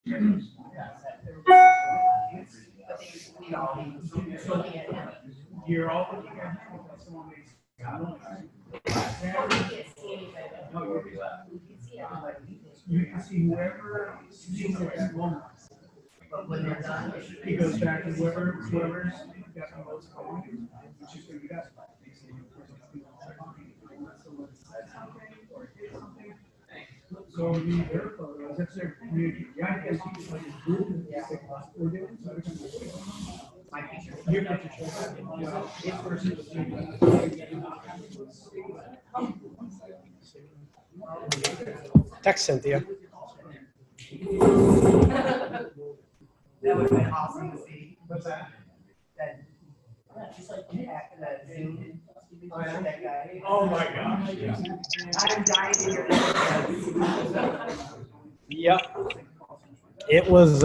You're all looking at someone makes you can see whoever sees it at moment. But when they're done, he goes back to whoever's got the most volume, which is what you guys like. So you their photos, that's their community. Yeah, I guess you just like a group and just take lots of different. My picture. Your picture. This person was Text Cynthia. That would have been awesome to see. What's that? That, just like that Zoom. Oh, yeah? That guy. Oh my gosh. Yeah. I'm dying to hear that. Yep. It was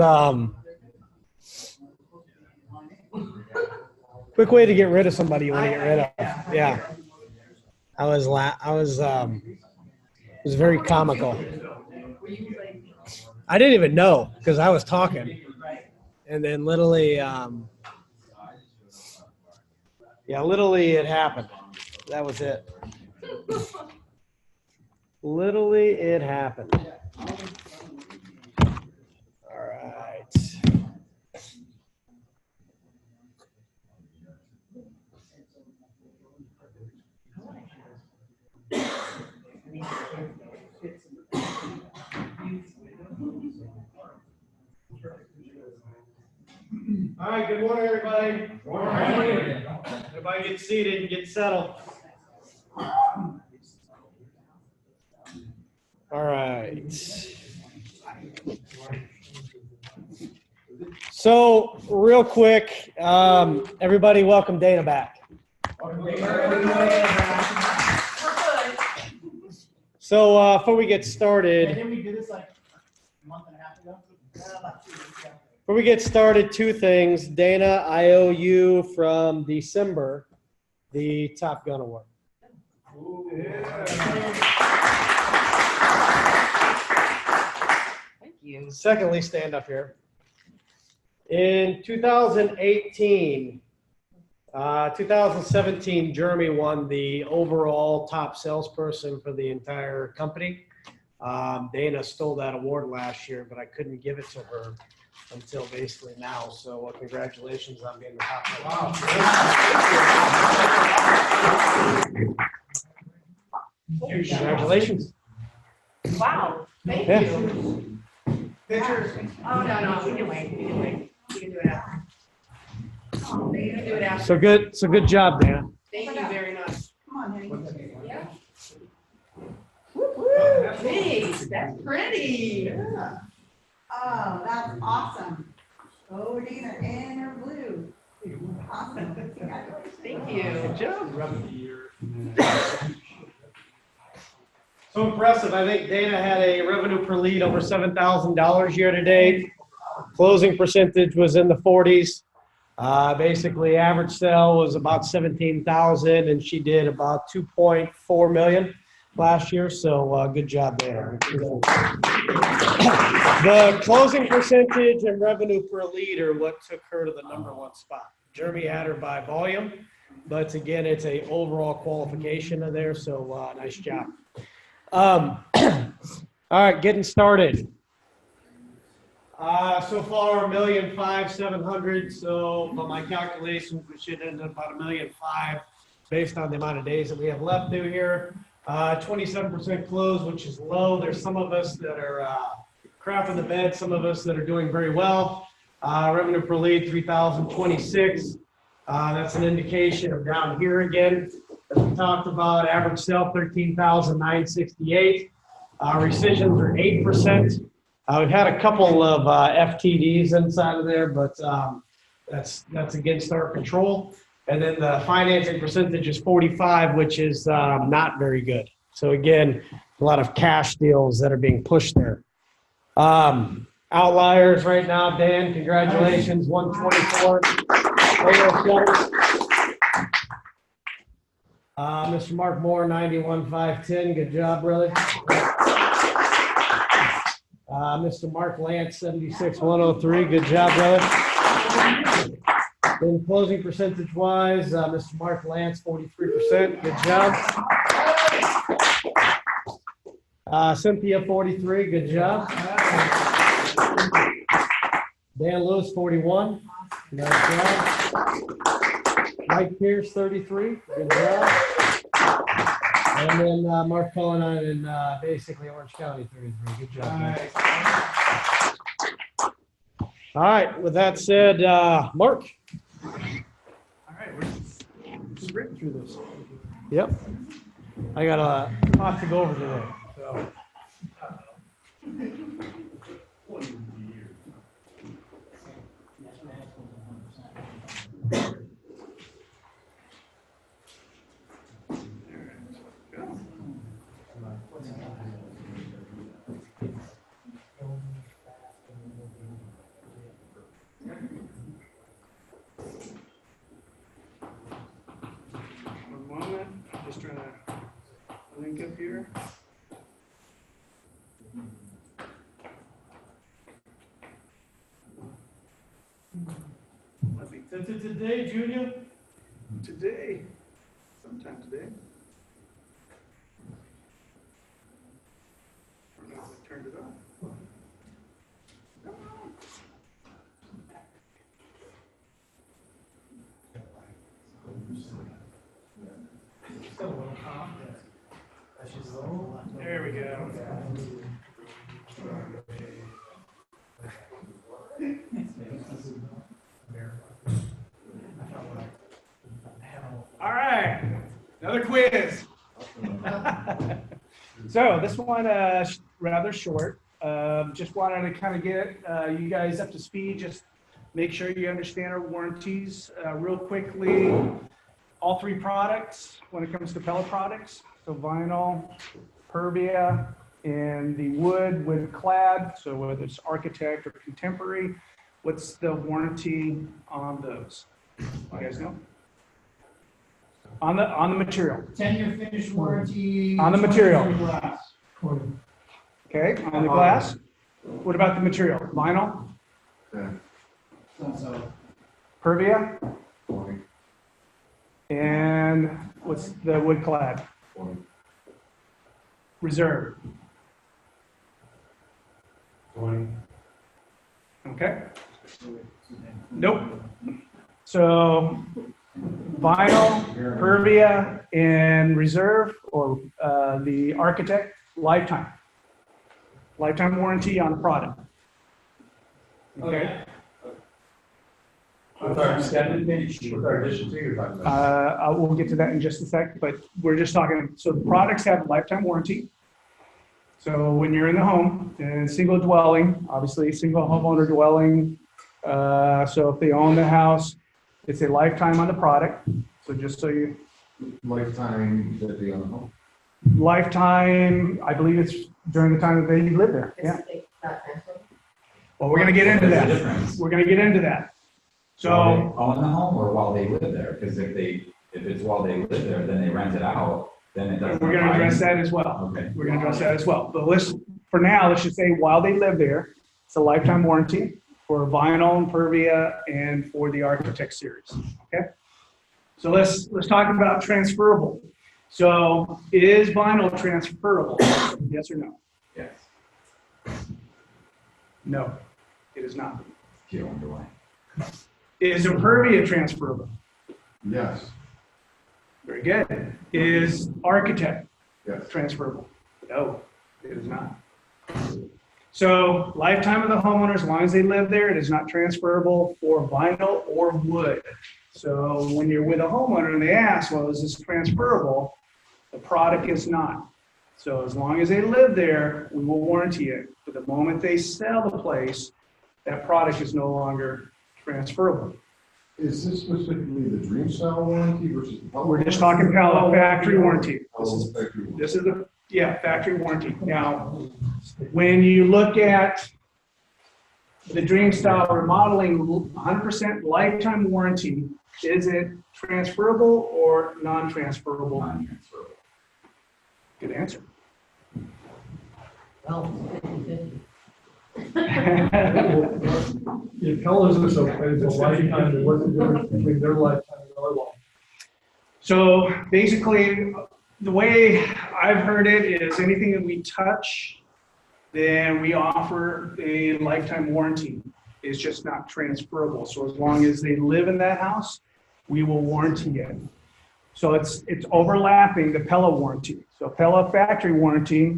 quick way to get rid of somebody you want to get rid of. Yeah. It was very comical. I didn't even know because I was talking. And then literally it happened. That was it. Literally it happened. All right. All right, good morning, everybody. Good morning. Everybody get seated and get settled. All right. So, real quick, everybody welcome Dana back. So, before we get started, Didn't we do this like a month and a half ago? before we get started, two things. Dana, I owe you from December the Top Gun Award. Thank you. Secondly, stand up here. In 2018, 2017, Jeremy won the overall top salesperson for the entire company. Dana stole that award last year, but I couldn't give it to her until basically now. So congratulations on being the top one. Wow. Congratulations. Wow. Thank Yeah. you. Pictures. Oh, no, we can wait. We can wait. We can do it after. Oh, we can do it after. So good job, Dana. Thank you very much. Come on, honey. Yeah. Jeez, that's pretty. Yeah. Oh, that's awesome. Oh, Dana, in her blue. Awesome. Congratulations. Thank you. Good job. So impressive. I think Dana had a revenue per lead over $7,000 year to date. Closing percentage was in the 40s. Basically, average sale was about 17,000, and she did about 2.4 million last year. So good job there. The closing percentage and revenue per lead are what took her to the #1 spot. Jeremy had her by volume, but again, it's a overall qualification of there. So nice job. All right, getting started. So far, 1,500,700. So by my calculations, we should end up about 1,500,000 based on the amount of days that we have left through here. 27% close, which is low. There's some of us that are crapping the bed, some of us that are doing very well. Revenue per lead, 3,026. That's an indication of down here again. As we talked about, average sale, 13,968. Rescissions are 8%. We've had a couple of FTDs inside of there, but that's against our control. And then the financing percentage is 45, which is not very good. So again, a lot of cash deals that are being pushed there. Outliers right now, Dan, congratulations, 124. Mr. Mark Moore, 91,510. Good job, brother. Mr. Mark Lance, 76,103. Good job, brother. Then closing percentage wise, Mr. Mark Lance, 43%. Good job. Cynthia, 43. Good job. Dan Lewis, 41. Nice job. Mike Pierce, 33. Good job. And then Mark Cullinan in basically Orange County, 33. Good job. Nice. All right. With that said, Mark. All right, we're just ripping through this. Yep. I got a lot to go over today. So. One moment, I'm just trying to link up here. Today, Julia? Today, sometime today. I don't know if I turned it on. Come on. There we go. All right, another quiz. So this one rather short. Just wanted to kind of get you guys up to speed. Just make sure you understand our warranties real quickly. All three products when it comes to pellet products. So vinyl, Pervia, and the wood clad. So whether it's Architect or Contemporary, what's the warranty on those? You guys know? On the material. 10-year finish warranty. On the material. 20-year glass. Okay, on the glass. What about the material? Vinyl, So, Pervia, and what's the wood clad? Reserve. 20. Okay. Nope. So vinyl, Pervia, and Reserve, or the Architect, lifetime. Lifetime warranty on the product. Okay. With our extended finish, with our addition to your talking about. I will get to that in just a sec, but we're just talking, so the products have a lifetime warranty. So when you're in the home, and single dwelling, obviously single homeowner dwelling, so if they own the house, it's a lifetime on the product. So just so you, Lifetime that they own the home. lifetime, I believe it's during the time that they live there, yeah. Well, we're gonna get into There's a that. difference. We're gonna get into that. While they So, own the home or while they live there, because if it's while they live there, then they rent it out, then it doesn't. we're gonna apply. address that as well. Okay. We're gonna address that as well. But for now, let's just say while they live there, it's a lifetime warranty for vinyl and Pervia and for the Architect series, okay? So let's talk about transferable. So is vinyl transferable? Yes or no? Yes, No, it is not. if you own the way. Is Pervia transferable? Yes. Very good. Is Architect Yes. transferable? No, it is not. So lifetime of the homeowner, as long as they live there, it is not transferable for vinyl or wood. So when you're with a homeowner and they ask, well, is this transferable? The product is not. So as long as they live there, we will warranty it. But the moment they sell the place, that product is no longer transferable. Is this specifically the Dream Style warranty versus the pellet? We're just talking pellet factory warranty. Pellet factory warranty. This is the, factory warranty. Now, when you look at the Dream Style remodeling, 100% lifetime warranty, is it transferable or non-transferable? Non-transferable. Good answer. Well, 50/50. The Pella's is a lifetime, and what's the difference between their lifetime and our lifetime? So basically, the way I've heard it is anything that we touch, then we offer a lifetime warranty. It's just not transferable. So as long as they live in that house, we will warranty it. So it's overlapping the Pella warranty. So Pella factory warranty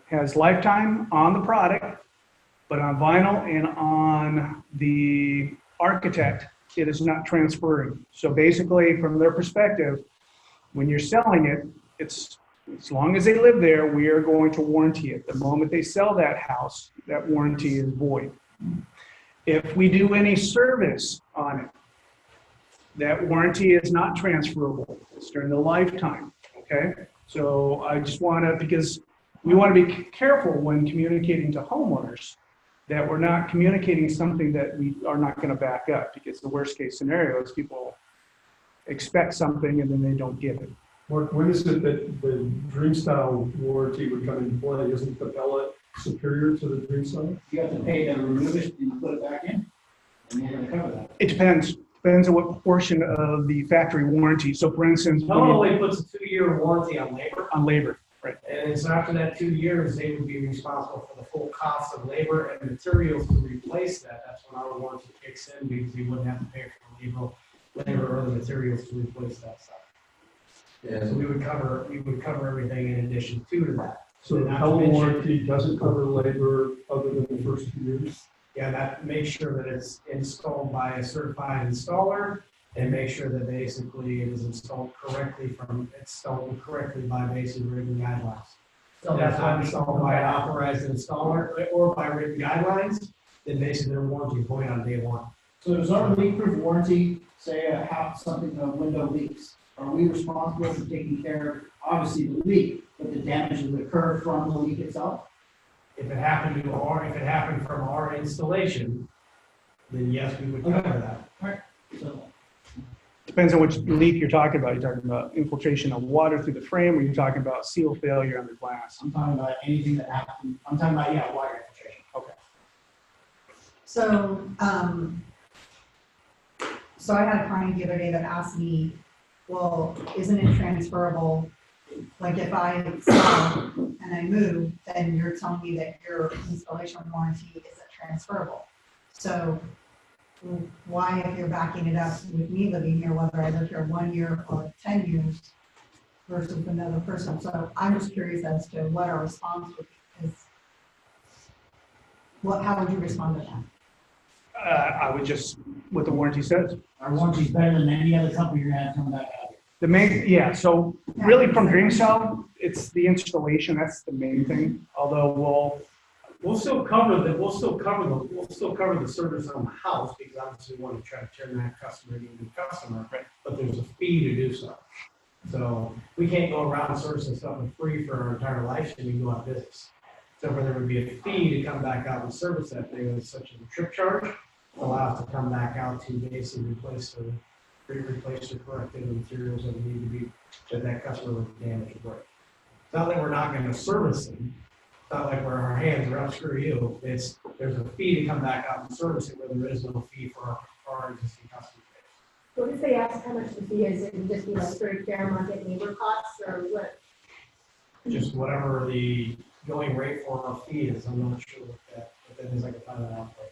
has lifetime on the product, but on vinyl and on the architect, it is not transferring. So basically, from their perspective, when you're selling it, it's as long as they live there, we are going to warranty it. The moment they sell that house, that warranty is void. If we do any service on it, that warranty is not transferable. It's during the lifetime, okay? So I just want to, because we want to be careful when communicating to homeowners that we're not communicating something that we are not going to back up, because the worst case scenario is people expect something and then they don't get it. Mark, when is it that the Dream Style warranty would come into play? Isn't the Pella superior to the Dream Style? You have to pay to remove it and put it back in, and you're gonna cover that. It depends on what portion of the factory warranty. So for instance, Pella only puts a 2-year warranty on labor. on labor, right? And so after that 2 years, they would be responsible for the full cost of labor and materials to replace that. That's when our warranty kicks in, because we wouldn't have to pay for the labor or the materials to replace that stuff. So we would cover everything in addition to that. So the Not to Pella mention- warranty doesn't cover labor other than the first 2 years? Yeah, that makes sure that it's installed by a certified installer, and make sure that basically it is installed correctly by basic written guidelines. So that's not installed by an authorized installer or by written guidelines, then basically their warranty is going on day one. So does our leak-proof warranty say a house, something, a window leaks? Are we responsible for taking care of, obviously, the leak, but the damage that occurred from the leak itself? If it happened from our installation, then yes, we would cover that. So, Depends on which leak you're talking about. You're talking about infiltration of water through the frame, or you're talking about seal failure on the glass. I'm talking about anything that happened, I'm talking about, yeah, water infiltration. Okay. So, so I had a client the other day that asked me, well, isn't it transferable? Like if I sell and I move, then you're telling me that your installation warranty isn't transferable. So why, if you're backing it up with me living here, whether I live here 1 year or 10 years versus another person? So I'm just curious as to what our response would be. How would you respond to that? I would just, what the warranty says. Our warranty's better than any other company you're gonna have coming back out here. The main, yeah, so really from DreamCell, it's the installation, that's the main thing. Although We'll still cover the service on the house, because obviously we want to try to turn that customer into a new customer. Right. But there's a fee to do so. So we can't go around servicing something free for our entire life, and we go out of business. So where there would be a fee to come back out and service that thing, such as a trip charge, allow us to come back out to basically replace or corrective materials that need to be, that customer would damage or break. It's not that we're not going to service them. It's not like our hands are up, screw you. There's a fee to come back out and service it, where there is no fee for our existing customer base. What if they ask how much the fee is? It would just be like straight fair market labor costs, or what? Just whatever the going rate for our fee is. I'm not sure what that is. I can find that out for you.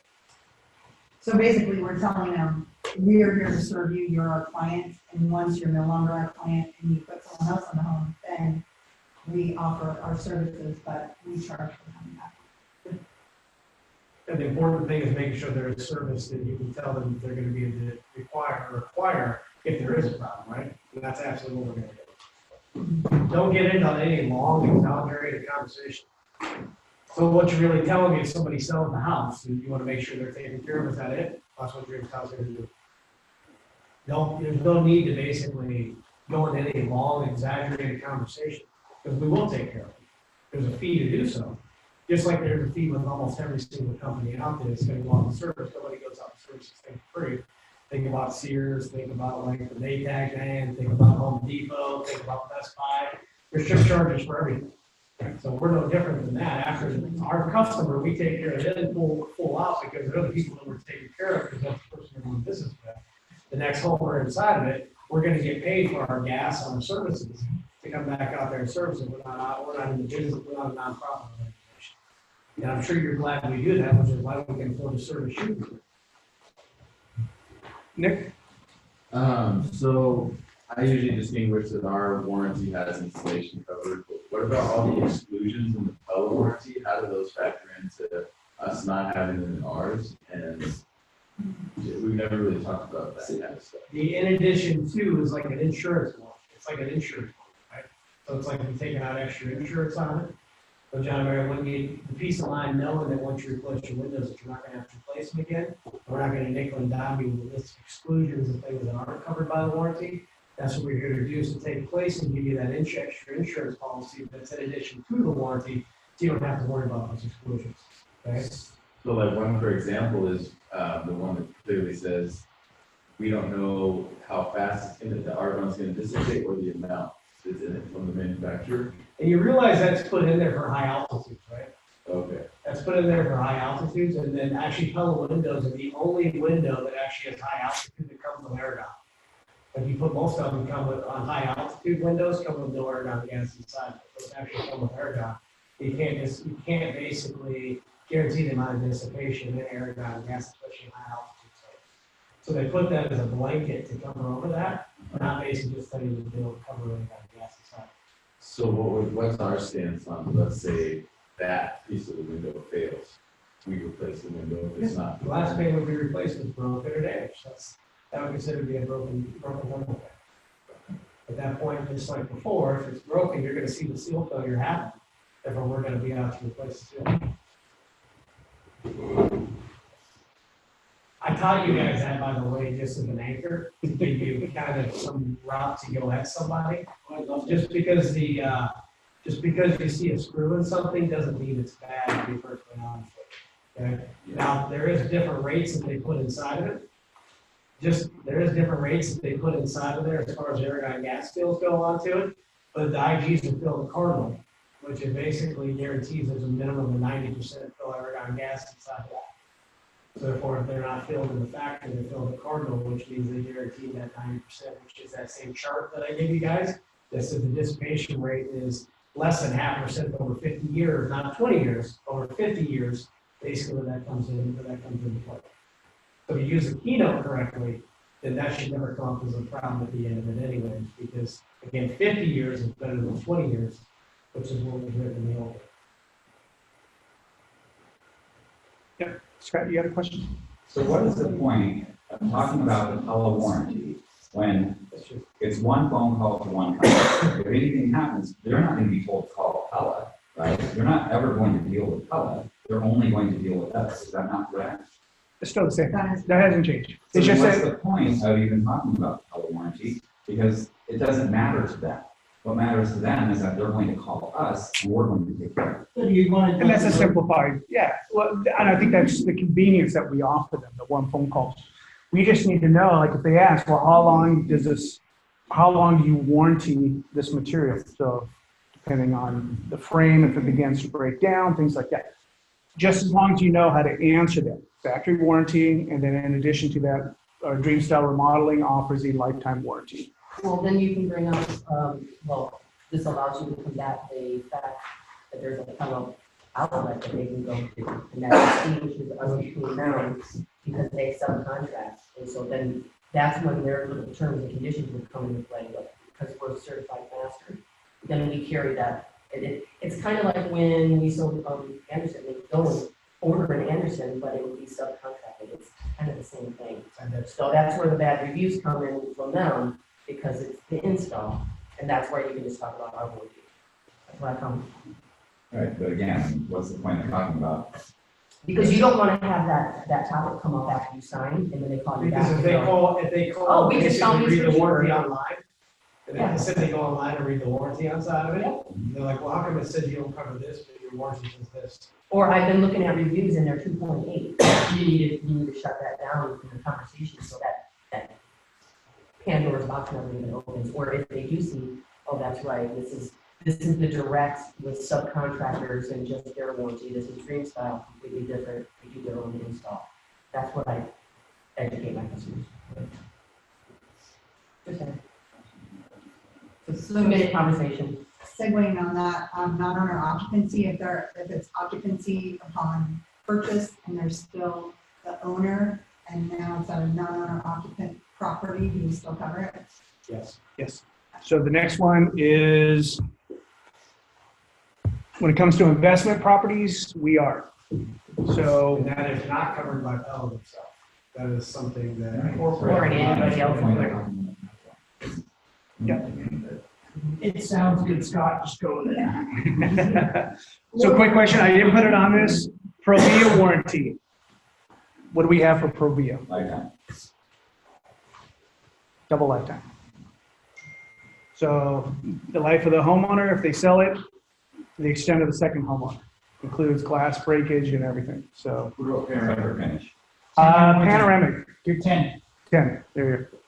So basically, we're telling them, we are here to serve you, you're our client, and once you're no longer our client and you put someone else in the home, then we offer our services, but we charge for coming back. And the important thing is making sure there is service that you can tell them that they're going to be able to require if there is a problem, right? And that's absolutely what we're going to do. Don't get into any long, exaggerated conversation. So what you're really telling me is somebody selling the house, and you want to make sure they're taken care of. Is that it? That's what your house is going to do. There's no need to basically go into any long, exaggerated conversation, because we will take care of it. There's a fee to do so. Just like there's a fee with almost every single company out there that's going to go out and service. Nobody goes out and services things free. Think about Sears, think about like the Maytag van, think about Home Depot, think about Best Buy. There's trip charges for everything. So we're no different than that. After our customer, we take care of them full out because they're the people that we're taking care of because that's the person we're doing business with. The next homeowner inside of it, we're gonna get paid for our gas and our services to come back out there and service it. We're not in the business, we're not a nonprofit organization. And I'm sure you're glad we do that, which is why we can afford to service you. Nick? So I usually distinguish that our warranty has installation covered, but what about all the exclusions in the Pella warranty? How do those factor into us not having them in ours? And we've never really talked about that kind of stuff. The in addition to is like an insurance one. It's like an insurance one, right? So it's like we're taking out extra insurance on it. So John Mayer, when you, the peace of mind knowing that once you replace your windows, that you're not gonna have to replace them again. We're not gonna nickel and dime you with a list of exclusions and things that aren't covered by the warranty. That's what we're here to do, is to take place and give you that extra insurance policy that's in addition to the warranty, so you don't have to worry about those exclusions, okay? So like one, for example, is the one that clearly says, we don't know how fast the argon's gonna dissipate or the amount is in it from the manufacturer. And you realize that's put in there for high altitudes, right? Okay. That's put in there for high altitudes, and then actually Pella windows are the only window that actually has high altitude that comes with Aragon. If you put most of them come with, on high altitude windows, come with no Aragon gas inside, those actually come with Aragon. You can't basically guarantee the amount of dissipation in Aragon gas, especially in high altitude sites. So they put that as a blanket to cover over that, not basically just telling you to cover Aragon gas inside. So what's our stance on, let's say, that piece of the window fails? We replace the window if it's not. The last pane would be replaced with broken or damaged. That would consider to be a broken window. At that point, just like before, if it's broken, you're gonna see the seal failure happen. Therefore, we're gonna be out to replace the seal. I taught you guys that, by the way, just as an anchor, to give you kind of some route to go at somebody. Just because you see a screw in something doesn't mean it's bad, to be perfectly honest with you. Okay? Now, there is different rates that they put inside of it. There is different rates that they put inside of there as far as Aragon gas fills go onto it, but the IGs will fill the cardinal, which it basically guarantees there's a minimum of 90% fill Aragon gas inside of that. So therefore, if they're not filled in the factory, they fill the cardinal, which means they guarantee that 90%, which is that same chart that I gave you guys. That says the dissipation rate is less than 0.5% over 50 years, not 20 years, over 50 years, basically that comes into play. So if you use the keynote correctly, then that should never come up as a problem at the end of it anyways, because again, 50 years is better than 20 years, which is what was written in the old. Yeah, Scott, you got a question? So what is the point of talking about the Pella warranty when it's one phone call to one company? If anything happens, they're not going to be told to call Pella, right? They're not ever going to deal with Pella. They're only going to deal with us. Is that not correct? It's still the same. That hasn't changed. So It's just what's that, the point of even talking about the Pella warranty? Because it doesn't matter to them. What matters to them is that they're going to call us and we're going to take care of it. So do you want to? and that's a simplified, yeah. Well, and I think that's the convenience that we offer them, the one phone call. We just need to know, like if they ask, well, how long do you warranty this material? So depending on the frame, if it begins to break down, things like that. Just as long as you know how to answer that. Factory warranty, and then in addition to that, Dream Style Remodeling offers a lifetime warranty. Well, then you can bring up, this allows you to combat the fact that there's a kind of outlet that they can go to, and that distinguishes us between them because they subcontract. And so then that's when their little terms and conditions would come into play, but because we're a certified master, then we carry that. It's kind of like when we sold Anderson, they go and order an Anderson, but it would be subcontracted. It's kind of the same thing. So that's where the bad reviews come in from them, because it's the install, and that's where you can just talk about our warranty. That's where I come. Right, but again, what's the point of talking about? Because you don't want to have that topic come up after you sign, and then they call you back. Because if they call, Oh, we just tell basically you read the for warranty sure. online. And then they said they go online and read the warranty outside of it. They're like, well, how come it says you don't cover this, but your warranty says this? Or I've been looking at reviews and they're 2.8. You need to shut that down in the conversation so that Pandora's box never even opens. Or if they do see, oh, that's right, this This is the direct with subcontractors and just their warranty. This is Dream Style, completely different. They do their own install. That's what I educate my customers. Just saying. It's a 2-minute conversation. Segueing on that, non-owner occupancy, if it's occupancy upon purchase and there's still the owner and now it's a non-owner occupant property, do you still cover it? Yes. Yes. So the next one is, when it comes to investment properties, we are. So And that is not covered by Pella itself. That is something that. Or anybody else. It sounds good, Scott, just go with it. So quick question, I didn't put it on this, Provia warranty. What do we have for Provia? Lifetime. Double lifetime. So the life of the homeowner, if they sell it, the extent of the second homeowner, includes glass breakage and everything, so. Cover finish. Panoramic, You're 10. 10, there you go.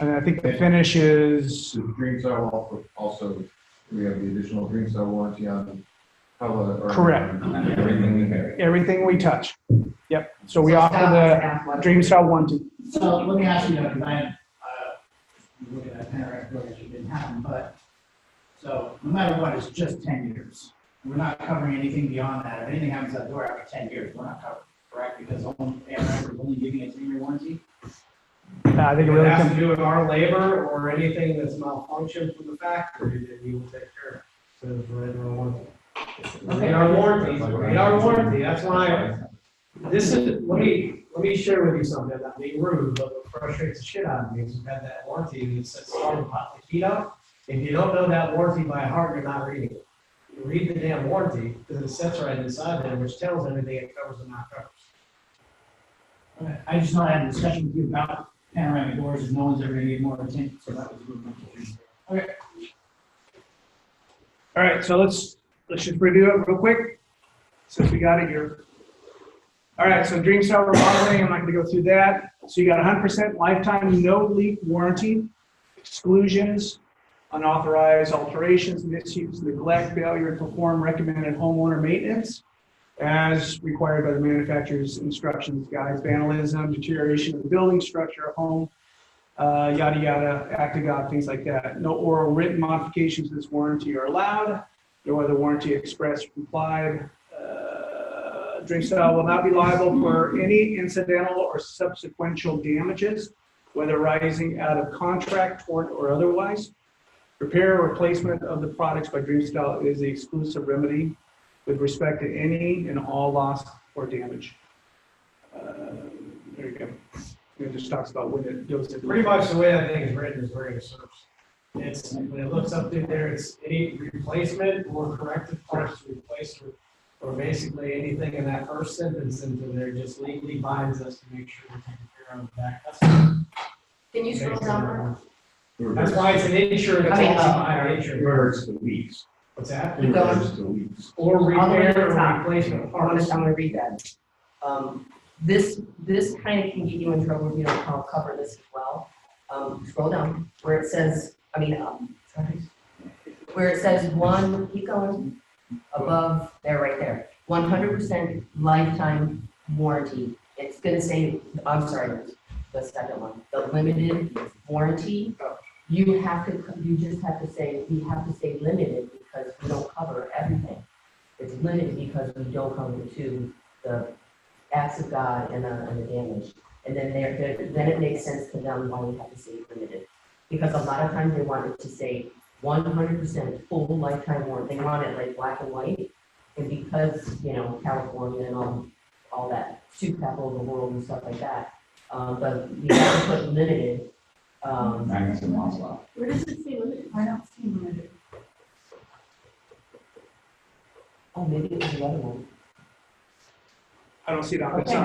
And I think the finish is, The Dream Style also, we have the additional Dream Style warranty on Pella. or- Correct. And everything we carry. everything we touch. Yep, so we offer the Dream Style warranty. So let me ask you, because I'm looking at Panoramic Brothers, it didn't happen, but, so no matter what, it's just 10 years. We're not covering anything beyond that. If anything happens at the door after 10 years, we're not covered, correct? Because Panoramic is only giving a 10-year warranty? I think it If it really has to comes, do with our labor or anything that's malfunctioned from the factory, then we will take care of it. So it's right in our warranty. In our warranty, in our warranty, that's why, this is, let me share with you something, I'm not being rude, but what frustrates the shit out of me is we've had that warranty and it says starting pot the heat up. If you don't know that warranty by heart, you're not reading it. You read the damn warranty, because it sits right inside there, which tells everything it covers and not covers. Okay, I just know I had a discussion with you about panoramic doors, and no one's ever gonna get more attention, so that was a good one. Okay. all right, so let's just review it real quick, since we got it here. All right, so Dream Style remodeling, I'm not gonna go through that. So you got 100% lifetime no leak warranty, exclusions, unauthorized alterations, misuse, neglect, failure to perform recommended homeowner maintenance as required by the manufacturer's instructions, guides, vandalism, deterioration of the building structure, home, yada, yada, act of God, things like that. No oral written modifications to this warranty are allowed, nor the warranty expressed or implied. Dream Style will not be liable for any incidental or subsequential damages, whether arising out of contract, tort, or otherwise. Repair or replacement of the products by Dream Style is the exclusive remedy with respect to any and all loss or damage. There you go. It just talks about when it goes to. Pretty much the way that thing is written is very assertive. It's, when it looks up through there, it's any replacement or corrective parts to replace or basically anything in that first sentence into there just legally binds us to make sure we're taking care of the back. Can you scroll down? That's why it's an insurance I mean, policy by our insurance. Regards to leaks. What's that? Keep going. Regards to leaks. Or All the way to repair the or top. replacement I'm gonna, parts. I'm gonna read that. This kind of can get you in trouble if you don't cover this as well. Scroll down where it says, sorry. Where it says one, keep going, above, there, right there. 100% lifetime warranty. It's gonna say, I'm sorry, the second one, the limited warranty. You just have to say, we have to say limited because we don't cover everything. It's limited because we don't cover the acts of God and the damage. And then then it makes sense to them why we have to say limited. Because a lot of times they want it to say 100% full lifetime warranty. They want it like black and white. And because, California and all that soup capital of the world and stuff like that, but you have to put limited. Magnus and Monslaught. Where does it say limited? I don't see limited. Oh, maybe it was the other one. I don't see that. It's Okay, on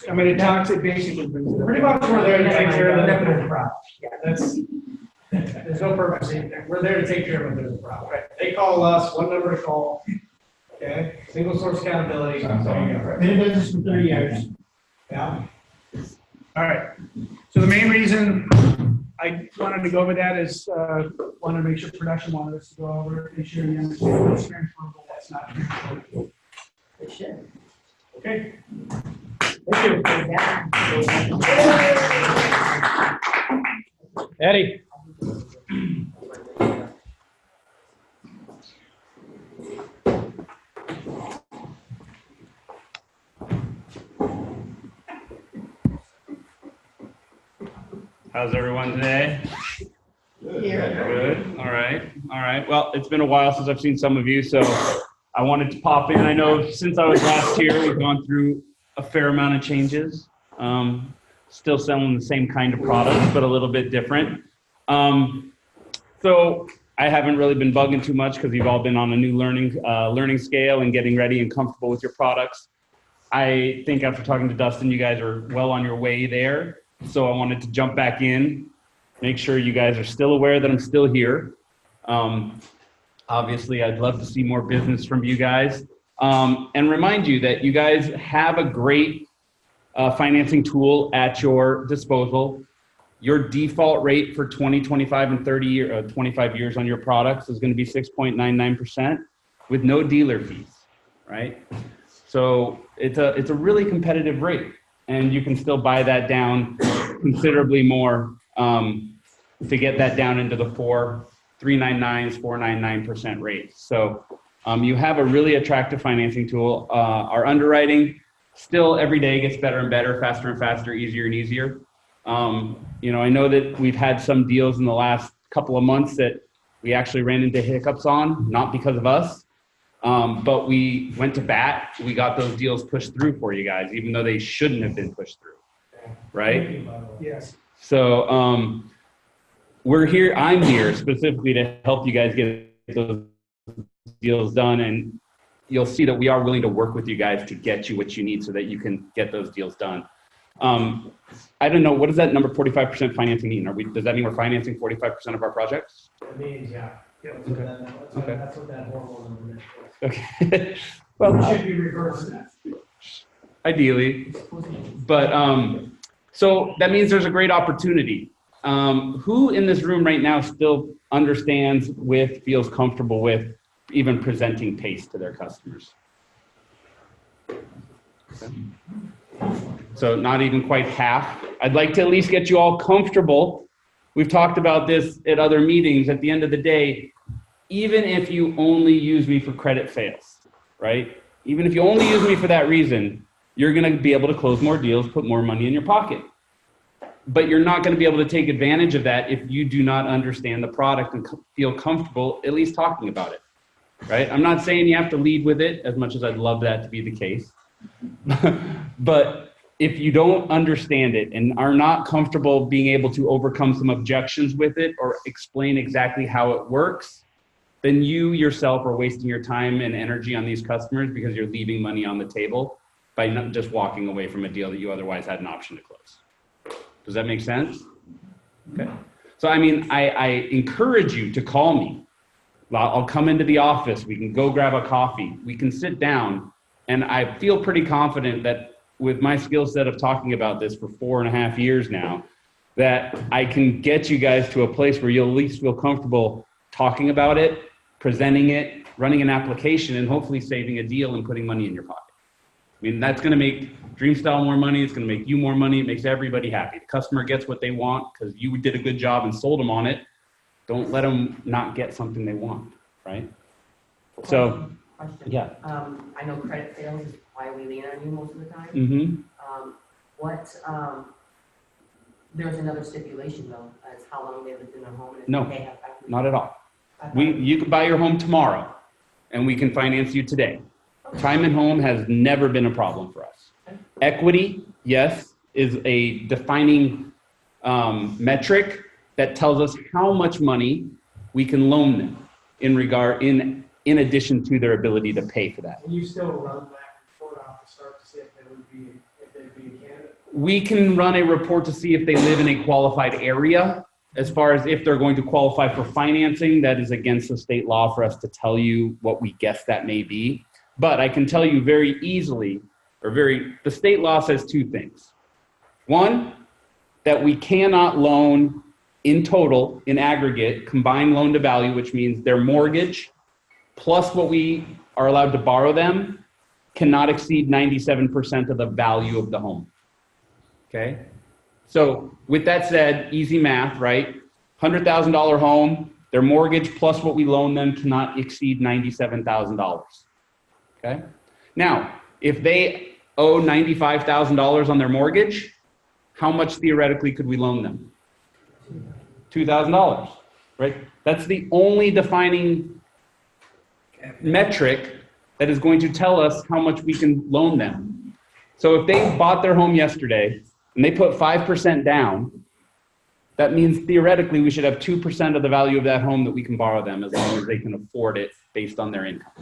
never the, it talks, it basically brings it up. Pretty much we're there to take care of Never the mind. problem. Yeah, that's, there's no purpose in there. We're there to take care of it, there's a problem. They call us, one number to call, okay? Single source accountability. There you go. Been in business for 30 years. Yeah. All right. So the main reason I wanted to go over that as, wanted to make sure production wanted us to go over it, make sure you understand what's transferable, what's not transferable. It should. Okay. Thank you. Eddie. How's everyone today? Good. All right. Well, it's been a while since I've seen some of you, so I wanted to pop in. I know since I was last here, we've gone through a fair amount of changes. Still selling the same kind of products, but a little bit different. So I haven't really been bugging too much because you've all been on a new learning scale and getting ready and comfortable with your products. I think after talking to Dustin, you guys are well on your way there. So I wanted to jump back in, make sure you guys are still aware that I'm still here. Obviously, I'd love to see more business from you guys. And remind you that you guys have a great financing tool at your disposal. Your default rate for 20, 25, and 25 years on your products is going to be 6.99% with no dealer fees, right? So it's a really competitive rate, and you can still buy that down considerably more to get that down into the 3.99s, 4.99% rates. So you have a really attractive financing tool. Our underwriting still every day gets better and better, faster and faster, easier and easier. I know that we've had some deals in the last couple of months that we actually ran into hiccups on, not because of us, but we went to bat. We got those deals pushed through for you guys, even though they shouldn't have been pushed through, right? Yes. So I'm here specifically to help you guys get those deals done, and you'll see that we are willing to work with you guys to get you what you need so that you can get those deals done. I don't know, what does that number 45% financing mean? Does that mean we're financing 45% of our projects? It means, yeah. Okay. That's what that horrible number is. Okay. Well, It should be reversed. ideally, but so that means there's a great opportunity. Who in this room right now still understands feels comfortable with even presenting PACE to their customers? Okay. So not even quite half. I'd like to at least get you all comfortable. We've talked about this at other meetings. At the end of the day, even if you only use me for credit fails, right? Even if you only use me for that reason, you're going to be able to close more deals, put more money in your pocket. But you're not going to be able to take advantage of that if you do not understand the product and feel comfortable at least talking about it, right? I'm not saying you have to lead with it, as much as I'd love that to be the case. But if you don't understand it and are not comfortable being able to overcome some objections with it or explain exactly how it works, then you yourself are wasting your time and energy on these customers because you're leaving money on the table by not just walking away from a deal that you otherwise had an option to close. Does that make sense? Okay. So, I mean, I encourage you to call me. I'll come into the office. We can go grab a coffee. We can sit down. And I feel pretty confident that with my skill set of talking about this for 4.5 years now, that I can get you guys to a place where you'll at least feel comfortable talking about it, presenting it, running an application, and hopefully saving a deal and putting money in your pocket. I mean, that's going to make DreamStyle more money. It's going to make you more money. It makes everybody happy. The customer gets what they want because you did a good job and sold them on it. Don't let them not get something they want, right? So, Question. yeah. I know credit fails is why we lean on you most of the time. Mm-hmm. There's another stipulation though, as how long they lived in their home. And if No, they have equity. not at all. You can buy your home tomorrow and we can finance you today. Time and home has never been a problem for us. Equity, yes, is a defining metric that tells us how much money we can loan them in addition to their ability to pay for that. And you still run that report off the start to see if they'd be a candidate? We can run a report to see if they live in a qualified area. As far as if they're going to qualify for financing, that is against the state law for us to tell you what we guess that may be. But I can tell you very easily, the state law says two things. One, that we cannot loan in total, in aggregate, combined loan to value, which means their mortgage plus what we are allowed to borrow them cannot exceed 97% of the value of the home. Okay? So with that said, easy math, right? $100,000 home, their mortgage plus what we loan them cannot exceed $97,000. Okay? Now, if they owe $95,000 on their mortgage, how much theoretically could we loan them? $2,000, right? That's the only defining metric that is going to tell us how much we can loan them. So if they bought their home yesterday and they put 5% down, that means theoretically we should have 2% of the value of that home that we can borrow them as long as they can afford it based on their income.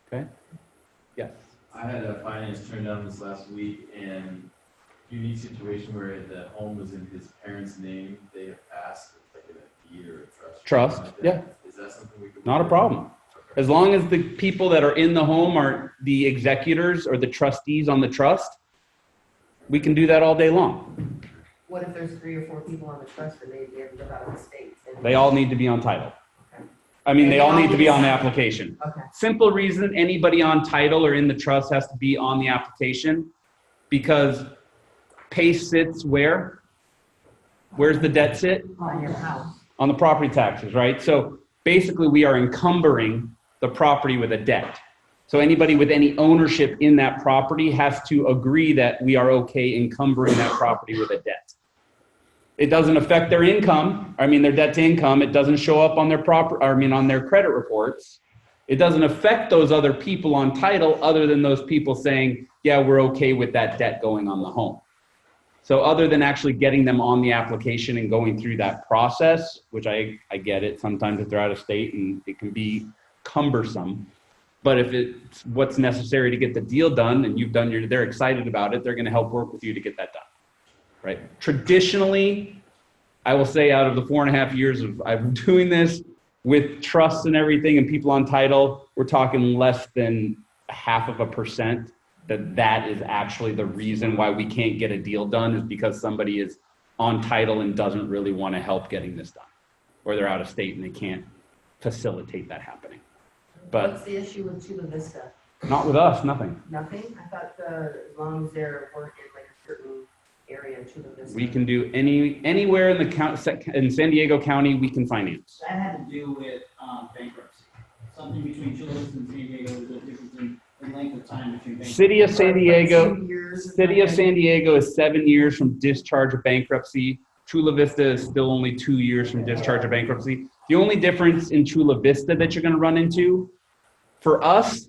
Okay? Yes. I had a finance turn down this last week, and unique situation where the home was in his parents' name. They have passed, like in a deed or a trust. Trust, Like that. yeah. Is that something we could? Not a problem. As long as the people that are in the home are the executors or the trustees on the trust, we can do that all day long. What if there's 3 or 4 people on the trust and they live out of the states? They all need to be on title. I mean, they all need to be on the application. Okay. Simple reason, anybody on title or in the trust has to be on the application because pay sits where? Where's the debt sit? On your house. On the property taxes, right? So basically we are encumbering the property with a debt. So anybody with any ownership in that property has to agree that we are okay encumbering that property with a debt. It doesn't affect their income, their debt to income. It doesn't show up on their on their credit reports. It doesn't affect those other people on title other than those people saying, yeah, we're okay with that debt going on the home. So other than actually getting them on the application and going through that process, which I get it, sometimes if they're out of state and it can be cumbersome, but if it's what's necessary to get the deal done and they're excited about it, they're going to help work with you to get that done, right? Traditionally, I will say out of the 4.5 years of I've been doing this with trusts and everything and people on title, we're talking less than 0.5% that is actually the reason why we can't get a deal done is because somebody is on title and doesn't really want to help getting this done, or they're out of state and they can't facilitate that happening. But What's the issue with Chula Vista? not with us, nothing. Nothing? I thought as long as they're working like a certain area in Chula Vista. We can do anywhere in the county, in San Diego County, we can finance. That had to do with bankruptcy. Something between Chula Vista and San Diego, was a difference in length of time between bankruptcy. City of San Diego, 2 years. City of San Diego is 7 years from discharge of bankruptcy. Chula Vista is still only 2 years from discharge of bankruptcy. The only difference in Chula Vista that you're going to run into, for us,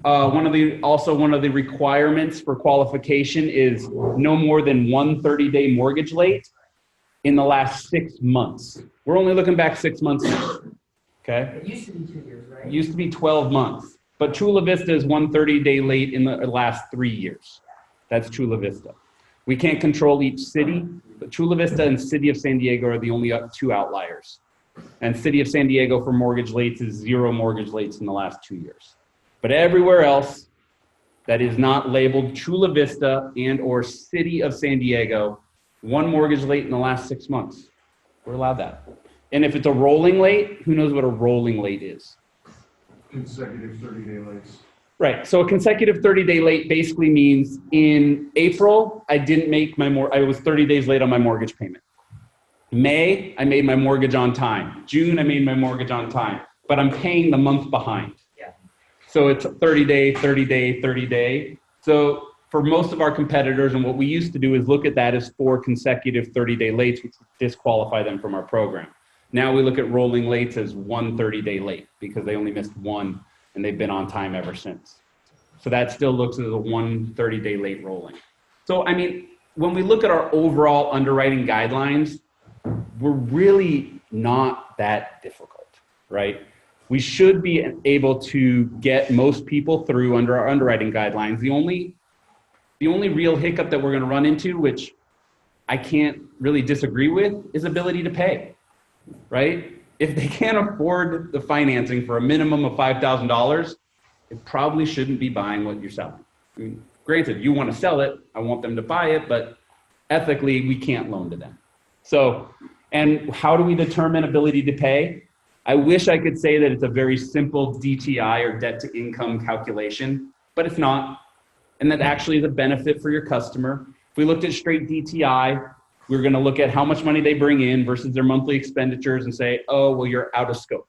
one of the requirements for qualification is no more than 1 30-day mortgage late in the last 6 months. We're only looking back 6 months now. Okay? It used to be 2 years, right? It used to be 12 months. But Chula Vista is 1 30-day late in the last 3 years. That's Chula Vista. We can't control each city, but Chula Vista and City of San Diego are the only 2 outliers. And City of San Diego for mortgage lates is 0 mortgage lates in the last 2 years. But everywhere else that is not labeled Chula Vista and or City of San Diego, 1 mortgage late in the last 6 months. We're allowed that. And if it's a rolling late, who knows what a rolling late is? Consecutive 30-day lates. Right. So a consecutive 30-day late basically means in April, I didn't make I was 30 days late on my mortgage payment. May, I made my mortgage on time. June, I made my mortgage on time, but I'm paying the month behind. Yeah. So it's a 30-day, 30-day, 30-day. So for most of our competitors, and what we used to do is look at that as 4 consecutive 30-day lates, which would disqualify them from our program. Now we look at rolling lates as 1 30-day late because they only missed 1 and they've been on time ever since. So that still looks as a 1 30-day late rolling. So, when we look at our overall underwriting guidelines, we're really not that difficult, right? We should be able to get most people through under our underwriting guidelines. The only real hiccup that we're going to run into, which I can't really disagree with, is ability to pay, right? If they can't afford the financing for a minimum of $5,000, it probably shouldn't be buying what you're selling. Granted, you want to sell it, I want them to buy it, but ethically, we can't loan to them. So, and how do we determine ability to pay? I wish I could say that it's a very simple DTI or debt to income calculation, but it's not. And that actually is a benefit for your customer. If we looked at straight DTI, we're going to look at how much money they bring in versus their monthly expenditures and say, oh, well, you're out of scope,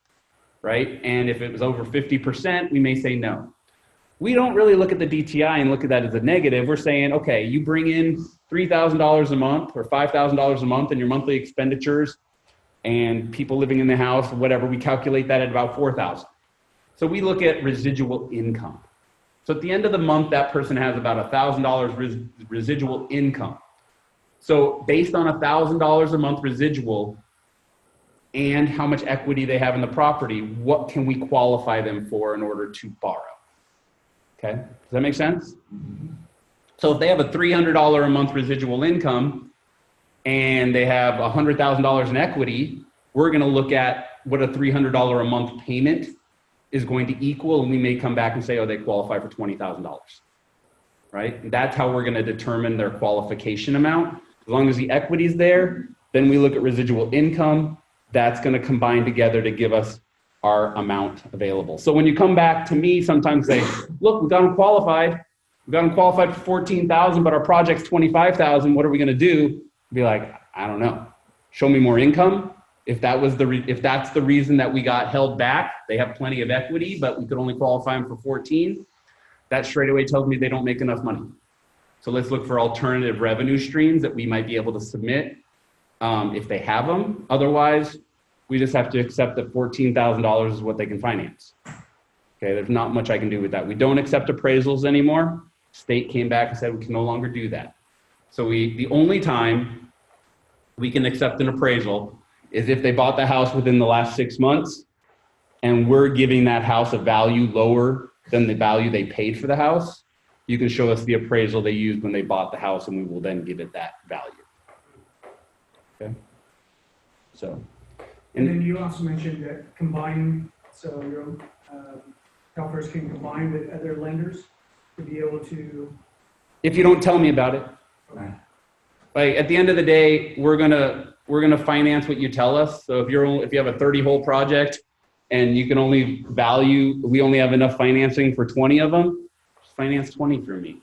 right? And if it was over 50%, we may say no. We don't really look at the DTI and look at that as a negative. We're saying, okay, you bring in $3,000 a month or $5,000 a month in your monthly expenditures, and people living in the house, whatever, we calculate that at about $4,000. So we look at residual income. So at the end of the month, that person has about $1,000 residual income. So based on $1,000 a month residual and how much equity they have in the property, what can we qualify them for in order to borrow? Okay, does that make sense? So if they have a $300 a month residual income and they have $100,000 in equity, we're going to look at what a $300 a month payment is going to equal, and we may come back and say, oh, they qualify for $20,000, right? That's how we're going to determine their qualification amount. As long as the equity is there, then we look at residual income. That's going to combine together to give us our amount available. So when you come back to me, sometimes say, look, we got them qualified. We got them qualified for 14,000, but our project's 25,000. What are we going to do? Be like, I don't know. Show me more income. If that's the reason that we got held back, they have plenty of equity, but we could only qualify them for 14. That straight away tells me they don't make enough money. So let's look for alternative revenue streams that we might be able to submit if they have them. Otherwise, we just have to accept that $14,000 is what they can finance. Okay, there's not much I can do with that. We don't accept appraisals anymore. State came back and said we can no longer do that. So the only time we can accept an appraisal is if they bought the house within the last 6 months and we're giving that house a value lower than the value they paid for the house. You can show us the appraisal they used when they bought the house and we will then give it that value. Okay, so. And then you also mentioned that combining, so your helpers can combine with other lenders to be able to. If you don't tell me about it, like at the end of the day, we're gonna finance what you tell us. So if you have a 30-hole project and you can only we only have enough financing for 20 of them, just finance 20 through me,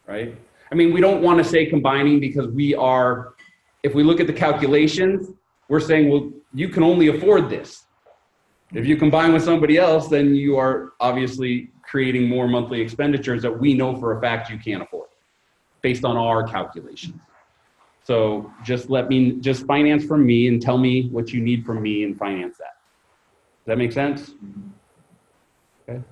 right? I mean, we don't want to say combining because if we look at the calculations, we're saying, well, you can only afford this. If you combine with somebody else, then you are obviously creating more monthly expenditures that we know for a fact you can't afford based on our calculations. So just finance from me and tell me what you need from me and finance that. Does that make sense? Okay.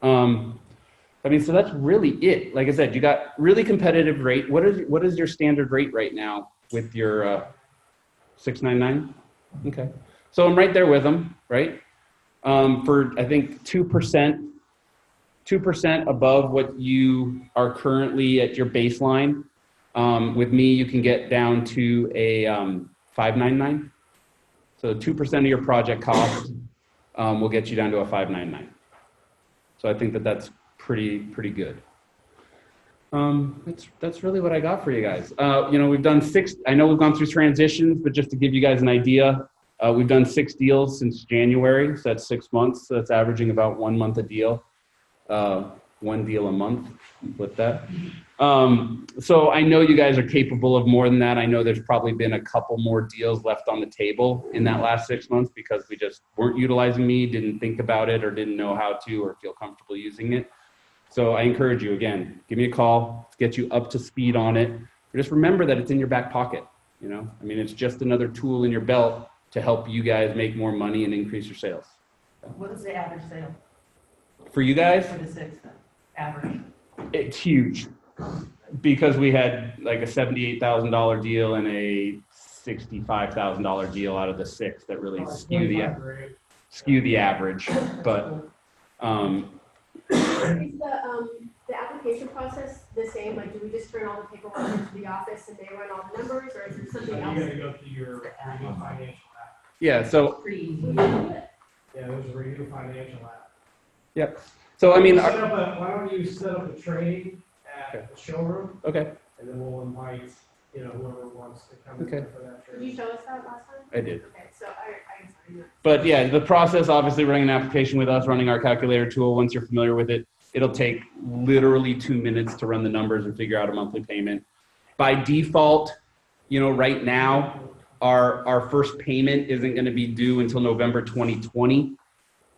I mean, so that's really it. Like I said, you got really competitive rate. What is your standard rate right now with your 699? Okay. So I'm right there with them, right? For, I think, 2% above what you are currently at your baseline. With me, you can get down to a 599. So 2% of your project cost will get you down to a 599. So I think that's pretty good. That's really what I got for you guys. We've done 6, I know we've gone through transitions, but just to give you guys an idea, we've done 6 deals since January. So that's 6 months. So that's averaging about 1 month a deal, 1 deal a month with that. So I know you guys are capable of more than that. I know there's probably been a couple more deals left on the table in that last 6 months because we just weren't utilizing me, didn't think about it, or didn't know how to, or feel comfortable using it. So I encourage you, again, give me a call, get you up to speed on it. But just remember that it's in your back pocket. I mean, it's just another tool in your belt to help you guys make more money and increase your sales. What is the average sale For you guys, for the 6 average? it's huge because we had like a $78,000 deal and a $65,000 deal out of the 6 that really skew the average. But Is the application process the same? Like, do we just turn all the paperwork into the office and they run all the numbers, or is there something else? You gotta go through your review financial app. yeah, so Yeah, there's a review financial app. yep. So I mean, Why don't you set up a training at the showroom, okay. and then we'll invite, whoever wants wants to come in Okay. for that Did you training. show us that last time? I did. Okay, so I signed that. But yeah, the process, obviously running an application with us, running our calculator tool, once you're familiar with it, it'll take literally 2 minutes to run the numbers and figure out a monthly payment. By default, right now, our first payment isn't going to be due until November 2020.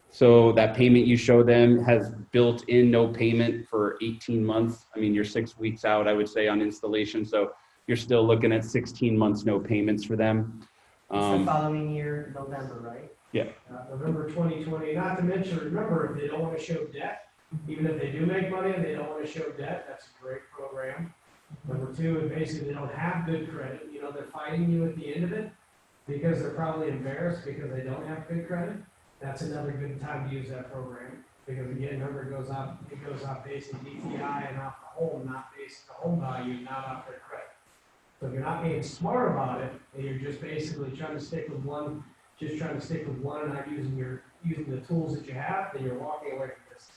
So that payment you show them has built in no payment for 18 months. I mean, you're 6 weeks out, I would say, on installation. So you're still looking at 16 months, no payments for them. It's the following year, November, right? November 2020, not to mention, remember, if they don't want to show debt, even if they do make money and they don't want to show debt, that's a great program. Number two, if basically they don't have good credit, they're fighting you at the end of it because they're probably embarrassed because they don't have good credit. That's another good time to use that program. Because again, remember, it goes off based on DTI and off the home, not based on the home value, not off their credit. So if you're not being smart about it, and you're just basically trying to stick with one and not using the tools that you have, then you're walking away from this.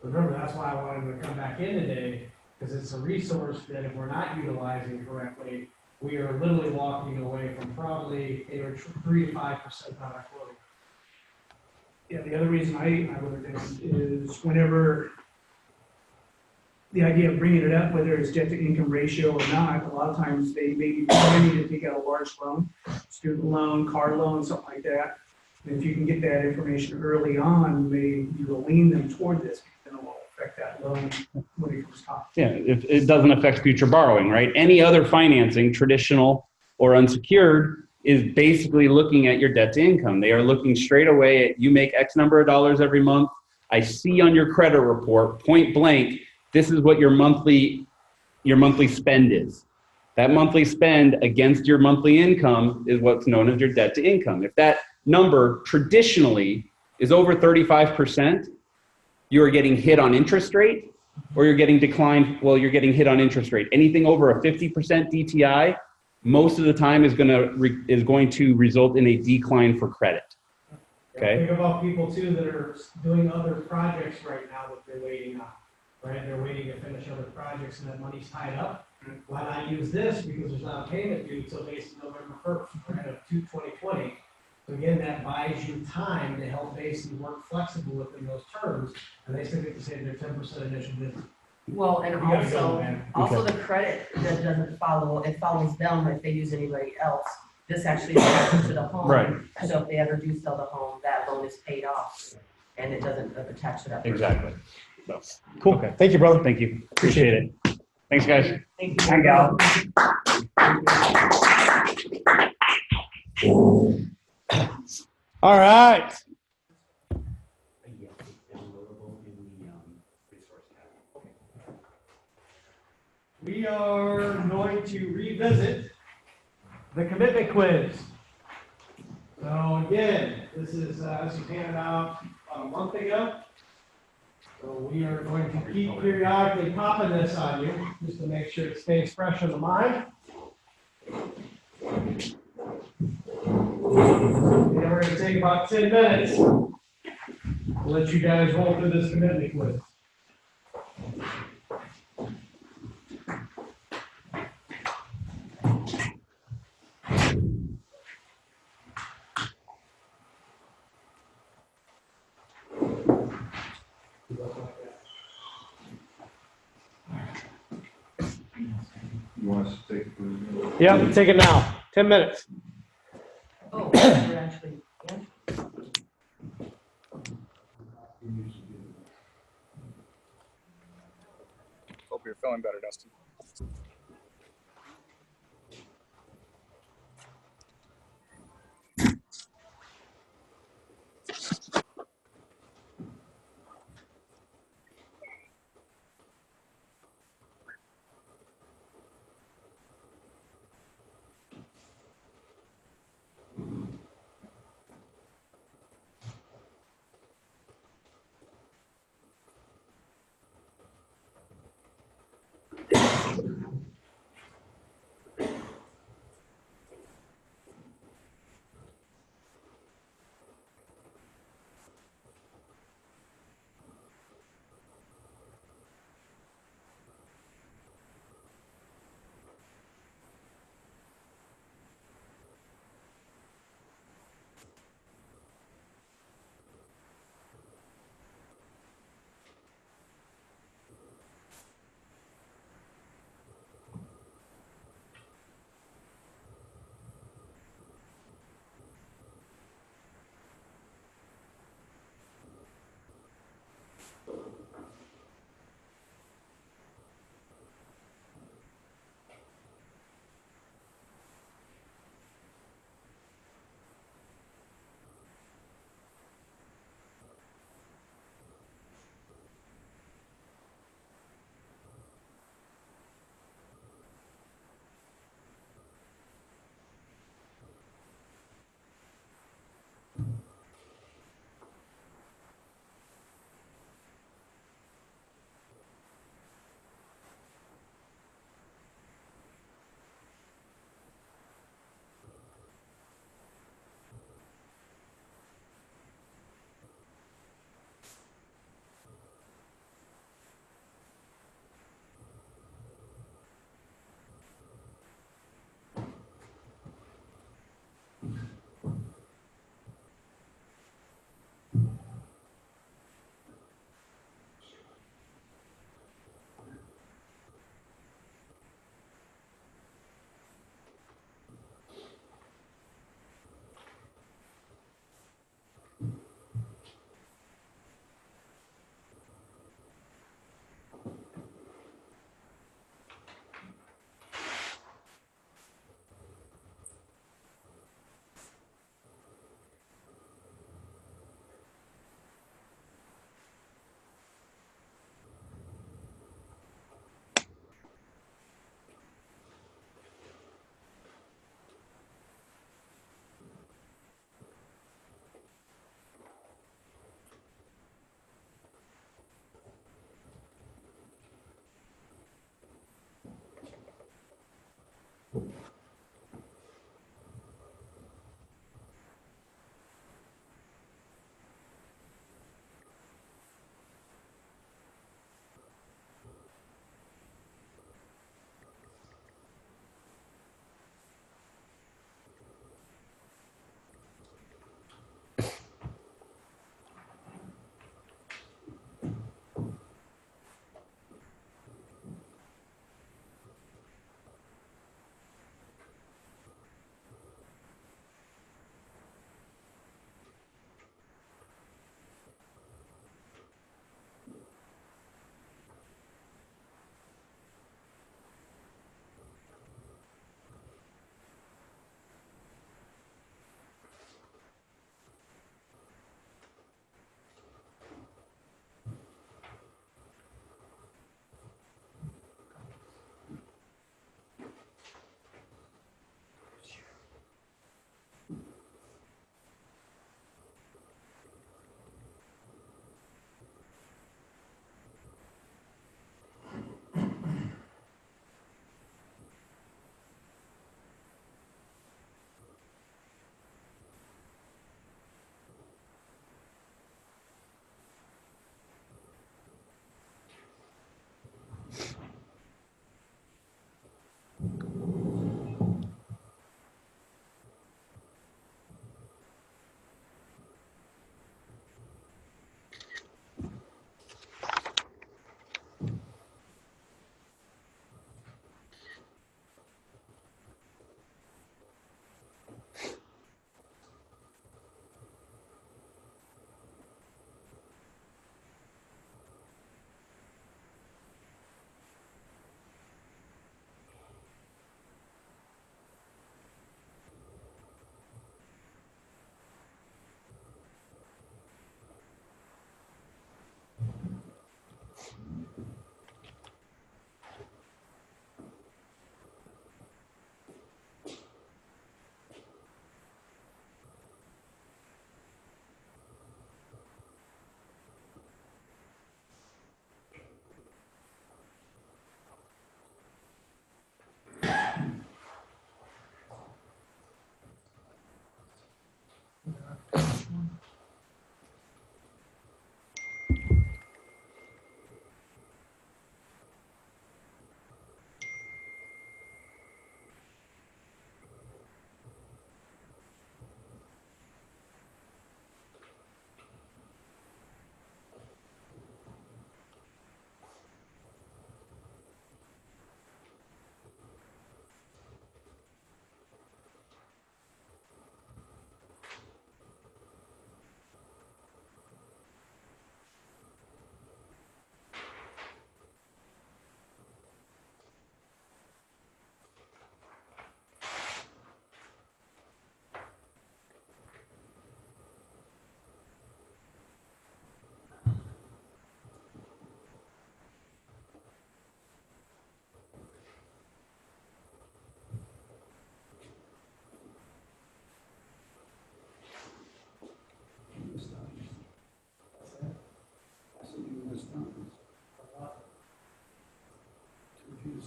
Remember, that's why I wanted them to come back in today, because it's a resource that if we're not utilizing correctly, we are literally walking away from probably 3 to 5% on our quoting. Yeah, the other reason I wrote it down is whenever the idea of bringing it up, whether it's debt to income ratio or not, a lot of times they may be ready to take out a large loan, student loan, car loan, something like that. And if you can get that information early on, you will lean them toward this, because then it won't affect that loan when it comes time. Yeah, if it doesn't affect future borrowing, right? Any other financing, traditional or unsecured, is basically looking at your debt to income. They are looking straight away at, you make X number of dollars every month. I see on your credit report, point blank, this is what your monthly spend is. That monthly spend against your monthly income is what's known as your debt to income. If that number traditionally is over 35%, you are getting hit on interest rate, or you're getting declined, well, you're getting hit on interest rate. Anything over a 50% DTI, most of the time is going to result in a decline for credit. Okay. Think about people too that are doing other projects right now that they're waiting on, right? They're waiting to finish other projects and that money's tied up. Why not use this? Because there's not a payment due until basically November 1st, right, of 2020. So again, that buys you time to help basically work flexible within those terms. And they still get to save their 10% initial business. Well, and You gotta go, also, man. the credit that doesn't follow, it follows them if they use anybody else. This actually goes to the home. Right. So if they ever do sell the home, that loan is paid off and it doesn't attach to that. person. Exactly. So, Cool. okay. Thank you, brother. Thank you. Appreciate it. Thanks, guys. Thank you. Hi, Gal. All right. We are going to revisit the commitment quiz. So again, this was handed out about a month ago. So we are going to keep periodically popping this on you, just to make sure it stays fresh in the mind. And we're going to take about 10 minutes. We'll let you guys roll through this commitment quiz. You want us to take? Yeah, take it now. 10 minutes. Oh, we're actually, yeah. Hope you're feeling better, Dustin.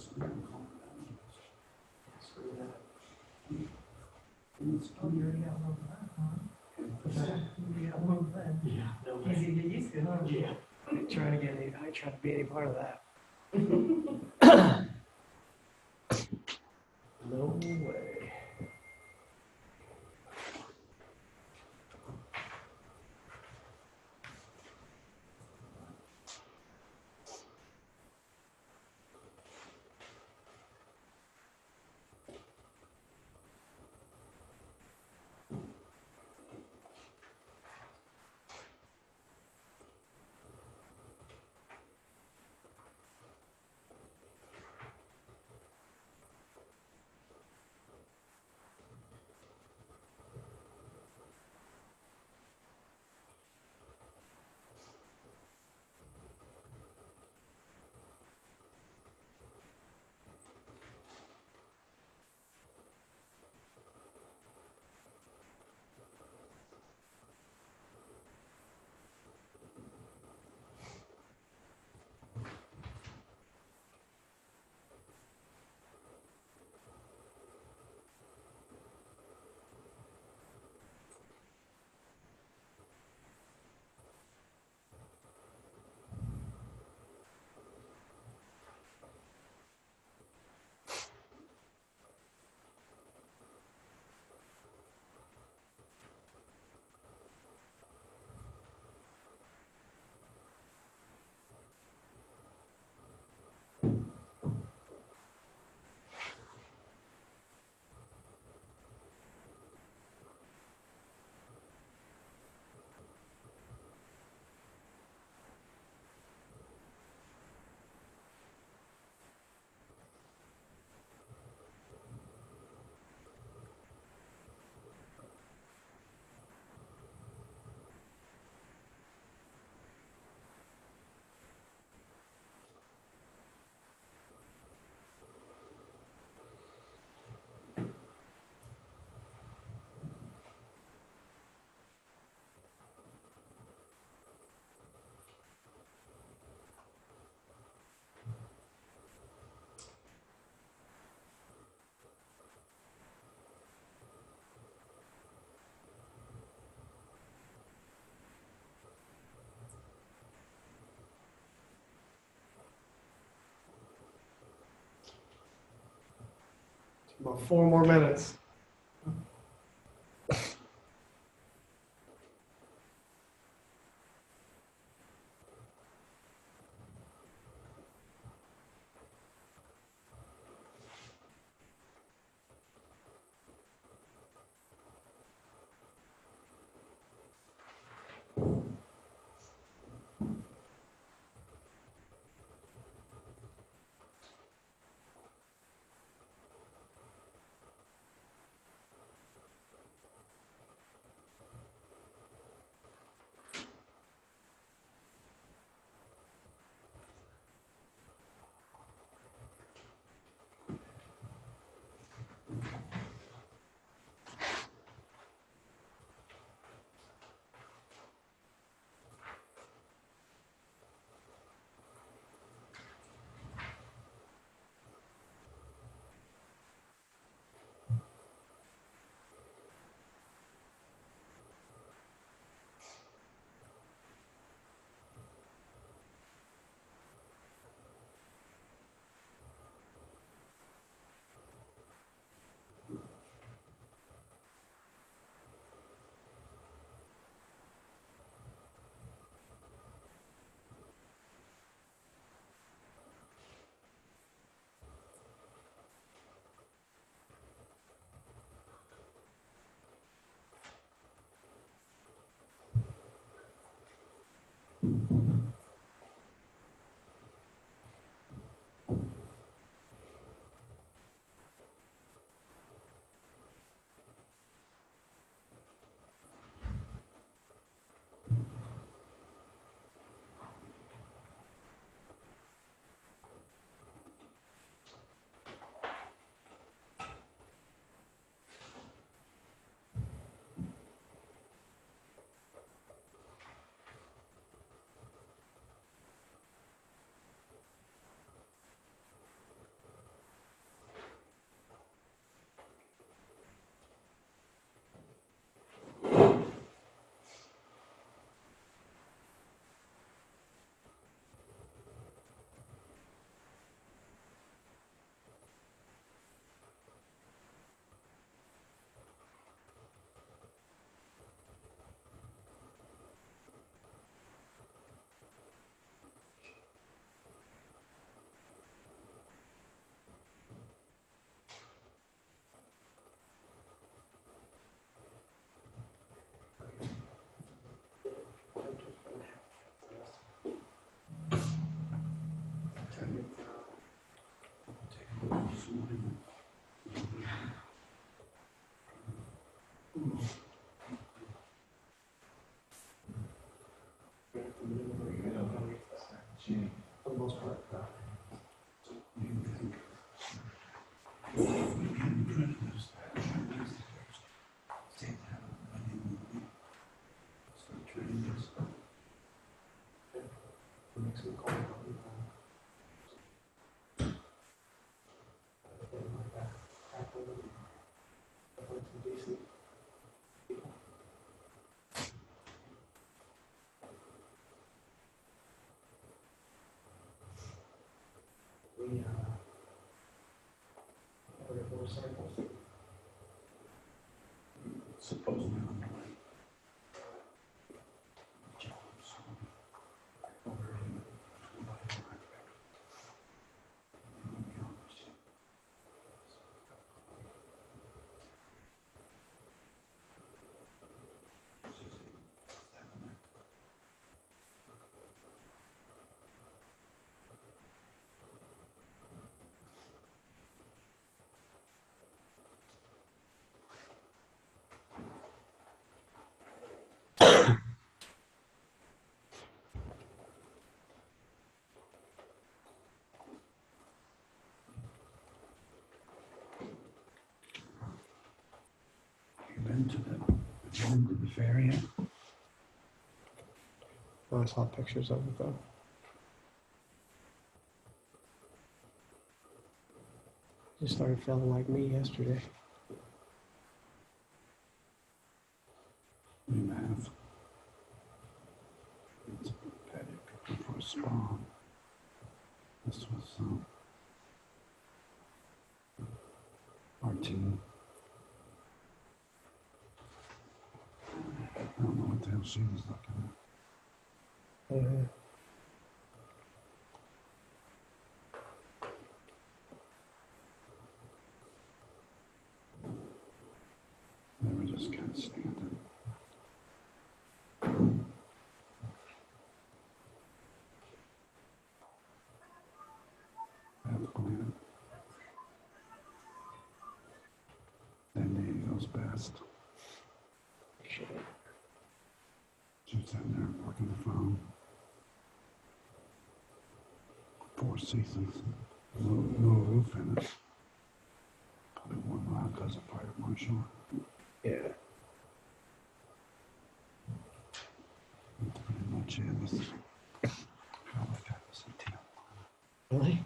Easy to get used to, huh? Yeah. I ain't trying to be any part of that. No way. About 4 more minutes. Supposedly. Been to the fair yet? I saw pictures of it though. You started feeling like me yesterday. We have. It's paddock for a spawn. This was our team. I don't know what the hell she was looking at. They were just kind of standing. Path plan. Then day goes best. She's sitting there working the phone. 4 seasons. No roof in it. Probably one lot because of fire marshal. Yeah. That's pretty much it. This felt like I was in town. Really? It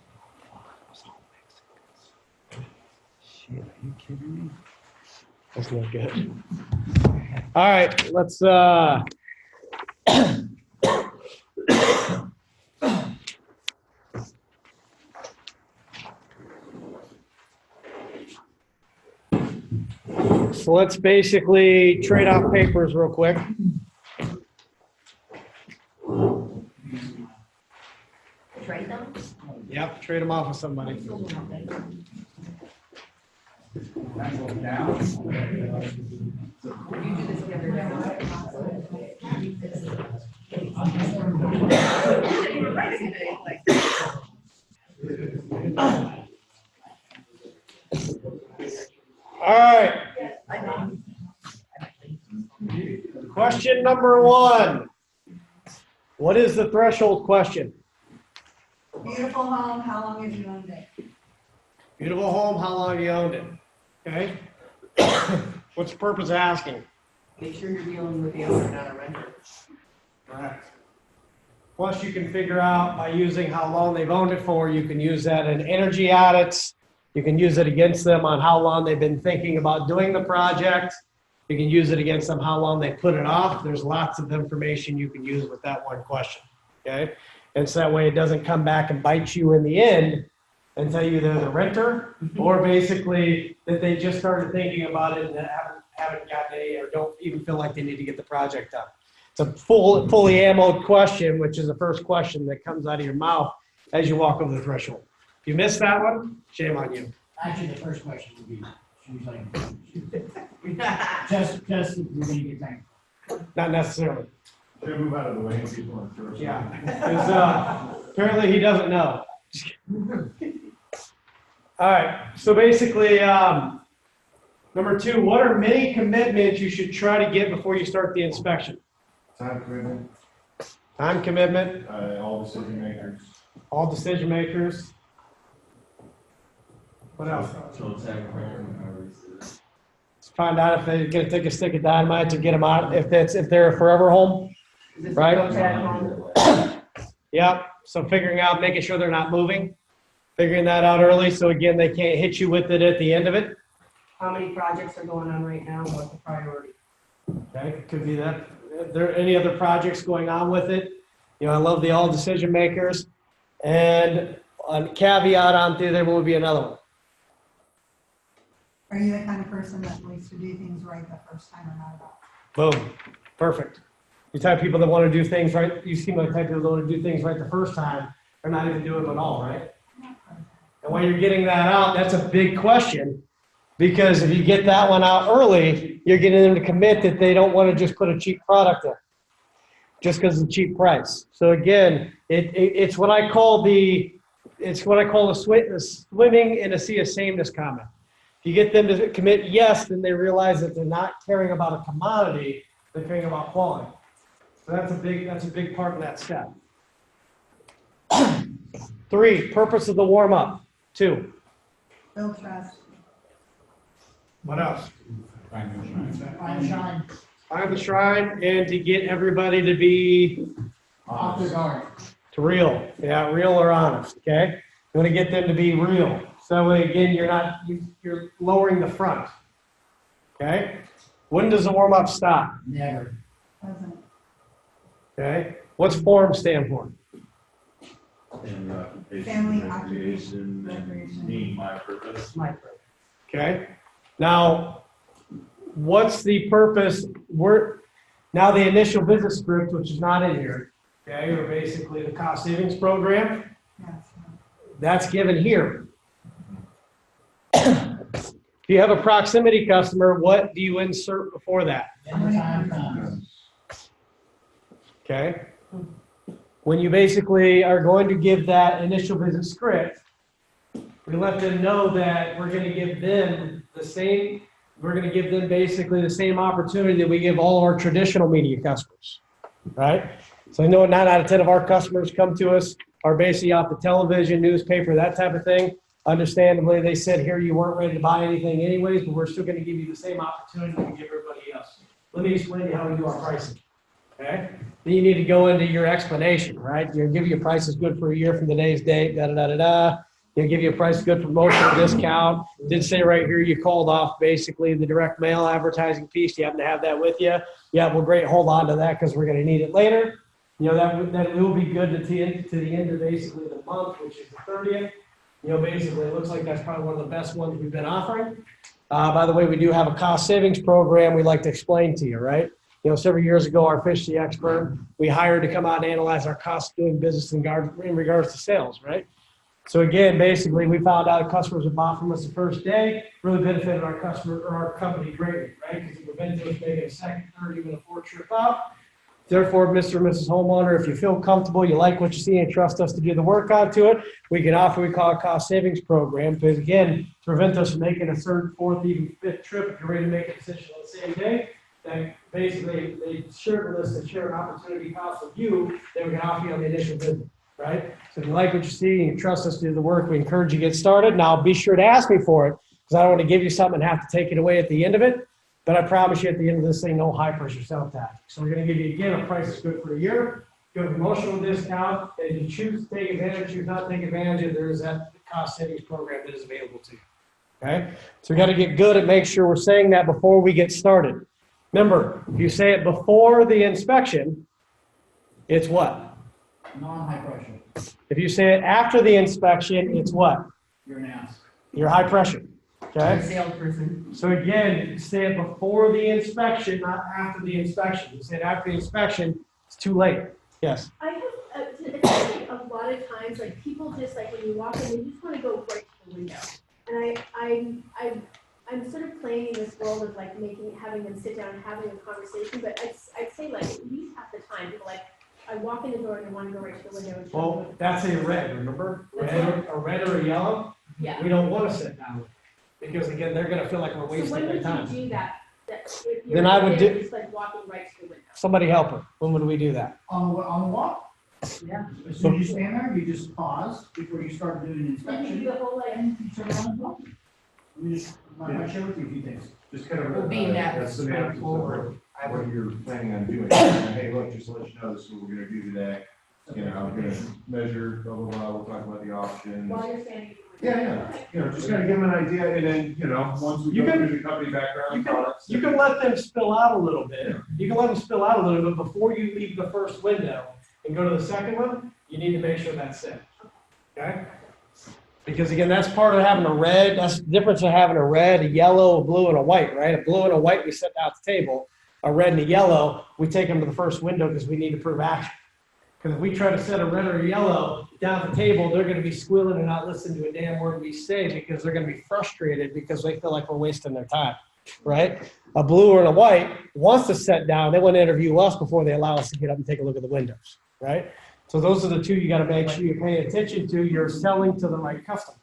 was all Mexicans. Shit, are you kidding me? That's not good. All right, let's so let's basically trade off papers real quick. Trade them? Yep, trade them off with somebody. Down. You do this together. All right. Question number 1. What is the threshold question? Beautiful home, how long have you owned it? Beautiful home, how long have you owned it? Okay. What's the purpose of asking? Make sure you're dealing with the owner, not a renter. Correct. Plus, you can figure out by using how long they've owned it for, you can use that in energy audits. You can use it against them on how long they've been thinking about doing the project. You can use it against them how long they put it off. There's lots of information you can use with that one question, okay? And so that way it doesn't come back and bite you in the end and tell you they're the renter, or basically that they just started thinking about it and haven't gotten any, or don't even feel like they need to get the project done. It's a fully ammoed question, which is the first question that comes out of your mouth as you walk over the threshold. If you missed that one, shame on you. Actually, the first question would be, she was like, just, we're gonna get time. Not necessarily. Should I move out of the way and people on first? Yeah, because apparently he doesn't know. All right, so basically, number 2, what are many commitments you should try to get before you start the inspection? Time commitment, Time commitment, all decision makers. all decision makers. What else? So tag home, however you say that. Let's find out if they're gonna take a stick of dynamite to get them out, if they're a forever home. Is this Right. a tag home? Yep, so figuring out, making sure they're not moving, figuring that out early, so again, they can't hit you with it at the end of it. How many projects are going on right now? What's the priority? Okay, could be that. If there are any other projects going on with it, you know, I love the all decision makers. And a caveat on through there will be another one. Are you the kind of person that likes to do things right the first time or not at all? Boom, perfect. You type of people that want to do things right, you seem like the type of people that want to do things right the first time, or not even do them at all, right? And when you're getting that out, that's a big question, because if you get that one out early, you're getting them to commit that they don't want to just put a cheap product in, just because of the cheap price. So again, it's what I call the swimming in a sea of sameness comment. If you get them to commit yes, then they realize that they're not caring about a commodity, they're caring about quality. So that's a big part of that step. 3, purpose of the warm up. 2. Build trust. What else? Find shine. Find the shrine and to get everybody to be Off the guard. to real. Yeah, real or honest, okay? You want to get them to be real. So again, you're lowering the front. Okay? When does the warm up stop? Never. Doesn't. Okay? What's FORM stand for? Family occupation, Family recreation, occupation. and need my purpose. Okay? Now, what's the purpose? Now the initial business script, which is not in here, okay, or basically the cost savings program, Yes. that's given here. If you have a proximity customer, what do you insert before that? When the time comes. Okay? When you basically are going to give that initial business script, we let them know that we're going to give them basically the same opportunity that we give all of our traditional media customers, right? So I know 9 out of 10 of our customers come to us are basically off the television, newspaper, that type of thing. Understandably, they said here you weren't ready to buy anything anyways, but we're still going to give you the same opportunity we give everybody else. Let me explain to you how we do our pricing, okay? Then you need to go into your explanation, right? You'll give you a price is good for a year from today's date, da-da-da-da-da. You'll give you a price good promotional discount. Did say right here you called off basically the direct mail advertising piece. You happen to have that with you. Yeah, well, great. Hold on to that because we're going to need it later. You know, that will be good to the end of basically the month, which is the 30th. You know, basically, it looks like that's probably one of the best ones we've been offering. By the way, we do have a cost savings program we like to explain to you, right? You know, several years ago, our efficiency expert, we hired to come out and analyze our cost of doing business in regards to sales, right? So again, basically, we found out customers that bought from us the first day really benefited our customer or our company greatly, right? Because it prevented us making a second, third, even a fourth trip out. Therefore, Mr. and Mrs. Homeowner, if you feel comfortable, you like what you see and trust us to do the work onto it, we can offer what we call a cost savings program. Because again, to prevent us from making a third, fourth, even fifth trip, if you're ready to make a decision on the same day, then basically they share with us and share an opportunity cost with you that we can offer you on the initial visit, right? So if you like what you see and you trust us to do the work, we encourage you to get started. Now, be sure to ask me for it because I don't want to give you something and have to take it away at the end of it. But I promise you at the end of this thing, no high pressure sales tactics. So we're going to give you, again, a price that's good for a year, give a promotional discount, and if you choose to take advantage, choose not to take advantage of, there's that cost savings program that is available to you. Okay? So we got to get good at making sure we're saying that before we get started. Remember, if you say it before the inspection, it's what? Non-high pressure. If you say it after the inspection, it's what? You're an ass. You're high pressure. Okay? Salesperson. So again, say it before the inspection, not after the inspection. You say it after the inspection, it's too late. Yes. I have, it seems like a lot of times, like people just like when you walk in, they just want to go right to the window. And I'm sort of playing in this world of like having them sit down and having a conversation, but I'd say like at least half the time, people like, I walk in the door and I want to go right to the window. And Well, that's a red, remember? A red or a yellow? Yeah. We don't want to sit down with. Because again, they're going to feel like we're So wasting when their would time. you do that? Then I would do- Just like walking right to the window. Somebody help her. When would we do that? On the walk? Yeah, as soon as you stand there, you just pause before you start doing an Then you inspection, do the whole like, and you turn around and go. Let me just, I might share with you a few things. Just kind of. Well, being that a synopsis of straightforward, I What would, you're planning on doing. Hey, look, just to let you know, this is what we're gonna do today. You know, I'm gonna measure, blah, blah, blah, we'll talk about the options. while you're standing. Yeah, you know, just kind of give them an idea, and then, you know, once we You go can- through the company background, You can, products. you can let them spill out a little bit. You can let them spill out a little bit before you leave the first window and go to the second one. You need to make sure that's set. Okay? Because again, that's part of having a red. That's the difference of having a red, a yellow, a blue, and a white, right? A blue and a white we set down at the table. A red and a yellow, we take them to the first window because we need to prove action. Because if we try to set a red or a yellow down at the table, they're going to be squealing and not listening to a damn word we say because they're going to be frustrated because they feel like we're wasting their time, right? A blue or a white wants to sit down. They want to interview us before they allow us to get up and take a look at the windows, right? So those are the two you got to make sure you pay attention to. You're selling to the right customer.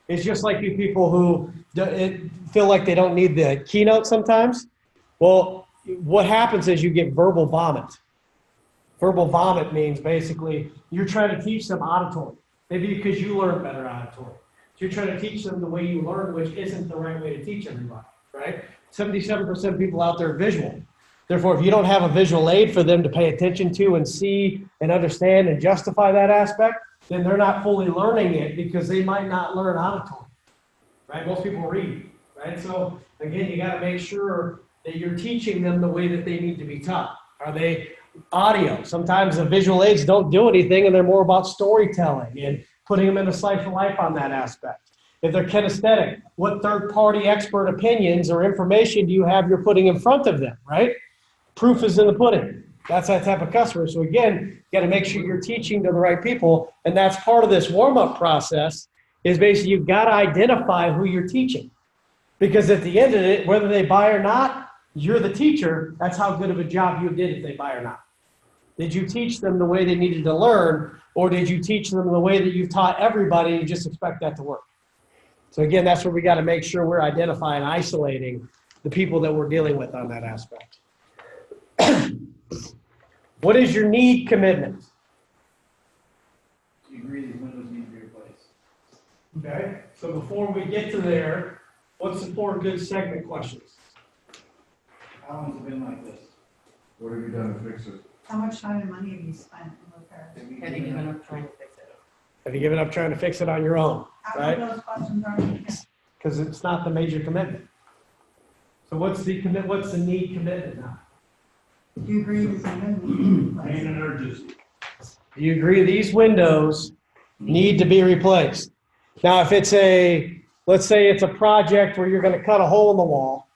It's just like you people who feel like they don't need the keynote sometimes. Well, what happens is you get verbal vomit. Verbal vomit means basically you're trying to teach them auditory. Maybe because you learn better auditory. So you're trying to teach them the way you learn, which isn't the right way to teach everybody, right? 77% of people out there are visual. Therefore, if you don't have a visual aid for them to pay attention to and see and understand and justify that aspect, then they're not fully learning it because they might not learn auditory, right? Most people read, right? So again, you got to make sure that you're teaching them the way that they need to be taught. Are they audio? Sometimes the visual aids don't do anything and they're more about storytelling and putting them in a slice of life on that aspect. If they're kinesthetic, what third-party expert opinions or information do you have you're putting in front of them, right? Proof is in the pudding. That's that type of customer. So again, you got to make sure you're teaching to the right people. And that's part of this warm-up process is basically you've got to identify who you're teaching. Because at the end of it, whether they buy or not, you're the teacher. That's how good of a job you did if they buy or not. Did you teach them the way they needed to learn, or did you teach them the way that you've taught everybody and you just expect that to work? So again, that's where we got to make sure we're identifying, isolating the people that we're dealing with on that aspect. What is your need commitment? Do you agree these windows need to be replaced? Okay, so before we get to there, what's the 4 good segment questions? How long has it been like this? What have you done to fix it? How much time and money have you spent in repairs? have you given up trying to fix it? Have you given up trying to fix it on your own? How Right. come those questions aren't answered? Because it's not the major commitment. So what's the need commitment now? Do you agree with something? Pain and urgency. Do you agree these windows need to be replaced? Now, if it's let's say it's a project where you're going to cut a hole in the wall,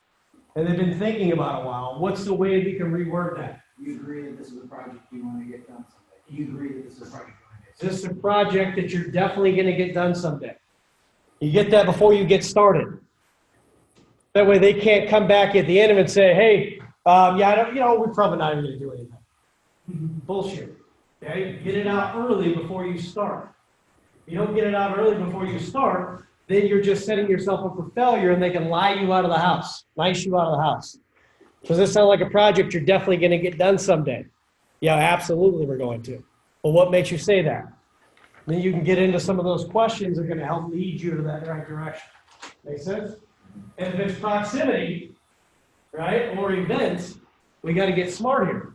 and they've been thinking about it a while, what's the way we can reword that? You agree that this is a project you want to get done someday? You agree that this is a project you want to get done? Is this a project that you're definitely going to get done someday? You get that before you get started. That way they can't come back at the end of it and say, hey, we're probably not even going to do anything. Bullshit. Okay? Get it out early before you start. If you don't get it out early before you start, then you're just setting yourself up for failure and they can lie you out of the house, nice you out of the house. Does this sound like a project you're definitely going to get done someday? Yeah, absolutely we're going to. Well, what makes you say that? Then you can get into some of those questions that are going to help lead you to that right direction. Make sense? And if it's proximity, right, or events, we got to get smart here.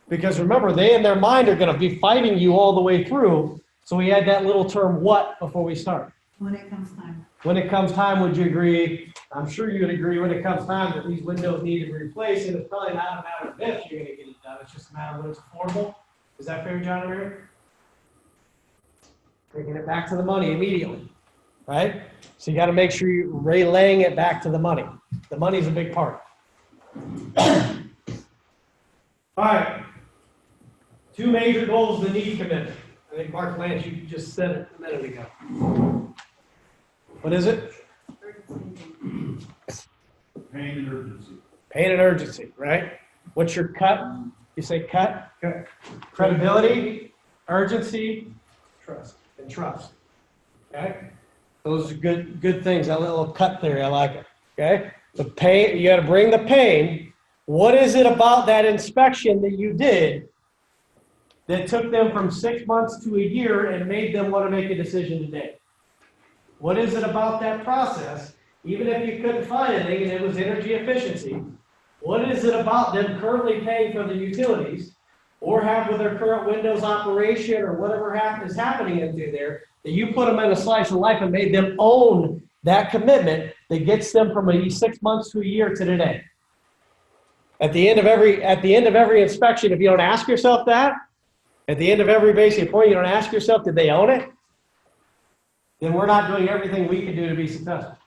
Because remember, they in their mind are going to be fighting you all the way through. So we add that little term what before we start. When it comes time. When it comes time, would you agree? I'm sure you would agree when it comes time that these windows need to be replaced, and it's probably not a matter of if you're going to get it done. It's just a matter of when it's affordable. Is that fair, John and Mary? Taking it back to the money immediately, right? So you got to make sure you're relaying it back to the money. The money's a big part. All right. 2 major goals of the need commitment. I think Mark Lance, you just said it a minute ago. What is it? Pain and urgency. Pain and urgency, right? What's your cut? You say cut? Credibility, urgency, trust, and trust. Okay? Those are good things. That little cut theory, I like it. Okay? The pain, you got to bring the pain. What is it about that inspection that you did that took them from 6 months to a year and made them want to make a decision today? What is it about that process, even if you couldn't find anything and it was energy efficiency, what is it about them currently paying for the utilities or have with their current Windows operation or whatever is happening into there, that you put them in a slice of life and made them own that commitment that gets them from 6 months to a year to today? At the end of every inspection, if you don't ask yourself that, at the end of every basic point, you don't ask yourself, did they own it? Then we're not doing everything we can do to be successful.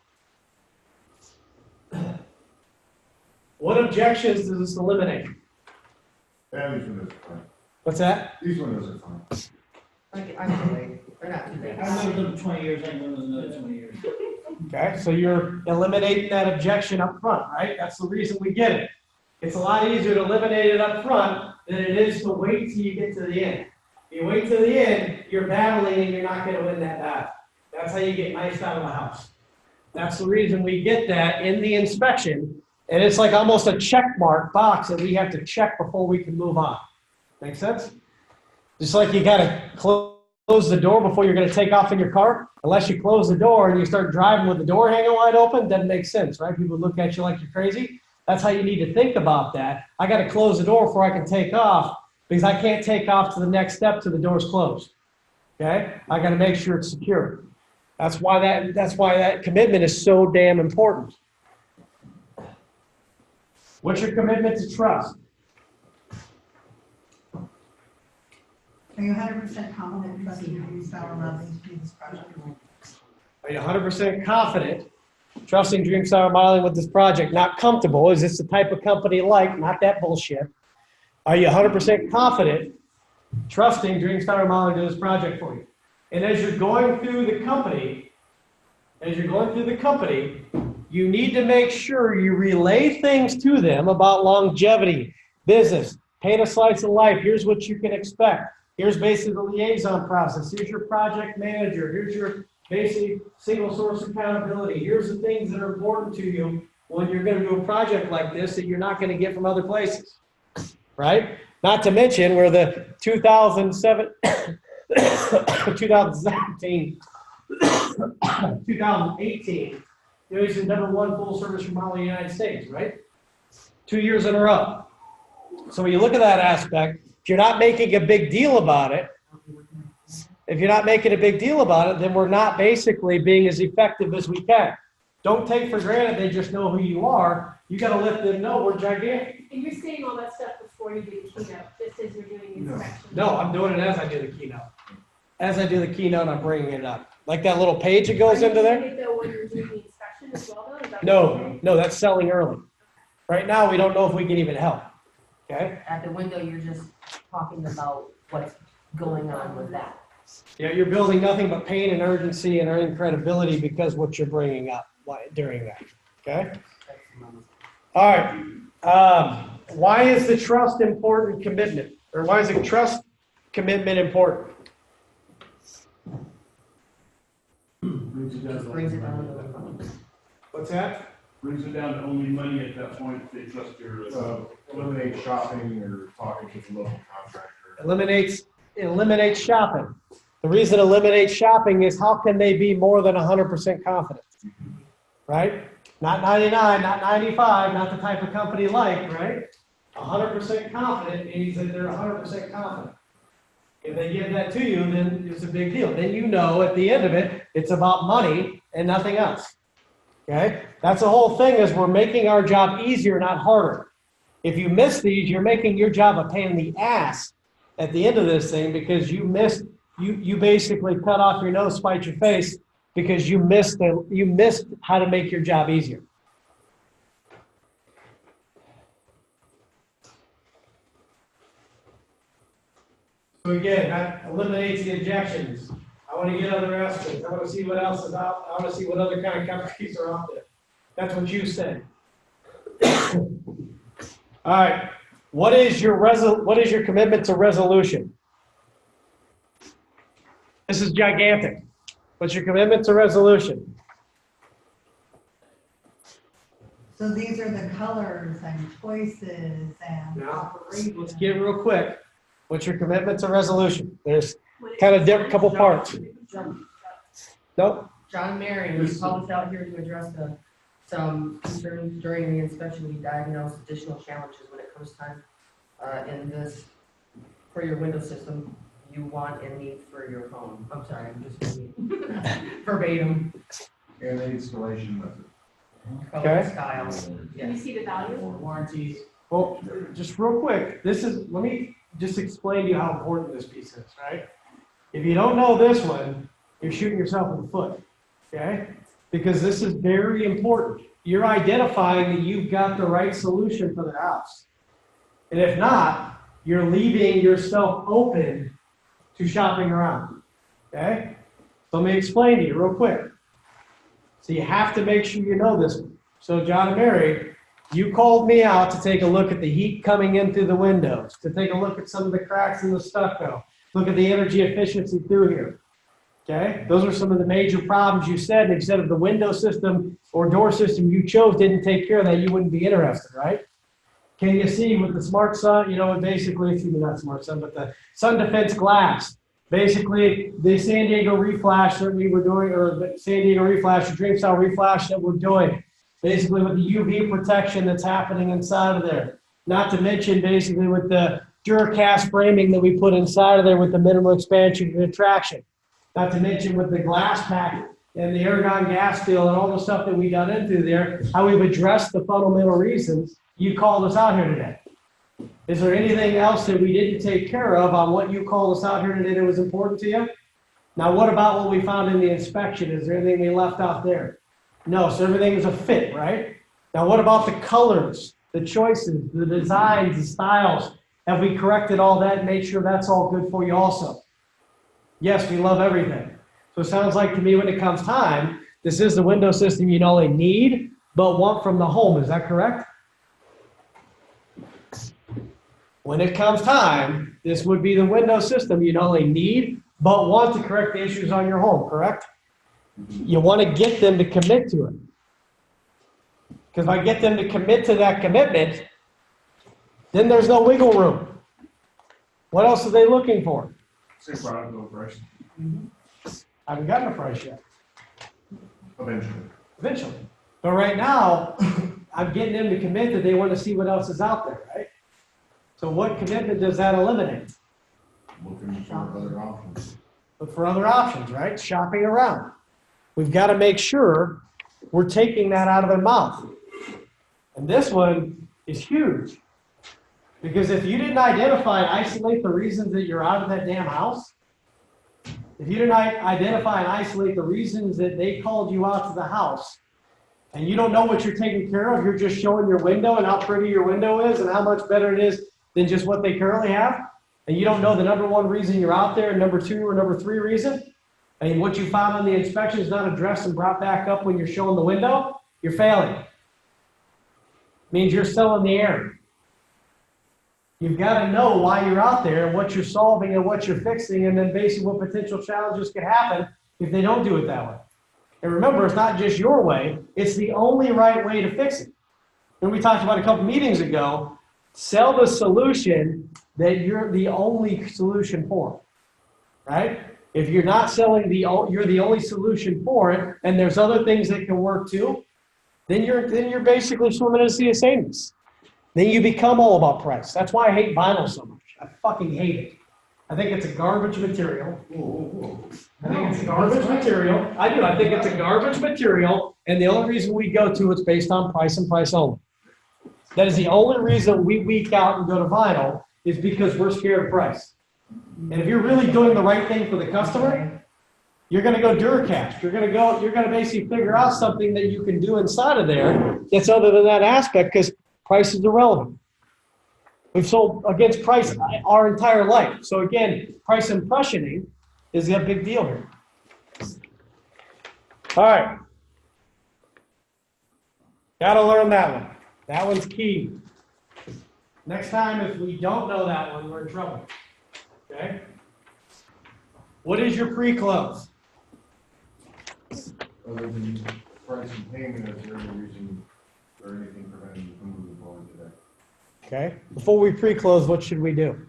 What objections does this eliminate? Yeah, these windows are fine. What's that? These windows are fine. I can wait. They're not too big. I lived them 20 years, I can live another 20 years. Okay, so you're eliminating that objection up front, right? That's the reason we get it. It's a lot easier to eliminate it up front than it is to wait till you get to the end. If you wait till the end, you're battling and you're not going to win that battle. That's how you get iced out of the house. That's the reason we get that in the inspection. And it's like almost a check mark box that we have to check before we can move on. Make sense? Just like you got to close the door before you're going to take off in your car. Unless you close the door and you start driving with the door hanging wide open, doesn't make sense, right? People look at you like you're crazy. That's how you need to think about that. I got to close the door before I can take off because I can't take off to the next step till the door's closed. Okay? I got to make sure it's secure. That's why that commitment is so damn important. What's your commitment to trust? Are you 100% confident trusting Dreamstyle Modeling to do this project? Are you 100% confident trusting Dreamstyle Modeling with this project? Not comfortable. Is this the type of company like, not that bullshit? Are you 100% confident trusting Dreamstyle Modeling to do this project for you? And as you're going through the company, you need to make sure you relay things to them about longevity, business, paint a slice of life. Here's what you can expect. Here's basically the liaison process. Here's your project manager. Here's your basic single source accountability. Here's the things that are important to you when you're going to do a project like this that you're not going to get from other places, right? Not to mention we're the 2018, Nation's #1 full service remodel in the United States, right? 2 years in a row. So when you look at that aspect, if you're not making a big deal about it, then we're not basically being as effective as we can. Don't take for granted they just know who you are. You got to let them know we're gigantic. And you're saying all that stuff before you do the keynote, just as you're doing the inspection? No, I'm doing it as I do the keynote. As I do the keynote, I'm bringing it up. Like that little page that goes into there? Are you doing it though when you're doing the inspection as well though? Is that what you're saying? No, that's selling early. Right now, we don't know if we can even help. Okay? At the window, you're just talking about what's going on with that. Yeah, you're building nothing but pain and urgency and earning credibility because what you're bringing up during that. Okay? All right. Why is the trust important commitment? Or why is the trust commitment important? Brings it down to the front. What's that? Brings it down to only money at that point if they trust your. Eliminate shopping or talking to the local contractor. Eliminates shopping. The reason it eliminates shopping is how can they be more than 100% confident? Right? Not 99, not 95, not the type of company like, right? 100% confident means that they're 100% confident. If they give that to you, then it's a big deal. Then you know at the end of it, it's about money and nothing else. Okay? That's the whole thing is we're making our job easier, not harder. If you miss these, you're making your job a pain in the ass at the end of this thing because you basically cut off your nose, spite your face because you missed how to make your job easier. So again, that eliminates the objections. I want to get other estimates. I want to see what else is out. I want to see what other kind of companies are out there. That's what you said. All right. What is your commitment to resolution? This is gigantic. What's your commitment to resolution? So these are the colors and choices and Now, operations. let's get real quick. What's your commitment to resolution? There's kind of different couple parts. Nope. John and Mary, we called us out here to address some concerns during the inspection. We diagnosed additional challenges when it comes time in this, for your window system, you want and need for your home. I'm sorry, I'm just reading verbatim. And the installation method. Color, Okay. styles. Can you Yes. see the value? Warranties. Well, just real quick, let me just explain to you how important this piece is, right? If you don't know this one, you're shooting yourself in the foot, okay? Because this is very important. You're identifying that you've got the right solution for the house. And if not, you're leaving yourself open to shopping around, okay? So let me explain to you real quick. So you have to make sure you know this one. So John and Mary, you called me out to take a look at the heat coming in through the windows, to take a look at some of the cracks in the stucco, look at the energy efficiency through here. Okay? Those are some of the major problems you said. If the window system or door system you chose didn't take care of that, you wouldn't be interested, right? Can you see with the Smart Sun, basically, excuse me, not Smart Sun, but the Sun Defense glass, basically the San Diego reflash that we were doing, or the San Diego reflash, the Dream Style reflash that we're doing, basically with the UV protection that's happening inside of there. Not to mention basically with the Duracast framing that we put inside of there with the minimal expansion and attraction. Not to mention with the glass pack and the Aragon gas seal and all the stuff that we got into there, how we've addressed the fundamental reasons you called us out here today. Is there anything else that we didn't take care of on what you called us out here today that was important to you? Now, what about what we found in the inspection? Is there anything we left out there? No, so everything is a fit, right? Now, what about the colors, the choices, the designs, the styles? Have we corrected all that and made sure that's all good for you also? Yes, we love everything. So it sounds like to me when it comes time, this is the window system you not only need, but want from the home. Is that correct? When it comes time, this would be the window system you not only need, but want to correct the issues on your home, correct? You want to get them to commit to it. Because if I get them to commit to that commitment, then there's no wiggle room. What else are they looking for? Same product, no price. I haven't gotten a price yet. Eventually. But right now, I'm getting them to commit that they want to see what else is out there, right? So what commitment does that eliminate? Looking for other options. Look for other options, right? Shopping around. We've got to make sure we're taking that out of their mouth. And this one is huge. Because if you didn't identify and isolate the reasons that you're out of that damn house, if you didn't identify and isolate the reasons that they called you out to the house, and you don't know what you're taking care of, you're just showing your window and how pretty your window is and how much better it is than just what they currently have, and you don't know the number one reason you're out there, and number two or number three reason, and what you found on the inspection is not addressed and brought back up when you're showing the window, you're failing. Means you're still in the air. You've got to know why you're out there and what you're solving and what you're fixing, and then basically what potential challenges could happen if they don't do it that way. And remember, it's not just your way, it's the only right way to fix it. And we talked about a couple meetings ago, sell the solution that you're the only solution for, right? If you're not selling you're the only solution for it, and there's other things that can work too, then you're basically swimming in a sea of sameness. Then you become all about price. That's why I hate vinyl so much. I fucking hate it. I think it's a garbage material. I think it's a garbage material. I do. I think it's a garbage material, and the only reason we go to it's based on price and price only. That is the only reason we week out and go to vinyl is because we're scared of price. And if you're really doing the right thing for the customer, you're going to go Duracast. You're going to basically figure out something that you can do inside of there that's other than that aspect, because price is irrelevant. We've sold against price our entire life. So again, price impressioning is a big deal here. All right. Got to learn that one. That one's key. Next time, if we don't know that one, we're in trouble. Okay? What is your pre-close? Other than price and payment, is there any reason or anything preventing you from moving forward today? Okay. Before we pre-close, what should we do?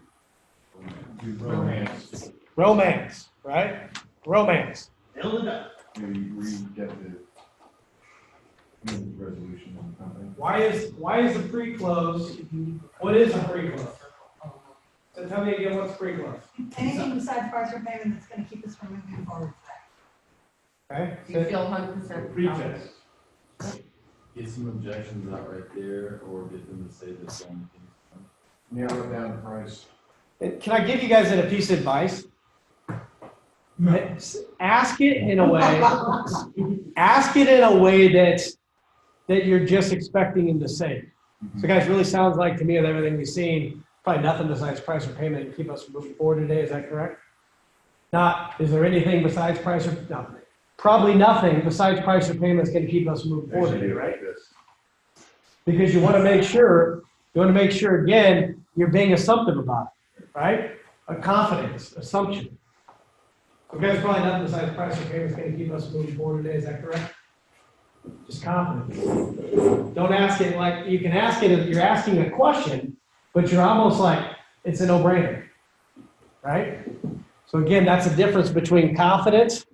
Do romance, Romance, right? Romance. Build it up. maybe re-get the resolution on something. Why is the pre-close, what is a pre-close? So tell me again, what's pre-close? Anything besides partial payment that's gonna keep us from moving forward. Okay? Do you feel 100% Pre-test. Get some objections out right there, or get them to say this one thing. Narrow it down the price. Can I give you guys a piece of advice? Ask it in a way, that you're just expecting him to say. So guys, really sounds like to me with everything we've seen, probably nothing besides price or payment to keep us from moving forward today, is that correct? Not, is there anything besides price or, no, probably nothing besides price or payment is gonna keep us moving forward today, right? Because you wanna make sure, again, you're being assumptive about it, right? A confidence, assumption. So guys, probably nothing besides price or payment is gonna keep us moving forward today, is that correct? Just confidence. Don't ask it like, you can ask it if you're asking a question, but you're almost like, it's a no-brainer, right? So again, that's the difference between confidence.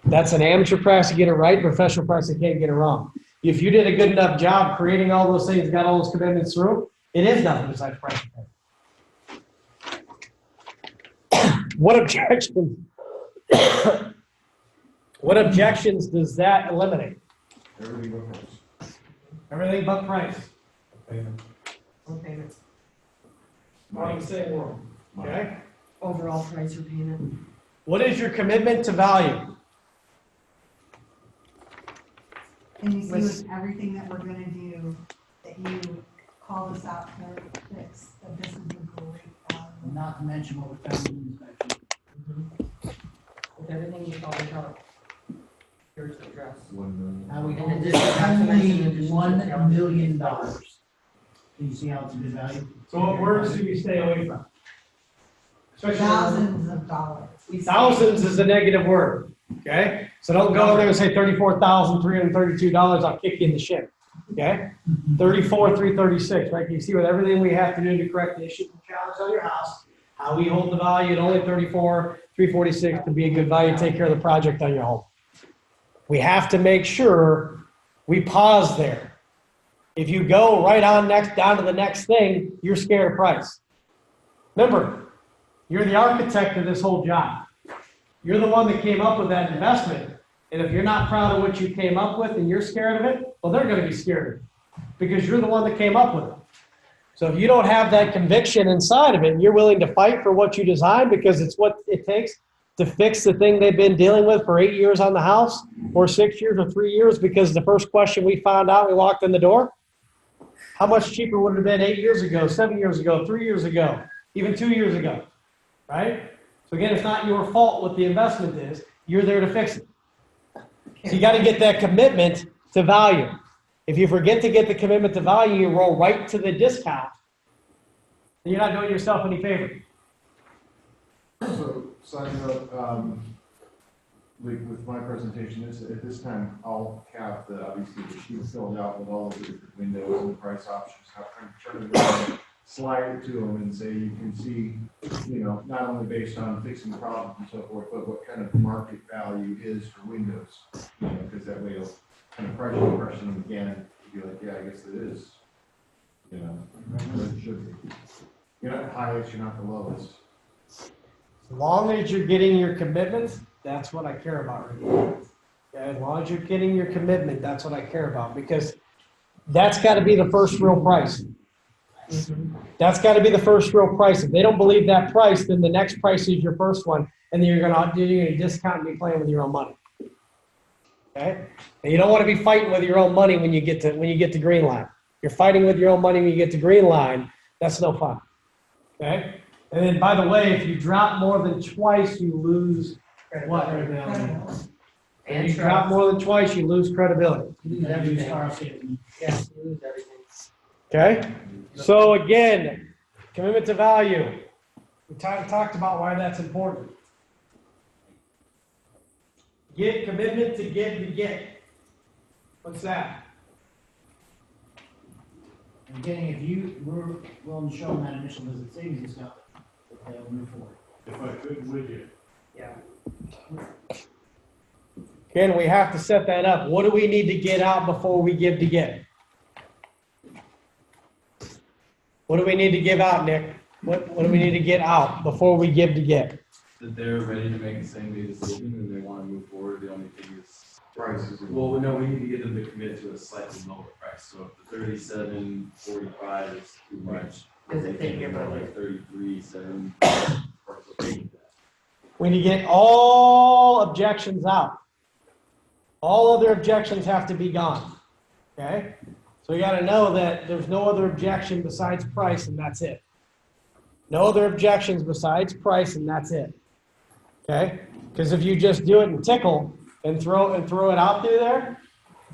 That's an amateur press to get it right, professional press that can't get it wrong. If you did a good enough job creating all those things, got all those commitments through, it is nothing besides price and payment. What objections does that eliminate? Everything but price. Everything but price. or payment? All in the same world, okay? Overall price or payment? What is your commitment to value? And you see with everything that we're gonna do, that you called us out to fix, that this is a great value. Not to mention what we found in the inspection. With everything you called out, here's the address. 1 million. How we In hold addition, not to mention only additional $1 million. Do you see how it's a good value? So what words do we stay away from? Especially Thousands of dollars. thousands is a negative word, okay? So don't go in there and say $34,332, I'll kick you in the shin, okay? 34,336, right? You see with everything we have to do to correct the issues and challenges on your house, how we hold the value at only 34,346 to be a good value, take care of the project on your home. We have to make sure we pause there. If you go right on down to the next thing, you're scared of price. Remember, you're the architect of this whole job. You're the one that came up with that investment. And if you're not proud of what you came up with and you're scared of it, well, they're going to be scared of it because you're the one that came up with it. So if you don't have that conviction inside of it, and you're willing to fight for what you designed because it's what it takes to fix the thing they've been dealing with for 8 years on the house, or 6 years, or 3 years, because the first question we found out, we walked in the door, how much cheaper would it have been 8 years ago, 7 years ago, 3 years ago, even 2 years ago, right? So again, it's not your fault what the investment is. You're there to fix it. So you got to get that commitment to value. If you forget to get the commitment to value, you roll right to the discount, then you're not doing yourself any favor. So, side note, like with my presentation, at this time, I'll have obviously the sheet filled out with all of the different windows and the price options, how turn it around, slide it to them and say, you can see, not only based on fixing problems and so forth, but what kind of market value is for windows. Because that way it'll kind of pressure them again, to be like, yeah, I guess it is, what it should be. You're not the highest, you're not the lowest. As long as you're getting your commitments, that's what I care about right now. Okay, as long as you're getting your commitment, that's what I care about, because that's got to be the first real price. That's got to be the first real price. If they don't believe that price, then the next price is your first one, and then you're going to discount and be playing with your own money. Okay, and you don't want to be fighting with your own money when you get to green line. You're fighting with your own money when you get to green line. That's no fun. Okay, and then by the way, if you drop more than twice, you lose what right now? And you drop more than twice, you lose credibility. You lose everything. Yeah, you lose everything. Okay? So again, commitment to value. We talked about why that's important. Get commitment to give to get. What's that? And getting, if you were willing to show them that initial visit savings and stuff, they'll move forward. If I could with you. Yeah. Again, we have to set that up. What do we need to get out before we give to get? What do we need to give out, Nick? What do we need to get out before we give to get? That they're ready to make a same-day decision and they want to move forward. The only thing is Prices. well, no, we need to get them to commit to a slightly lower price. So if the 37.45 is too much, Does it they take your can go budget? like 33.7. We need to get all objections out. All other objections have to be gone. Okay? So you got to know that there's no other objection besides price, and that's it. No other objections besides price, and that's it. Okay? Because if you just do it and tickle and throw it out through there,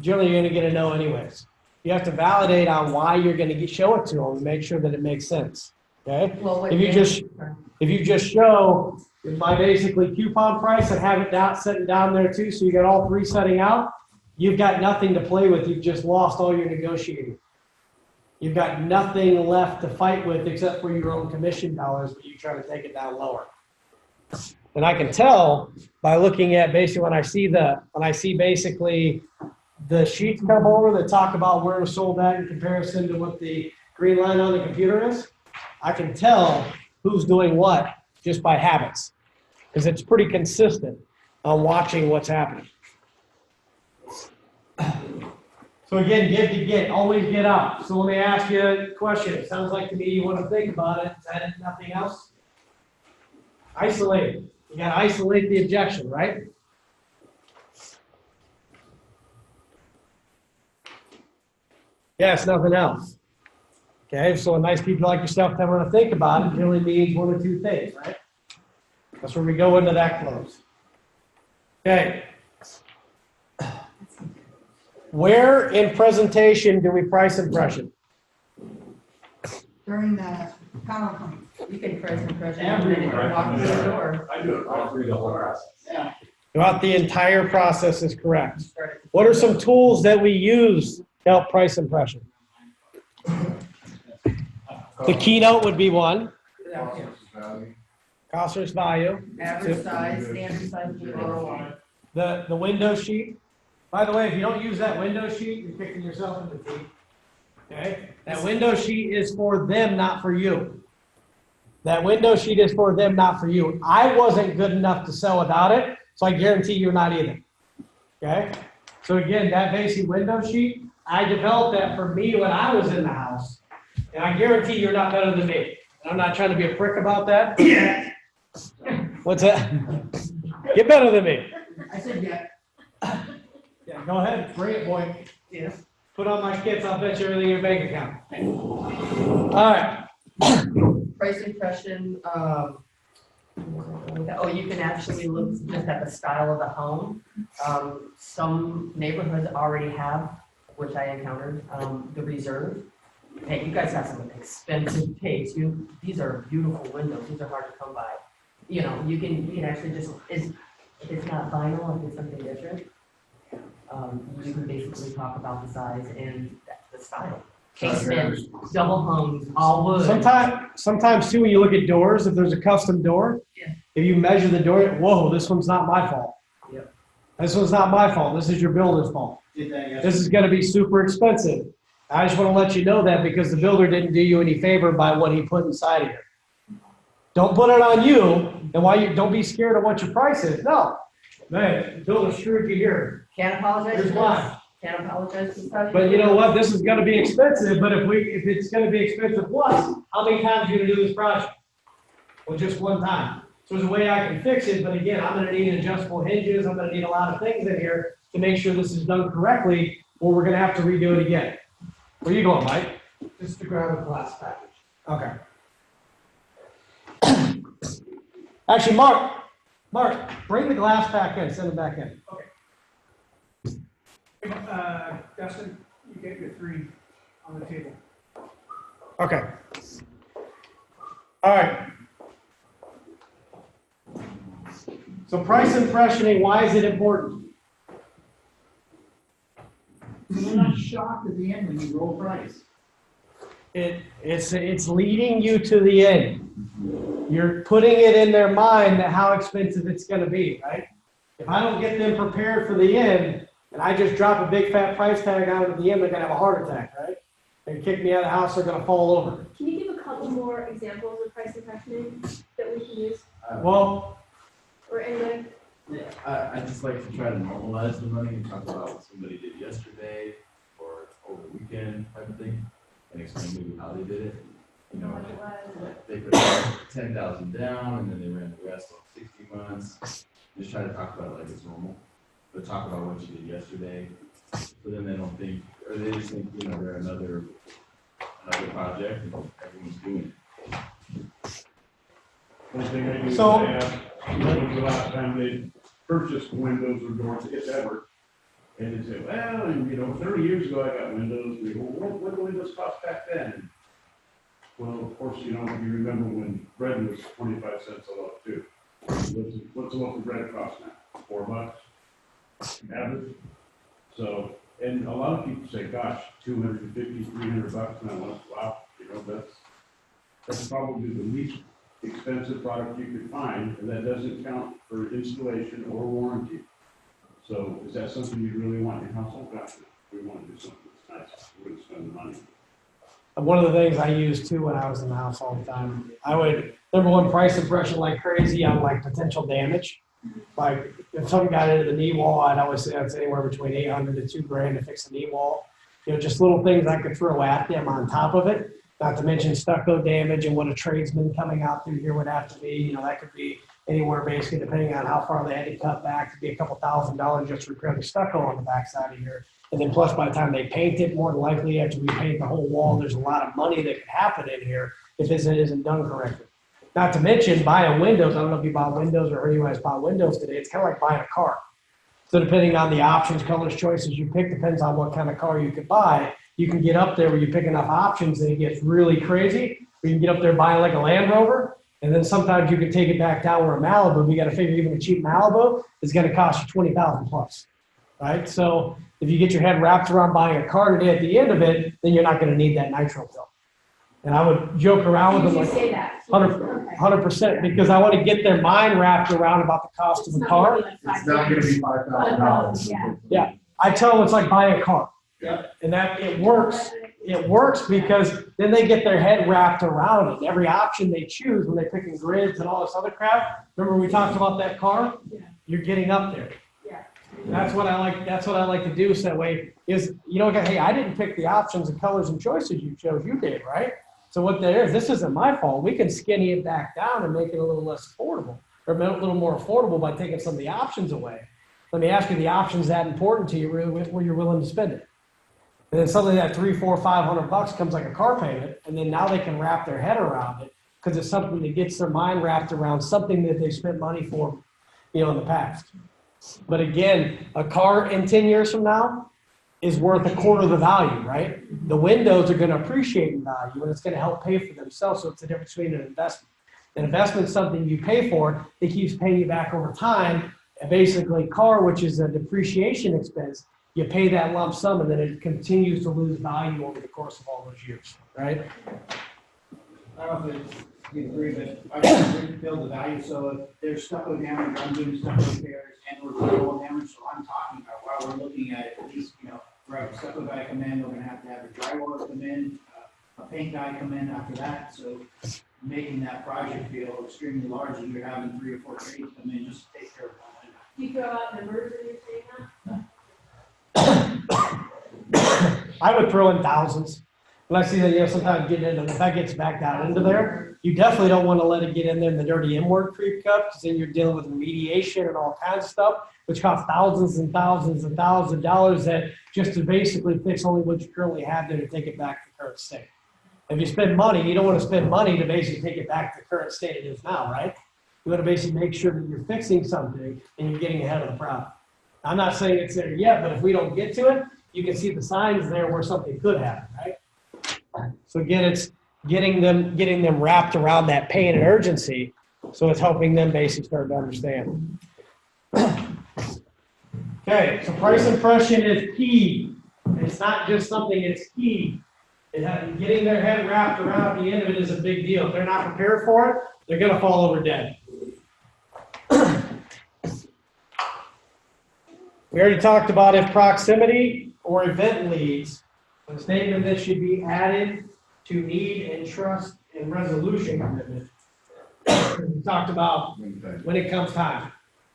generally you're going to get a no anyways. You have to validate on why you're going to show it to them and make sure that it makes sense. Okay? Well, If you just show my basically coupon price and have it down, setting down there too, so you got all three setting out, you've got nothing to play with. You've just lost all your negotiating. You've got nothing left to fight with except for your own commission dollars, but you try to take it down lower. And I can tell by looking at basically when I see basically the sheets come over that talk about where it was sold at in comparison to what the green line on the computer is, I can tell who's doing what just by habits, because it's pretty consistent on watching what's happening. So again, give to get, always get out. So let me ask you a question. It sounds like to me you want to think about it. Is that it? Nothing else? Isolate. You got to isolate the objection, right? Yes, nothing else. Okay, so nice people like yourself that want to think about it really means one or two things, right? That's where we go into that close. Okay. Where in presentation do we price impression? During the PowerPoint. You can press impression and then it walk through the door. I do it all Through the whole process. Yeah. Throughout the entire process is correct. What are some tools that we use to help price impression? The keynote would be one. Cost versus value. Cost versus value. Average size, standard size, ROI. The window sheet. By the way, if you don't use that window sheet, you're kicking yourself in the teeth. Okay? That window sheet is for them, not for you. That window sheet is for them, not for you. I wasn't good enough to sell without it, so I guarantee you're not either. Okay? So again, that basic window sheet, I developed that for me when I was in the house. And I guarantee you're not better than me. And I'm not trying to be a prick about that. Yeah. What's that? Get better than me. I said, yeah. Yeah, go ahead, bring it, boy. Yes. Put on my kits, I'll bet you everything in your bank account. All right. Price impression, you can actually look just at the style of the home. Some neighborhoods already have, which I encountered, the reserve. Hey, you guys have some expensive taste. These are beautiful windows. These are hard to come by. You know, you can actually just, if it's not vinyl, if it's something different, you can basically talk about the size and the style. Casement, double hungs, all wood. Sometimes too, when you look at doors, if there's a custom door, Yeah. if you measure the door, whoa, this one's not my fault. Yep. This one's not my fault. This is your builder's fault. This is going to be super expensive. I just want to let you know that because the builder didn't do you any favor by what he put inside of here. Don't put it on you, and don't be scared of what your price is. No, man, the builder screwed you here. Can't apologize Here's for why. this. Can't apologize for stuff. But you know what? This is going to be expensive. But if it's going to be expensive plus, how many times are you going to do this project? Well, just one time. So there's a way I can fix it. But again, I'm going to need adjustable hinges. I'm going to need a lot of things in here to make sure this is done correctly, or we're going to have to redo it again. Where are you going, Mike? Just to grab a glass package. Okay. Actually, Mark, bring the glass back in. Send it back in. Dustin, you get your 3 on the table. Okay. All right. So price impressioning, why is it important? You're not shocked at the end when you roll price. It's leading you to the end. you're putting it in their mind that how expensive it's gonna be, right? If I don't get them prepared for the end, and I just drop a big fat price tag on it at the end, they're gonna have a heart attack, right? They kick me out of the house, they're gonna fall over. Can you give a couple more examples of price impressioning that we can use, Well, or anybody? I just like to try to normalize the money and talk about what somebody did yesterday or over the weekend type of thing, and explain maybe how they did it. You know, they put 10,000 down and then they ran the rest on 60 months. Just try to talk about it like it's normal, but talk about what you did yesterday. So then they don't think, or they just think, you know, they're another project and everyone's doing it. One thing I do So- ask, when was the last time they purchased windows or doors, if ever? And they say, well, and, you know, 30 years ago I got windows, we go, what do windows cost back then? Well, of course, you know, you remember when bread was 25 cents a loaf too. What's a loaf of bread cost now? $4? Average? So, and a lot of people say, gosh, $250, $300, and I went, wow, you know, that's probably the least expensive product you could find, and that doesn't count for installation or warranty. So is that something you really want in your household? Gosh, we want to do something that's nice, we're going to spend the money. one of the things I used too when I was in the house all the time, I would, number one, price impression like crazy on like potential damage. Like if something got into the knee wall, I'd always say that's anywhere between 800 to $2,000 to fix the knee wall. You know, just little things I could throw at them on top of it. Not to mention stucco damage and what a tradesman coming out through here would have to be. You know, that could be anywhere basically depending on how far they had to cut back. It could be a couple $1,000s just to repair the stucco on the backside of here. And then plus by the time they paint it, more than likely after we paint the whole wall, there's a lot of money that could happen in here if this isn't done correctly. Not to mention buying windows. I don't know if you buy windows or you guys buy windows today. It's kind of like buying a car. So depending on the options, colors, choices you pick, depends on what kind of car you could buy. You can get up there where you pick enough options and it gets really crazy. Or you can get up there buying like a Land Rover. And then sometimes you can take it back down where a Malibu, you got to figure even a cheap Malibu is going to cost you 20,000 plus. Right? So if you get your head wrapped around buying a car today at the end of it, then you're not going to need that nitro film. And I would joke around with them You like say that. 100% because I want to get their mind wrapped around about the cost of the car. It's not gonna be $5,000. Yeah. Yeah, I tell them it's like buying a car. Yeah. And that it works. It works because then they get their head wrapped around it. Every option they choose when they're picking grids and all this other crap. Remember we talked about that car? Yeah. You're getting up there. Yeah. That's what I like. That's what I like to do. So that way is, you know, hey, I didn't pick the options and colors and choices you chose. You did, right? So what there is, this isn't my fault. We can skinny it back down and make it a little less affordable or a little more affordable by taking some of the options away. Let me ask you, the options that important to you, really, where you're willing to spend it? And then suddenly that $300, $400, $500 comes like a car payment, and then now they can wrap their head around it because it's something that gets their mind wrapped around something that they spent money for, you know, in the past. But again, a car in 10 years from now is worth a quarter of the value, right? The windows are going to appreciate in value, and it's going to help pay for themselves. So it's the difference between an investment. An investment is something you pay for that keeps paying you back over time. And basically, car, which is a depreciation expense, you pay that lump sum, and then it continues to lose value over the course of all those years, right? I don't know if you agree, but I can build the value, so if there's stucco damage, I'm doing stucco repairs and we're drywall damage, so I'm talking about while we're looking at it, at least, you know, right, a stucco guy come in, we're gonna have to have a drywaller come in, a paint guy come in after that, so making that project feel extremely large, and you're having 3 or 4 trades come in, just to take care of one. Do you throw out numbers when you're saying that? I would throw in thousands. When I see that, you know, sometimes getting into, if that gets back down into there, you definitely don't want to let it get in there and the dirty inward creep cut, because then you're dealing with remediation and all kinds of stuff, which costs thousands and thousands and thousands of dollars that just to basically fix only what you currently have there to take it back to the current state. If you spend money, you don't want to spend money to basically take it back to the current state it is now, right? You want to basically make sure that you're fixing something and you're getting ahead of the problem. I'm not saying it's there yet, but if we don't get to it, you can see the signs there where something could happen, right? So again, it's getting them wrapped around that pain and urgency. So it's helping them basically start to understand. Okay, so price impression is key. It's not just something, it's key. Getting their head wrapped around the end of it is a big deal. If they're not prepared for it, they're gonna fall over dead. We already talked about if proximity or event leads, a statement that should be added to need and trust and resolution commitment. We talked about when it comes time,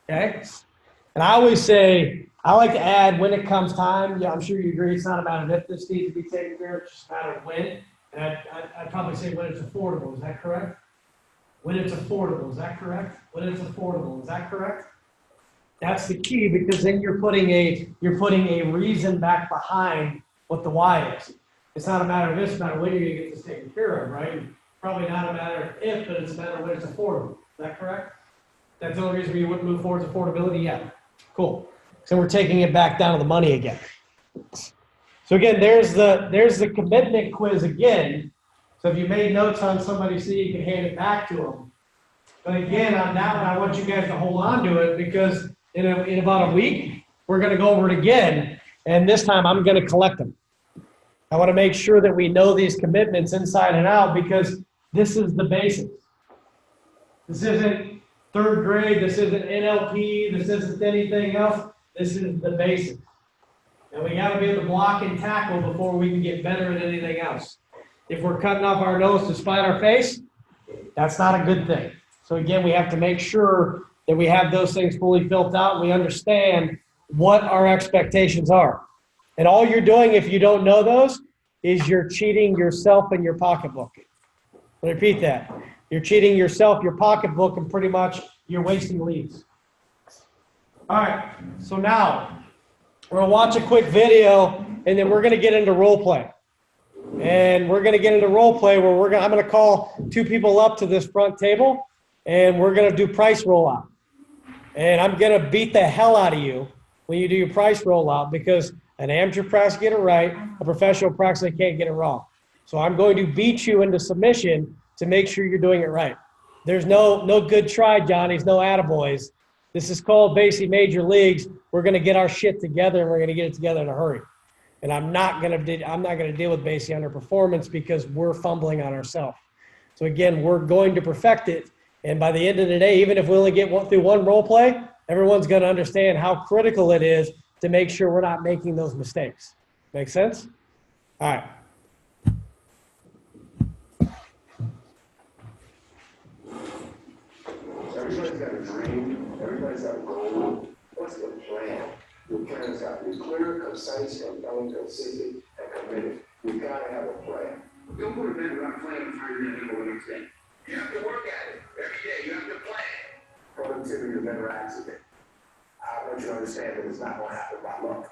okay? And I always say, I like to add when it comes time. Yeah, I'm sure you agree, it's not a matter of if this needs to be taken care of, it's just a matter of when. And I'd probably say when it's affordable, is that correct? When it's affordable, is that correct? When it's affordable, is that correct? That's the key, because then you're putting a reason back behind what the why is. It's not a matter of if, it's a matter of when you're gonna get this taken care of, right? Probably not a matter of if, but it's a matter of when it's affordable. Is that correct? That's the only reason you wouldn't move forward is affordability? Yeah. Cool. So we're taking it back down to the money again. So again, there's the commitment quiz again. So if you made notes on somebody, so you can hand it back to them. But again, on that one, I want you guys to hold on to it, because in about a week, we're going to go over it again. And this time I'm going to collect them. I want to make sure that we know these commitments inside and out, because this is the basics. This isn't third grade. This isn't NLP. This isn't anything else. This is the basics. And we got to be able to block and tackle before we can get better at anything else. If we're cutting off our nose to spite our face, that's not a good thing. So again, we have to make sure that we have those things fully built out, and we understand what our expectations are. And all you're doing, if you don't know those, is you're cheating yourself and your pocketbook. I'll repeat that. You're cheating yourself, your pocketbook, and pretty much you're wasting leads. All right, so now we're gonna watch a quick video, and then we're gonna get into role play. And we're gonna get into role play where I'm gonna call two people up to this front table, and we're gonna do price rollout. And I'm gonna beat the hell out of you when you do your price rollout, because an amateur practice get it right, a professional practice they can't get it wrong. So I'm going to beat you into submission to make sure you're doing it right. There's no good try, Johnny's, no attaboys. This is called basically major leagues. We're gonna get our shit together, and we're gonna get it together in a hurry. And I'm not gonna deal with basic underperformance, because we're fumbling on ourselves. So again, we're going to perfect it. And by the end of the day, even if we only get through one role play, everyone's gonna understand how critical it is to make sure we're not making those mistakes. Make sense? All right. Everybody's got a dream, everybody's got a goal. What's the plan? Your plan's got to be clear, concise, compelling, consistent, and committed. We gotta have a plan. Don't put a vendor on a plan and try to handle the next day. You have to work at it. Every day you have to plan. Productivity is never accident. I want you to understand that it's not going to happen by luck.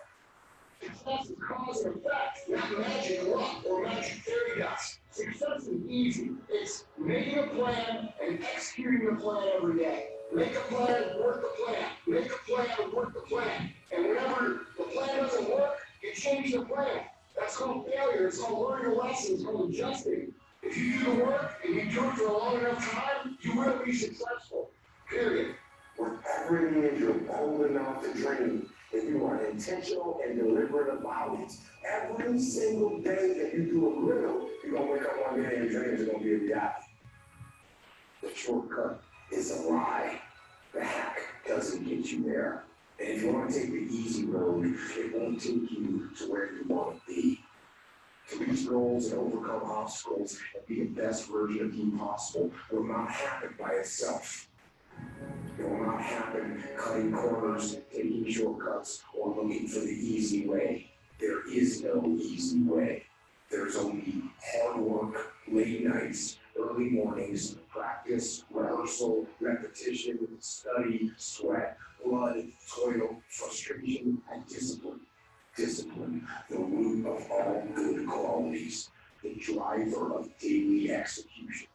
Success is cause and effect, not magic luck or magic fairy dust. Success is easy. It's making a plan and executing the plan every day. Make a plan, work the plan. Make a plan, work the plan. And whenever the plan doesn't work, you change the plan. That's called failure. It's called learning a lesson. It's called adjusting. If you do the work and you do it for a long enough time, you will be successful. Period. Whatever it is you're bold enough to dream, if you are intentional and deliberate about it, every single day that you do a little, you're going to wake up one day and your dreams are going to be a reality. The shortcut is a lie. The hack doesn't get you there. And if you want to take the easy road, it won't take you to where you want to be. To reach goals and overcome obstacles and be the best version of you possible will not happen by itself. It will not happen cutting corners, taking shortcuts, or looking for the easy way. There is no easy way. There's only hard work, late nights, early mornings, practice, rehearsal, repetition, study, sweat, blood, toil, frustration, and discipline. Discipline, the root of all good qualities, the driver of daily execution.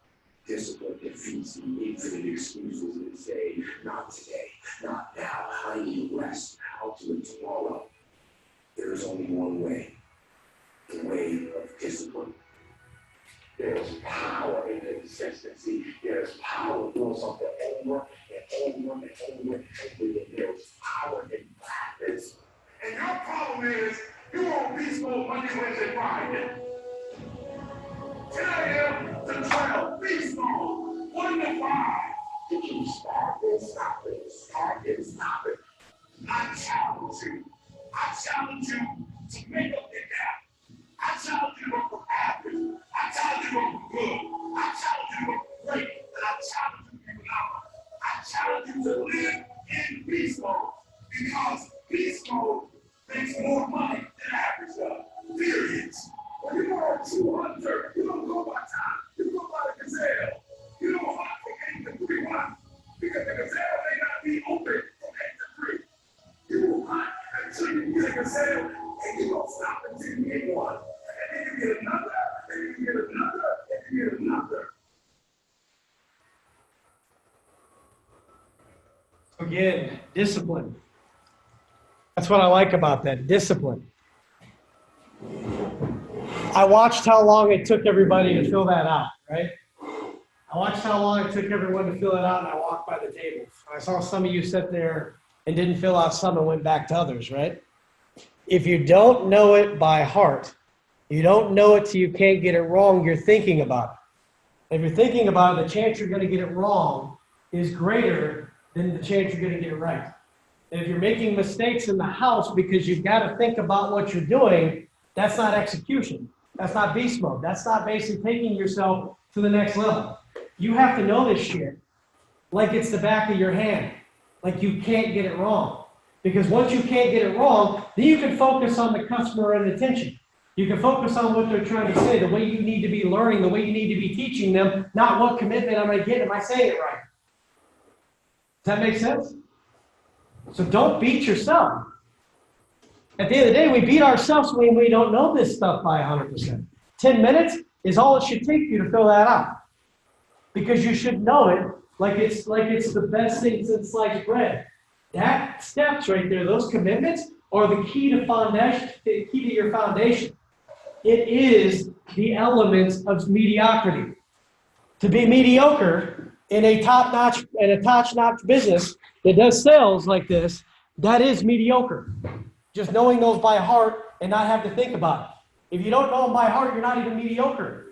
Discipline defeats the infinite excuses that say, not today, not now, I need rest, I'll do it tomorrow. There's only one way, the way of discipline. There's power in consistency. There's power doing something over and over and over and over. There's power in practice. And your problem is, you want peace mode Monday, Wednesday, Friday. 10 to 12, be small. 1 to 5. If you stop it, stop it, stop it, stop it. I challenge you. I challenge you to make up the gap. I challenge you to go average. I challenge you to go good. I challenge you to go great. And I challenge you to be out. I challenge you to live in beast mode. Because beast mode makes more money than average does. Period. When you are 200, you don't go by time. You go by the gazelle. You don't hunt from 8 to 3 months. Because the gazelle may not be open from 8 to 3. You will hunt until you get a gazelle, and you don't stop until you get one. And then you get another, and you get another, and you get another. Again, discipline. That's what I like about that, discipline. I watched how long it took everybody to fill that out, right? I watched how long it took everyone to fill it out, and I walked by the tables. I saw some of you sit there and didn't fill out some and went back to others, right? If you don't know it by heart, you don't know it so you can't get it wrong, you're thinking about it. If you're thinking about it, the chance you're going to get it wrong is greater than the chance you're going to get it right. And if you're making mistakes in the house because you've got to think about what you're doing, that's not execution. That's not beast mode. That's not basically taking yourself to the next level. You have to know this shit like it's the back of your hand. Like you can't get it wrong. Because once you can't get it wrong, then you can focus on the customer and attention. You can focus on what they're trying to say, the way you need to be learning, the way you need to be teaching them, not what commitment am I getting, am I saying it right? Does that make sense? So don't beat yourself. At the end of the day, we beat ourselves when we don't know this stuff by 100%. 10 minutes is all it should take you to fill that out. Because you should know it like it's the best thing since sliced bread. That steps right there, those commitments are the key to foundation, the key to your foundation. It is the elements of mediocrity. To be mediocre in a top-notch business that does sales like this, that is mediocre. Just knowing those by heart and not have to think about it. If you don't know them by heart, you're not even mediocre.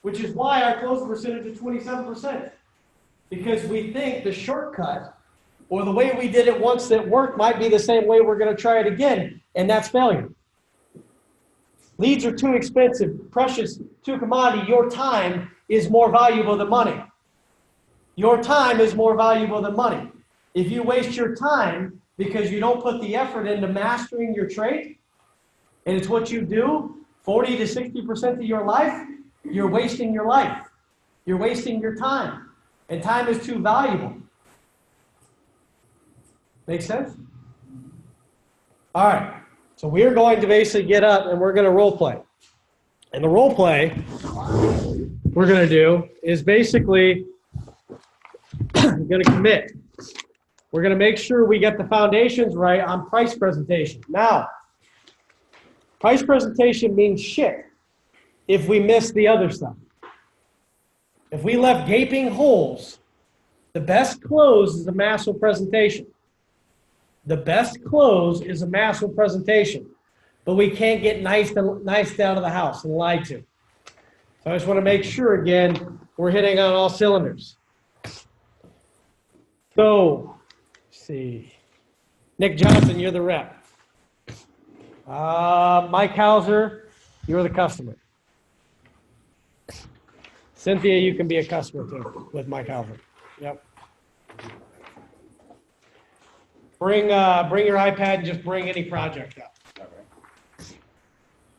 Which is why our close percentage is 27%. Because we think the shortcut or the way we did it once that worked might be the same way we're going to try it again, and that's failure. Leads are too expensive, precious to a commodity. Your time is more valuable than money. Your time is more valuable than money. If you waste your time because you don't put the effort into mastering your trade, and it's what you do 40 to 60% of your life, you're wasting your life. You're wasting your time. And time is too valuable. Make sense? All right. So we're going to basically get up and we're going to role play. And the role play we're going to do is basically going to commit. We're going to make sure we get the foundations right on price presentation. Now, price presentation means shit if we miss the other stuff. If we left gaping holes, the best close is a massive presentation. The best close is a massive presentation, but we can't get knifed out of the house and lied to. So I just want to make sure, again, we're hitting on all cylinders. So, let's see. Nick Johnson, you're the rep. Mike Hauser, you're the customer. Cynthia, you can be a customer too with Mike Hauser. Yep. Bring your iPad and just bring any project up. Okay.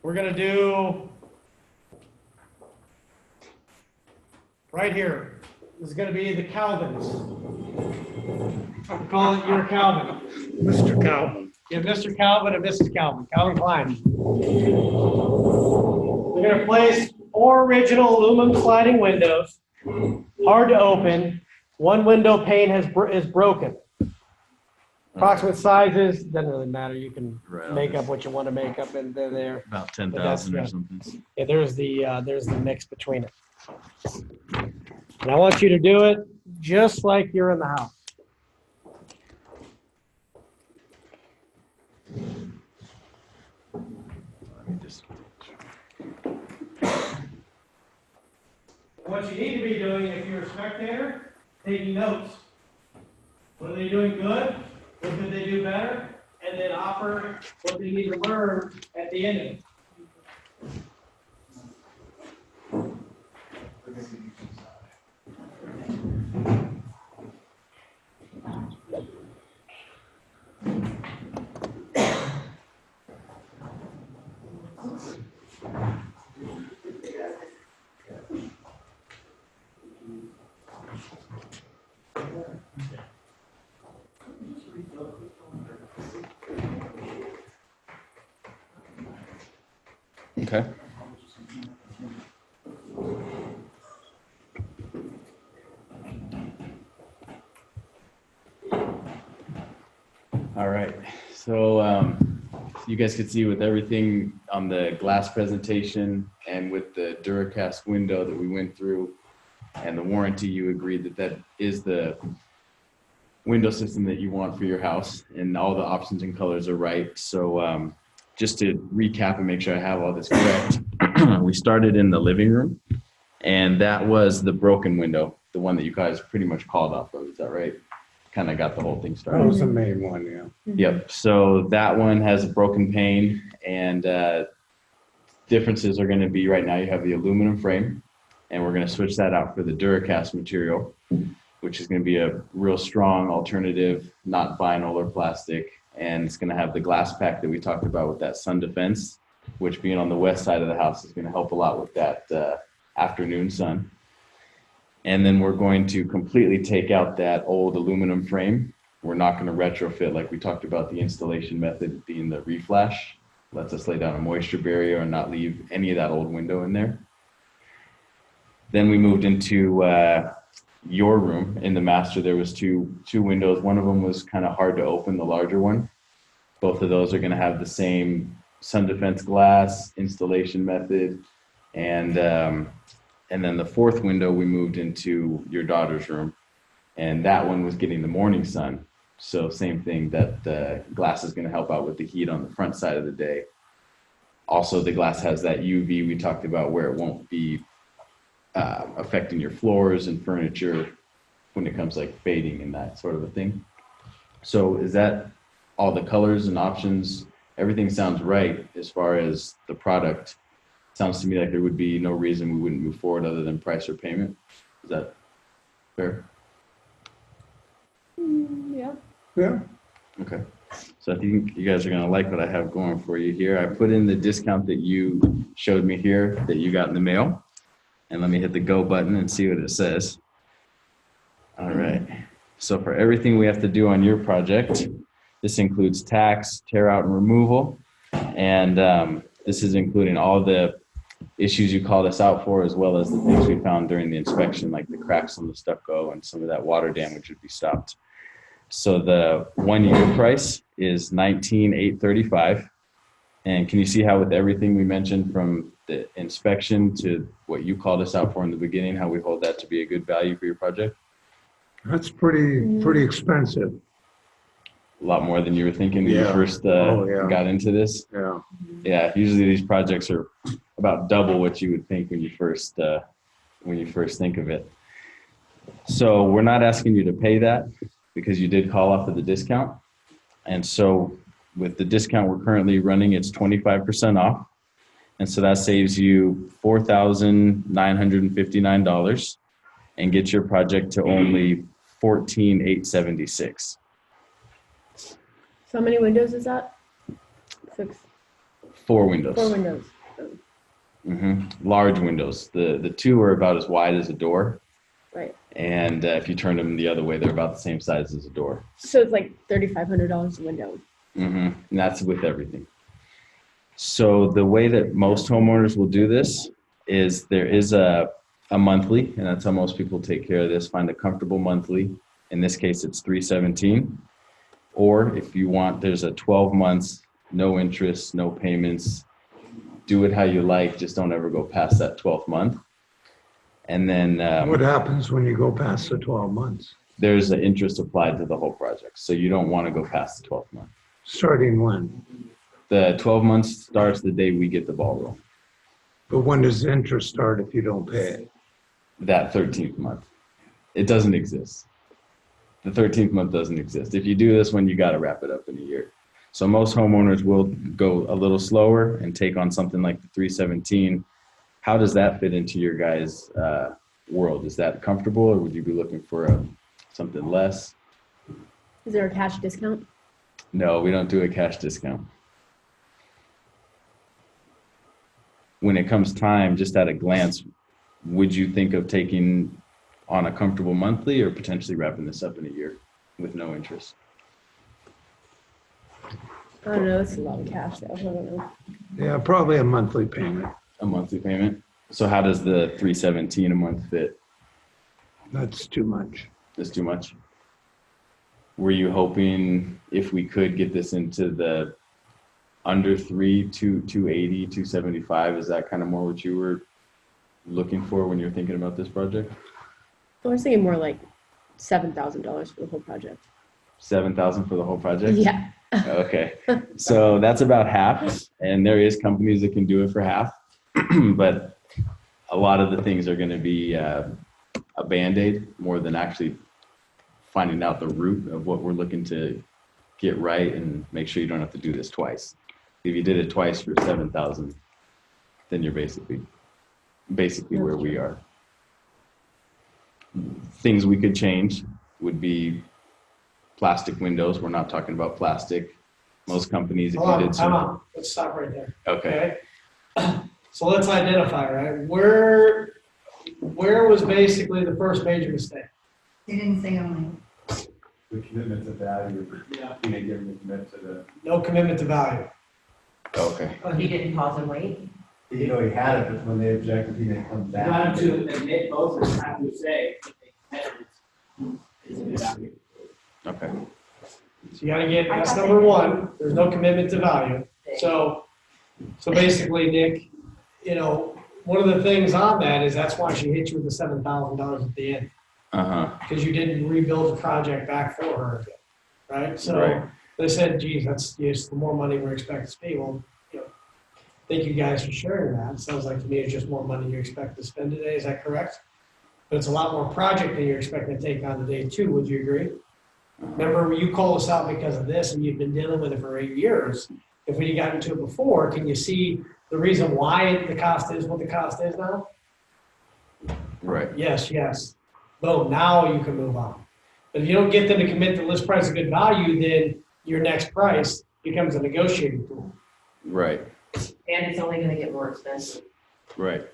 We're gonna do right here. This is gonna be the Calvins. I'm calling it your Calvin. Mr. Calvin. Yeah, Mr. Calvin and Mrs. Calvin. Calvin Klein. We're gonna place 4 original aluminum sliding windows, hard to open. One window pane is broken. Approximate sizes, doesn't really matter. You can make up what you want to make up, and they're there. About 10,000 or something. Yeah, there's the mix between it. And I want you to do it just like you're in the house. What you need to be doing if you're a spectator, taking notes. What are they doing good? What could they do better? And then offer what they need to learn at the end of it. Okay. All right, so you guys could see with everything on the glass presentation and with the Duracast window that we went through and the warranty, you agreed that that is the window system that you want for your house, and all the options and colors are right. So just to recap and make sure I have all this correct, we started in the living room, and that was the broken window, the one that you guys pretty much called off of. Is that right? Kind of got the whole thing started. That was the main one, yeah. Yep. So that one has a broken pane, and differences are going to be right now you have the aluminum frame, and we're going to switch that out for the Duracast material, which is going to be a real strong alternative, not vinyl or plastic. And it's going to have the glass pack that we talked about with that sun defense, which being on the west side of the house is going to help a lot with that afternoon sun. And then we're going to completely take out that old aluminum frame. We're not going to retrofit like we talked about, the installation method being the reflash. Lets us lay down a moisture barrier and not leave any of that old window in there. Then we moved into your room. In the master, there was two windows. One of them was kind of hard to open, the larger one. Both of those are going to have the same sun defense glass installation method. And then the fourth window we moved into your daughter's room, and that one was getting the morning sun. So same thing, that glass is going to help out with the heat on the front side of the day. Also, the glass has that UV we talked about, where it won't be affecting your floors and furniture when it comes like fading and that sort of a thing. So is that all the colors and options? Everything sounds right as far as the product. Sounds to me like there would be no reason we wouldn't move forward other than price or payment. Is that fair? Yeah. Yeah. Okay. So I think you guys are going to like what I have going for you here. I put in the discount that you showed me here that you got in the mail. And let me hit the go button and see what it says. All right. So for everything we have to do on your project, this includes tax, tear out and removal. And this is including all the issues you called us out for, as well as the things we found during the inspection, like the cracks on the stucco and some of that water damage would be stopped. So the 1 year price is $19,835. And can you see how with everything we mentioned, from the inspection to what you called us out for in the beginning, how we hold that to be a good value for your project? That's pretty expensive. A lot more than you were thinking when you first got into this. Yeah. Yeah. Usually these projects are about double what you would think when you first think of it. So we're not asking you to pay that because you did call off of the discount. And so with the discount we're currently running, it's 25% off. And so that saves you $4,959 and gets your project to only $14,876. So how many windows is that? 6. 4 windows. 4 windows. Large windows. The 2 are about as wide as a door. Right. And if you turn them the other way, they're about the same size as a door. So it's like $3,500 a window. And that's with everything. So the way that most homeowners will do this is there is a monthly, and that's how most people take care of this. Find a comfortable monthly. In this case, it's $317. Or if you want, there's a 12 months, no interest, no payments. Do it how you like. Just don't ever go past that 12th month. And then What happens when you go past the 12 months? There's an interest applied to the whole project. So you don't want to go past the 12th month. Starting when? The 12 months starts the day we get the ball rolling. But when does the interest start if you don't pay it? that 13th month. It doesn't exist. The 13th month doesn't exist. If you do this one, you got to wrap it up in a year. So most homeowners will go a little slower and take on something like the 317. How does that fit into your guys' world? Is that comfortable, or would you be looking for something less? Is there a cash discount? No, we don't do a cash discount. When it comes time, just at a glance, would you think of taking on a comfortable monthly or potentially wrapping this up in a year with no interest? I don't know, it's a lot of cash though, I don't know. Yeah, probably a monthly payment. A monthly payment? So how does the 317 a month fit? That's too much. That's too much? Were you hoping if we could get this into the under 280, 275, is that kind of more what you were looking for when you were thinking about this project? I was thinking more like $7,000 for the whole project. 7,000 for the whole project? Yeah. Okay. So that's about half, and there is companies that can do it for half, but a lot of the things are going to be a Band-Aid more than actually finding out the root of what we're looking to get right and make sure you don't have to do this twice. If you did it twice for 7,000, then you're basically where we are. Things we could change would be plastic windows. We're not talking about plastic. Most companies, if Hold you on, did time some. out. Let's stop right there. Okay. So let's identify, right? Where was basically the first major mistake? They didn't say only. The commitment to value, Yeah. you know, giving the commitment to the. No commitment to value. Okay. Oh, he didn't pause and wait? You know, he had it, but when they objected, he didn't come back. Got him to admit both of them, have to say, that they committed, it's a good value. Okay. So you gotta get, that's number one, there's no commitment to value. So basically, Nick, you know, one of the things on that is that's why she hit you with the $7,000 at the end. Because you didn't rebuild the project back for her again, right? So Right. they said, geez, that's just the more money we're expected to spend. Well, you know, thank you guys for sharing that. It sounds like to me it's just more money you expect to spend today. Is that correct? But it's a lot more project than you're expecting to take on today too. Would you agree? Remember, you called us out because of this and you've been dealing with it for 8 years. If we had gotten into it before, can you see the reason why the cost is what the cost is now? Right. Yes, yes. Boom, now you can move on. But if you don't get them to commit to list price of good value, then your next price becomes a negotiating tool. Right. And it's only gonna get more expensive. Right.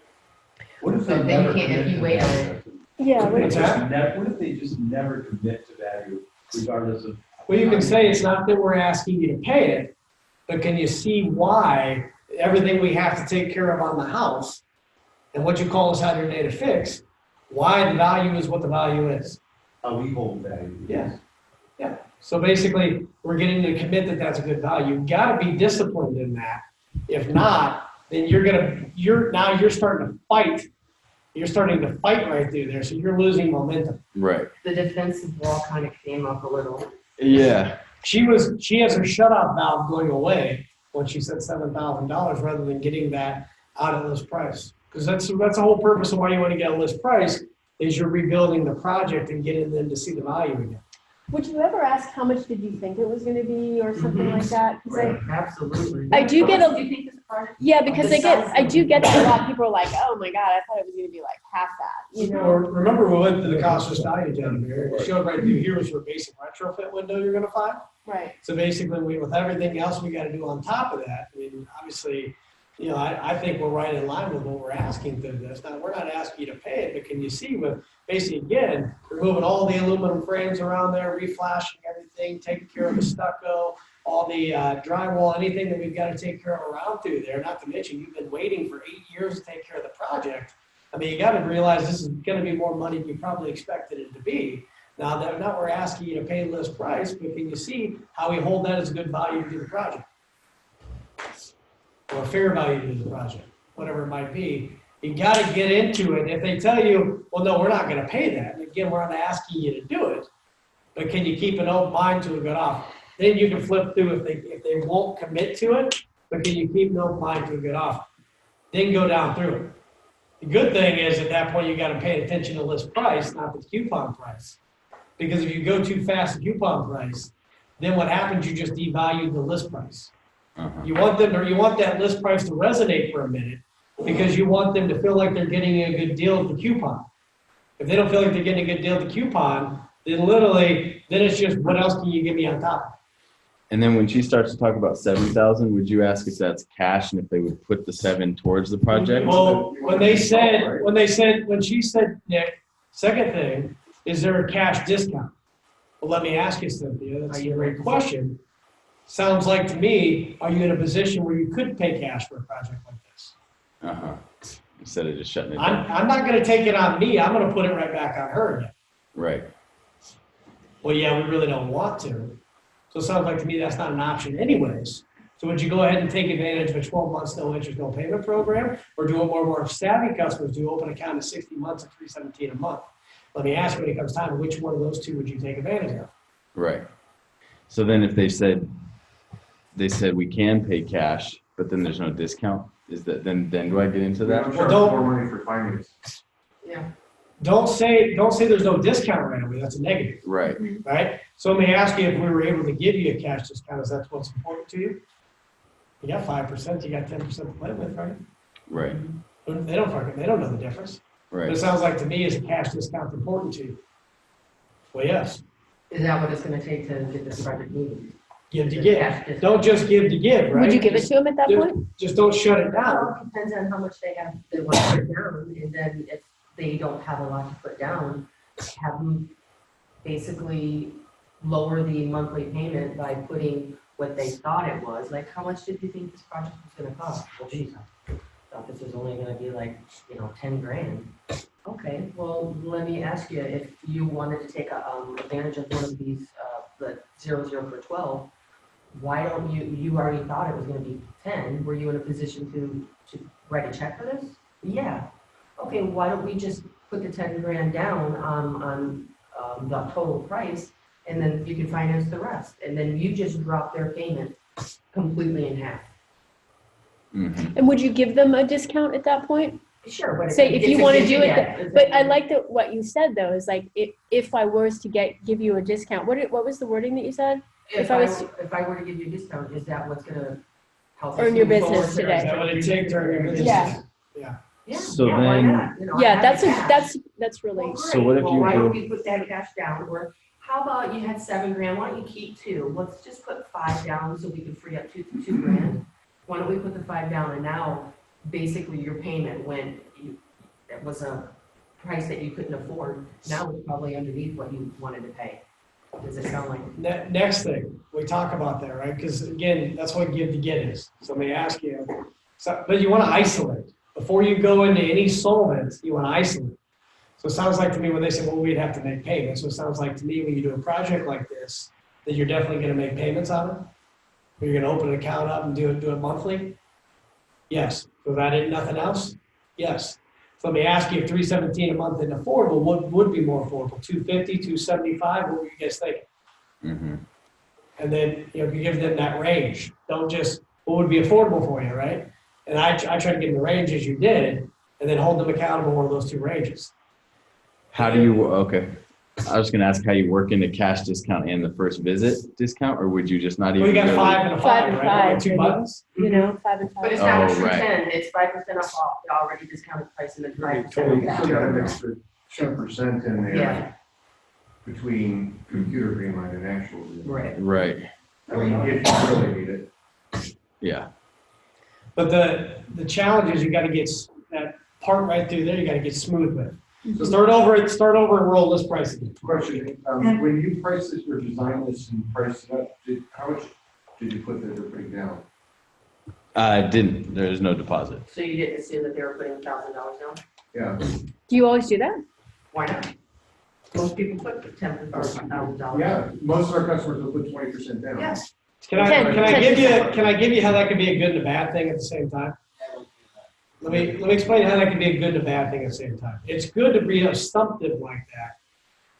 What if So they then you never can't, if commit you to wait on value? it. Yeah, What if What's they that? just never- what if they just never commit to value regardless of? Well, you can say it's not that we're asking you to pay it, but can you see why everything we have to take care of on the house and what you call us out here today to fix, why the value is what the value is? How we hold value. Yes. Yeah. So basically, we're getting to commit that that's a good value. You've got to be disciplined in that. If not, then you're starting to fight. You're starting to fight right through there. So you're losing momentum. Right. The defensive wall kind of came up a little. Yeah. She has her shutoff valve going away when she said $7,000 rather than getting that out at list price. Because that's the whole purpose of why you want to get a list price is you're rebuilding the project and getting them to see the value again. Would you ever ask how much did you think it was gonna be or something like that? 'Cause Absolutely. I do get a- Do you think this project? yeah, because This I do get that a lot. People are like, oh my God, I thought it was gonna be like half that, you know? Remember we went to the cost versus value down here. It showed right through here was your basic retrofit window you're gonna find. Right. So basically, with everything else we gotta do on top of that, I mean, obviously, you know, I think we're right in line with what we're asking through this. Now, we're not asking you to pay it, but can you see with basically, again, removing all the aluminum frames around there, reflashing everything, taking care of the stucco, all the drywall, anything that we've got to take care of around through there, not to mention you've been waiting for 8 years to take care of the project. I mean, you got to realize this is going to be more money than you probably expected it to be. Now, we're asking you to pay list price, but can you see how we hold that as a good value to the project? Or fair value to the project, whatever it might be. You got to get into it. If they tell you, well, no, we're not going to pay that. And again, we're not asking you to do it, but can you keep an open mind to a good offer? Then you can flip through if they won't commit to it, but can you keep an open mind to a good offer? Then go down through it. The good thing is at that point, you gotta pay attention to list price, not the coupon price. Because if you go too fast the coupon price, then what happens, you just devalue the list price. You want that list price to resonate for a minute, because you want them to feel like they're getting a good deal at the coupon. If they don't feel like they're getting a good deal at the coupon, then literally, then it's just, what else can you give me on top? And then when she starts to talk about 7,000, would you ask if that's cash and if they would put the 7 towards the project? Well, when she said, Nick, second thing, is there a cash discount? Well, let me ask you, Cynthia, that's a great question. Sounds like to me, are you in a position where you could pay cash for a project like this? Instead of just shutting it down. I'm not gonna take it on me, I'm gonna put it right back on her again. Right. Well, yeah, we really don't want to. So it sounds like to me that's not an option anyways. So would you go ahead and take advantage of a 12 months, no interest, no payment program? Or do what more savvy customers do, open account in 60 months at $317 a month? Let me ask you when it comes time, which one of those two would you take advantage of? Right. So then if they said we can pay cash, but then there's no discount, is that, then do I get into that? Well, don't more money for finance. Yeah. Don't say there's no discount right away, that's a negative. Right. Right? So let me ask you, if we were able to give you a cash discount, is that what's important to you? You got 5%, you got 10% to play with, right? Right. They don't know the difference. But Right. it sounds like to me, is a cash discount important to you? Well, yes. Is that what it's gonna take to get this project moving? Give to The give. cash discount. Don't just give to give, right? Would you give it to him at that Just- point? Just don't shut it Well, down. it depends on how much they want to put down, and then if they don't have a lot to put down, have them basically lower the monthly payment by putting what they thought it was. Like, how much did you think this project was gonna cost? Well, geez, I thought this was only gonna be like, 10 grand. Okay, well, let me ask you, if you wanted to take advantage of one of these, the 00 for 12, why don't you already thought it was gonna be 10, were you in a position to write a check for this? Yeah. Okay, why don't we just put the 10 grand down on the total price, and then you can finance the rest, and then you just drop their payment completely in half. Mm-hmm. And would you give them a discount at that point? Sure. But Say if you it's a want to gift do it, yet. but I like that what you said though, is like, if I was to give you a discount, what was the wording that you said? If I were to give you a discount, is that what's gonna help us Earn your move forward? business today. Is that what it takes to earn your business? Yeah. Yeah. So yeah, why then- not? Yeah, have that's the cash. that's really. Well, So great. what if Well, you why don't do- we put that cash down, or how about you had 7 grand, why don't you keep 2? Let's just put 5 down so we can free up 2 grand. Why don't we put the 5 down, and now basically your payment it was a price that you couldn't afford, now it's probably underneath what you wanted to pay. Does it sound like? Next thing, we talk about that, right? Because again, that's what give to get is. So let me ask you, but you want to isolate. Before you go into any solvents, you want to isolate. So it sounds like to me when they say, well, we'd have to make payments. So it sounds like to me when you do a project like this, that you're definitely going to make payments on it. Or you're going to open an account up and do it monthly? Yes. Without it, nothing else? Yes. So let me ask you, if $317 a month isn't affordable, what would be more affordable? $250, $275? What were you guys thinking? Mm-hmm. And then, you give them that range. Don't just, what would be affordable for you, right? And I try to give them the range as you did, and then hold them accountable one of those two ranges. How do you, okay. I was gonna ask how you work in the cash discount and the first visit discount, or would you just not even? Well, you got really- 5 and a 5, 5 and right? 5, 2 maybe. buttons. 5 and 5. But it's not a Oh, true right. 10, it's 5% off the already discounted price, and then 5% Totally, back. still got an extra 10% in there. Yeah. Between computer greenlight and actual. greenlight. Right. Right, I mean, if you really need it. yeah. But the challenge is you got to get that part right through there, you got to get smooth with. So start over and roll this price again. Question, when you price this or design this and price it up, how much did you put that they're putting down? Didn't, there's no deposit. So you didn't assume that they were putting $1,000 down? Yeah. Do you always do that? Why not? Most people put $10,000 or $1,000. Yeah, most of our customers will put 20% down. Yes. Can I give you how that can be a good and a bad thing at the same time? Let me explain how that can be a good and a bad thing at the same time. It's good to be assumptive like that.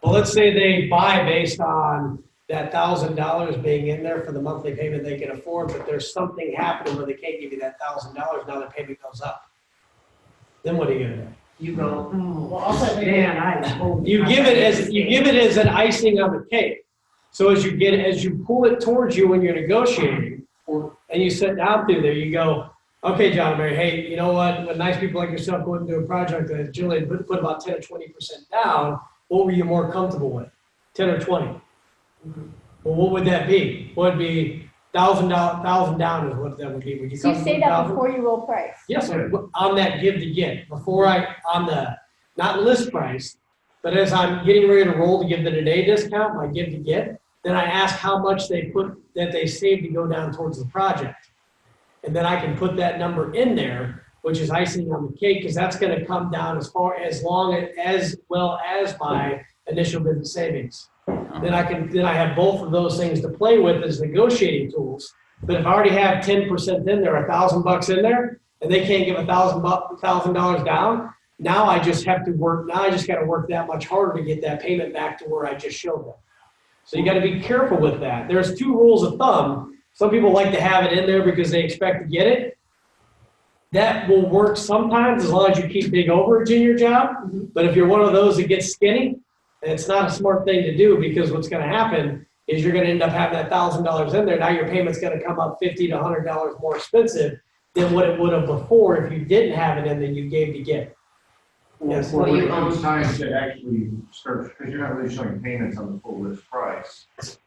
But let's say they buy based on that $1,000 being in there for the monthly payment they can afford, but there's something happening where they can't give you that $1,000, now their payment goes up. then what are you gonna do? You go, Well, I'll say, You give it as an icing on the cake. So as you pull it towards you when you're negotiating, and you sit down through there, you go, okay, John and Mary, hey, you know what? When nice people like yourself go into a project that generally put about 10 or 20% down, what were you more comfortable with? 10 or 20? Well, what would that be? Would be $1,000 down is what that would be. Would you So you come say with that 1,000? before you roll price? Yes, on that give to get, on the, not list price, but as I'm getting ready to roll to give the today discount, my give to get, then I ask how much that they saved to go down towards the project. And then I can put that number in there, which is icing on the cake, because that's gonna come down as well as my initial business savings. Then I have both of those things to play with as negotiating tools. But if I already have 10% in there, $1,000 in there, and they can't give $1,000 down, now I just gotta work that much harder to get that payment back to where I just showed them. So you gotta be careful with that. There's 2 rules of thumb. Some people like to have it in there because they expect to get it. That will work sometimes as long as you keep big overage in your job. But if you're one of those that gets skinny, it's not a smart thing to do, because what's gonna happen is you're gonna end up having that $1,000 in there. Now your payment's gonna come up $50 to $100 more expensive than what it would have before if you didn't have it in that you gave to get. Yes. Well, when it comes time to actually start, because you're not really showing payments on the full list price.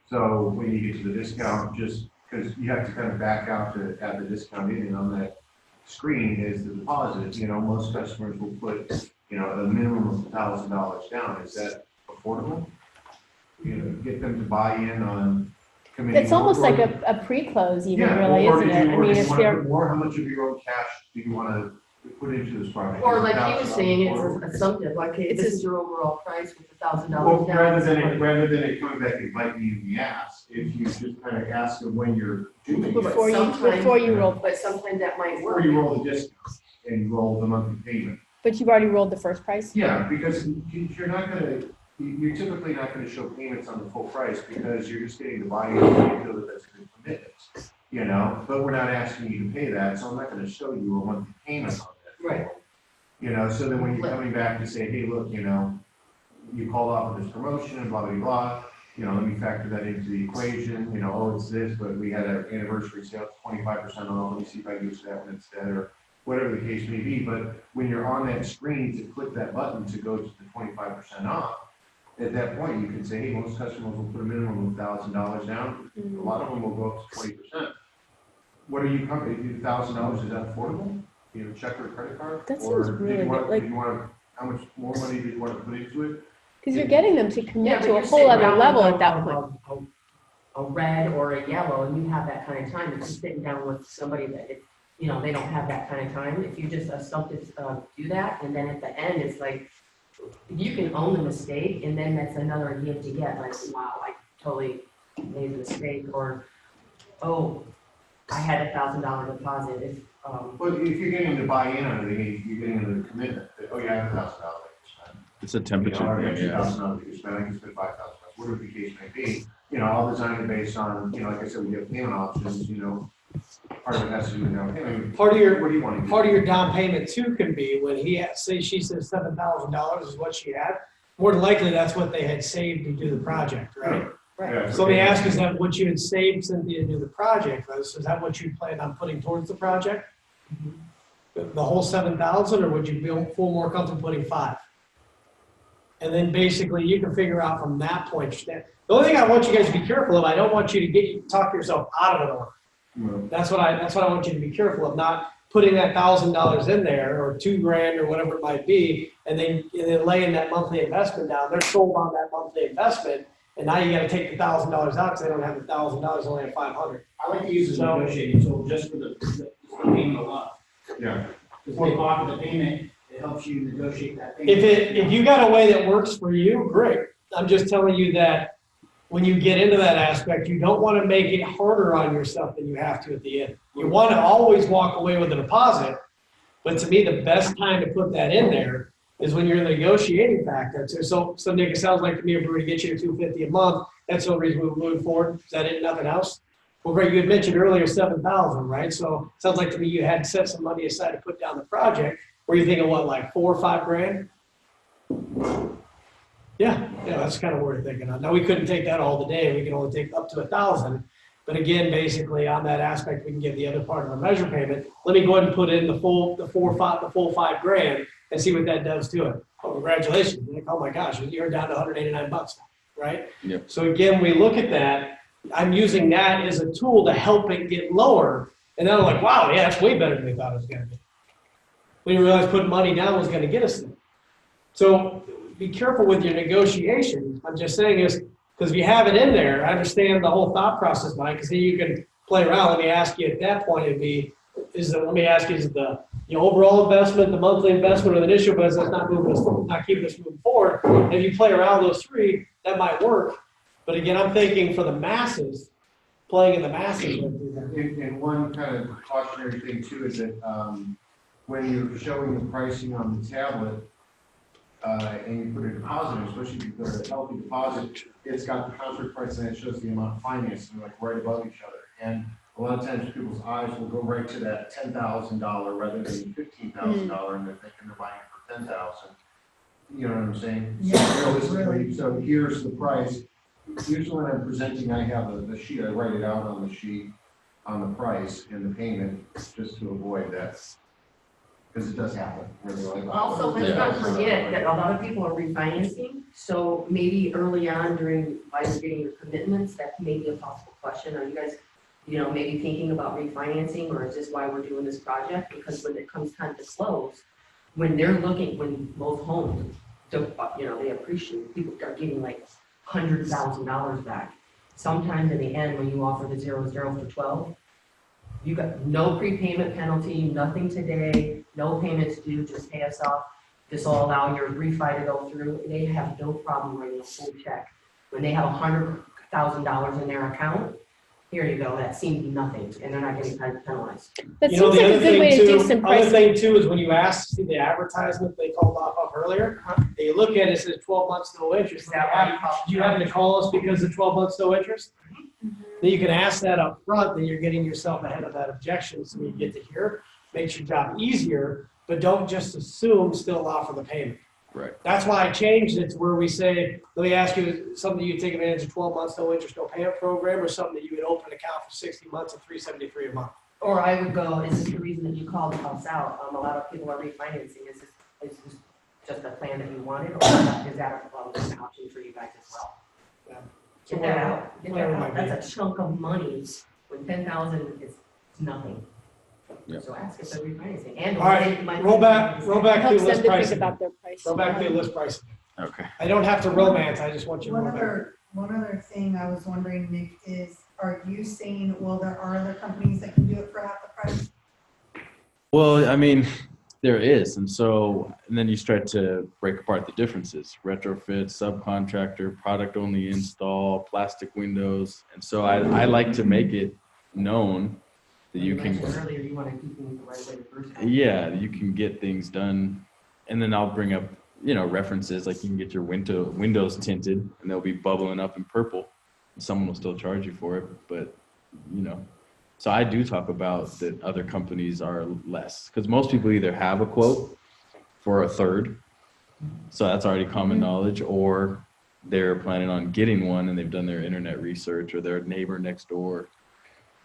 So when you get to the discount, just because you have to kind of back out to add the discount in, and on that screen is the deposit. You know, most customers will put, a minimum of $1,000 down. Is that affordable? Get them to buy in on committing. It's almost like a pre-close even, Yeah, really, or isn't did it? you, I or mean, do you if want to they're, put more, how much of your own cash do you want to put into this project? or Is it like he was saying, it's $1,000? assumptive, like, hey, this is your overall price with $1,000 Well, down. rather than it coming back and biting you in the ass, if you just kind of ask them when you're doing it. Before you roll. But sometimes that might work. Before you roll the discount and you roll the monthly payment. but you've already rolled the first price? Yeah, because you're typically not gonna show payments on the full price, because you're just getting the buy-in, and you feel that that's a good commitment, but we're not asking you to pay that, so I'm not gonna show you a monthly payment on that. Right. So then when you're coming back to say, hey, look, you called off of this promotion and blah, blah, blah, let me factor that into the equation, it's this, but we had an anniversary sale, 25% off, let me see if I can use that one instead, or whatever the case may be. But when you're on that screen to click that button to go to the 25% off, at that point, you can say, hey, most customers will put a minimum of $1,000 down. A lot of them will go up to 20%. What are you coming, $1,000, is that affordable? Check or credit card? That Or seems did really you want, good, like- did you want, how much more money did you want to put into it? Because you're getting them to Yeah, commit but to a you're whole sitting other down level with at that point. A red or a yellow, and you have that kind of time, if you're sitting down with somebody that, they don't have that kind of time, if you just assumptive, do that, and then at the end, it's like, you can own the mistake, and then that's another give to get, like, wow, I totally made a mistake, or, oh, I had $1,000 deposit, if, Well, if you're getting them to buy in on it, you're getting them to commit that, I have $1,000 to spend. It's a temperature I have thing, yeah. $2,000 to spend, I can spend $5,000, whatever the case may be. I'll design it based on, like I said, we have payment options, part of it has to do with down payment. Part of What do you want to do? Part of your down payment too can be when she says $7,000 is what she had, more than likely that's what they had saved to do the project, right? Right. So let me ask, is that what you had saved, Cynthia, to do the project? Is that what you planned on putting towards the project? The whole 7,000, or would you feel more comfortable putting 5? And then basically you can figure out from that point. The only thing I want you guys to be careful of, I don't want you to talk yourself out of an order. That's what I want you to be careful of, not putting that $1,000 in there or $2,000 or whatever it might be, and then laying that monthly investment down. They're sold on that monthly investment, and now you got to take the $1,000 out because they don't have the $1,000, only have $500. I like to use the negotiating tool just for the payment alone. Yeah. Because they offer the payment, it helps you negotiate that payment. If you got a way that works for you, great. I'm just telling you that when you get into that aspect, you don't want to make it harder on yourself than you have to at the end. You want to always walk away with a deposit, but to me, the best time to put that in there is when you're in the negotiating factor. So Nick, it sounds like to me, if we were to get you to $250 a month, that's the reason we're moving forward. Is that it, nothing else? Well, Greg, you had mentioned earlier 7,000, right? So it sounds like to me you had set some money aside to put down the project. Were you thinking what, like 4 or 5 grand? Yeah, that's kind of what we're thinking of. Now, we couldn't take that all today. We can only take up to 1,000. But again, basically on that aspect, we can get the other part of a measure payment. Let me go ahead and put in the full 5 grand and see what that does to it. Oh, congratulations. Like, oh my gosh, you're down to $189 now, right? Yep. So again, we look at that. I'm using that as a tool to help it get lower. And then I'm like, wow, yeah, that's way better than we thought it was going to be. We didn't realize putting money down was going to get us there. So be careful with your negotiation. I'm just saying is, because if you have it in there, I understand the whole thought process behind, because then you can play around. Let me ask you at that point, let me ask you, is the overall investment, the monthly investment, or the initial investment not keeping us moving forward? And if you play around those three, that might work. But again, I'm thinking for the masses, playing in the masses. And one kind of cautionary thing too is that when you're showing the pricing on the tablet, and you put a deposit, especially if you put a healthy deposit, it's got the contract price and it shows the amount of financing like right above each other. And a lot of times people's eyes will go right to that $10,000 rather than $15,000, and they're thinking they're buying it for $10,000. You know what I'm saying? Yeah, Realistically, so here's the price. Usually when I'm presenting, I have the sheet. I write it out on the sheet on the price and the payment, just to avoid that. Because it does happen. Where they're like, Also, let's not forget that a lot of people are refinancing, so maybe early on during, while you're getting your commitments, that may be a possible question. Are you guys, maybe thinking about refinancing, or is this why we're doing this project? Because when it comes time to close, when most homes, they appreciate, people are getting like $100,000 back. Sometimes in the end, when you offer the 0-0 for 12, you got no prepayment penalty, nothing today, no payments due, just pay us off. This will allow your refi to go through. They have no problem writing a full check. When they have $100,000 in their account, here you go, that seems nothing, and they're not getting penalized. That seems like a good way to do some Other pricing. thing too is when you see the advertisement they called off of earlier, you look at it, it says 12 months no interest. Do you happen to call us because of 12 months no interest? Then you can ask that up front, then you're getting yourself ahead of that objection, so you get to hear, makes your job easier, but don't just assume still allow for the payment. Right. That's why I changed it to where we say, let me ask you, something you take advantage of 12 months no interest no payment program, or something that you would open an account for 60 months at $373 a month. Or I would go, is this the reason that you called the house out? A lot of people are refinancing. Is this just a plan that you wanted, or is that an option for you guys as well? Yeah. Get that out. Get that out. That's a chunk of money when 10,000 is nothing. Yep. So ask if they're refinancing. And All right, roll back through Helps them list to think pricing. about their price. Go back through list pricing. Okay. I don't have to romance, I just want you to One remember. other thing I was wondering, Nick, is, are you saying, well, there are other companies that can do it for half the price? Well, I mean, there is. And then you start to break apart the differences: retrofit, subcontractor, product only install, plastic windows. And so I like to make it known that you can, earlier, you want to keep things the right way the first time. yeah, you can get things done. And then I'll bring up, references, like you can get your windows tinted and they'll be bubbling up in purple. Someone will still charge you for it, but so I do talk about that other companies are less, because most people either have a quote for a third, so that's already common knowledge, or they're planning on getting one and they've done their internet research, or their neighbor next door.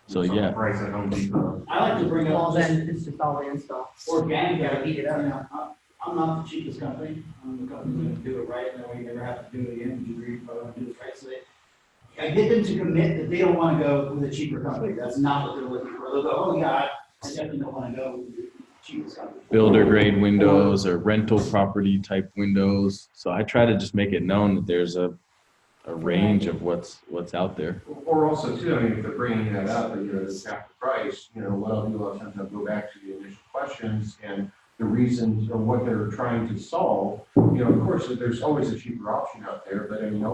So yeah. Price at Home Depot. I like to bring Well, up then it's just all install. organic, You gotta eat it up. I'm not the cheapest company. I'm the company that do it right, and then we never have to do it again, because you agree, but I do it right. So I get them to commit that they don't want to go with a cheaper company. That's not what they're looking for. They'll go, oh yeah, I definitely don't want to go with the cheapest company. Builder grade windows or rental property type windows. So I try to just make it known that there's a range of what's out there. Or also too, I mean, if they're bringing that up, that, it's half the price, what I'll do a lot of times, I'll go back to the initial questions and the reasons or what they're trying to solve. Of course, there's always a cheaper option out there, but I mean,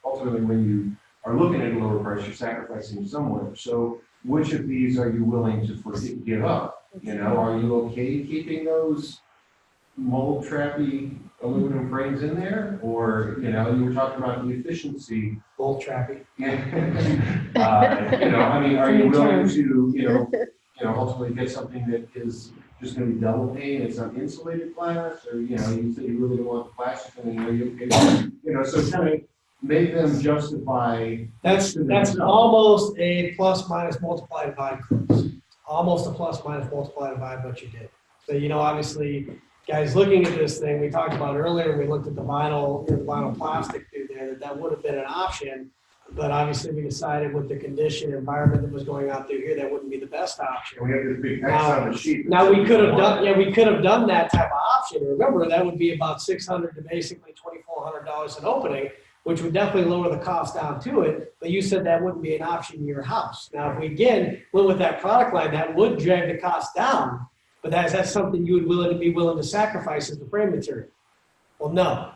ultimately, when you are looking at a lower price, you're sacrificing somewhere. So which of these are you willing to give up? Are you okay keeping those mold trappy aluminum frames in there? Or, you were talking about the efficiency. Mold trappy. I mean, are you willing to, ultimately get something that is just gonna be double pane, it's an insulated glass, or, you know, you said you really don't want the plastic, and then you know, so kind of make them justify. That's to themselves. almost a plus minus multiply divide close. Almost a plus minus multiply divide what you did. So, you know, obviously, guys, looking at this thing, we talked about earlier, we looked at the vinyl plastic through there, that would have been an option. But obviously, we decided with the condition environment that was going on through here, that wouldn't be the best option. And we have this big X on the sheet. Now, we could have done that type of option. Remember, that would be about $600 to basically $2,400 an opening, which would definitely lower the cost down to it. But you said that wouldn't be an option in your house. Now, if we again went with that product line, that would drag the cost down. But that's something you would be willing to sacrifice as the frame material. Well, no.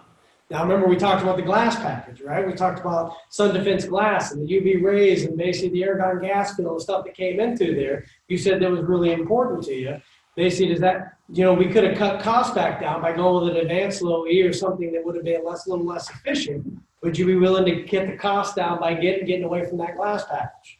Now, remember, we talked about the glass package, right? We talked about sun defense glass and the UV rays and basically the argon gas fill and stuff that came into there. You said that was really important to you. Basically, does that, you know, we could have cut costs back down by going with an advanced low E or something that would have been a little less efficient. Would you be willing to get the cost down by getting away from that glass package?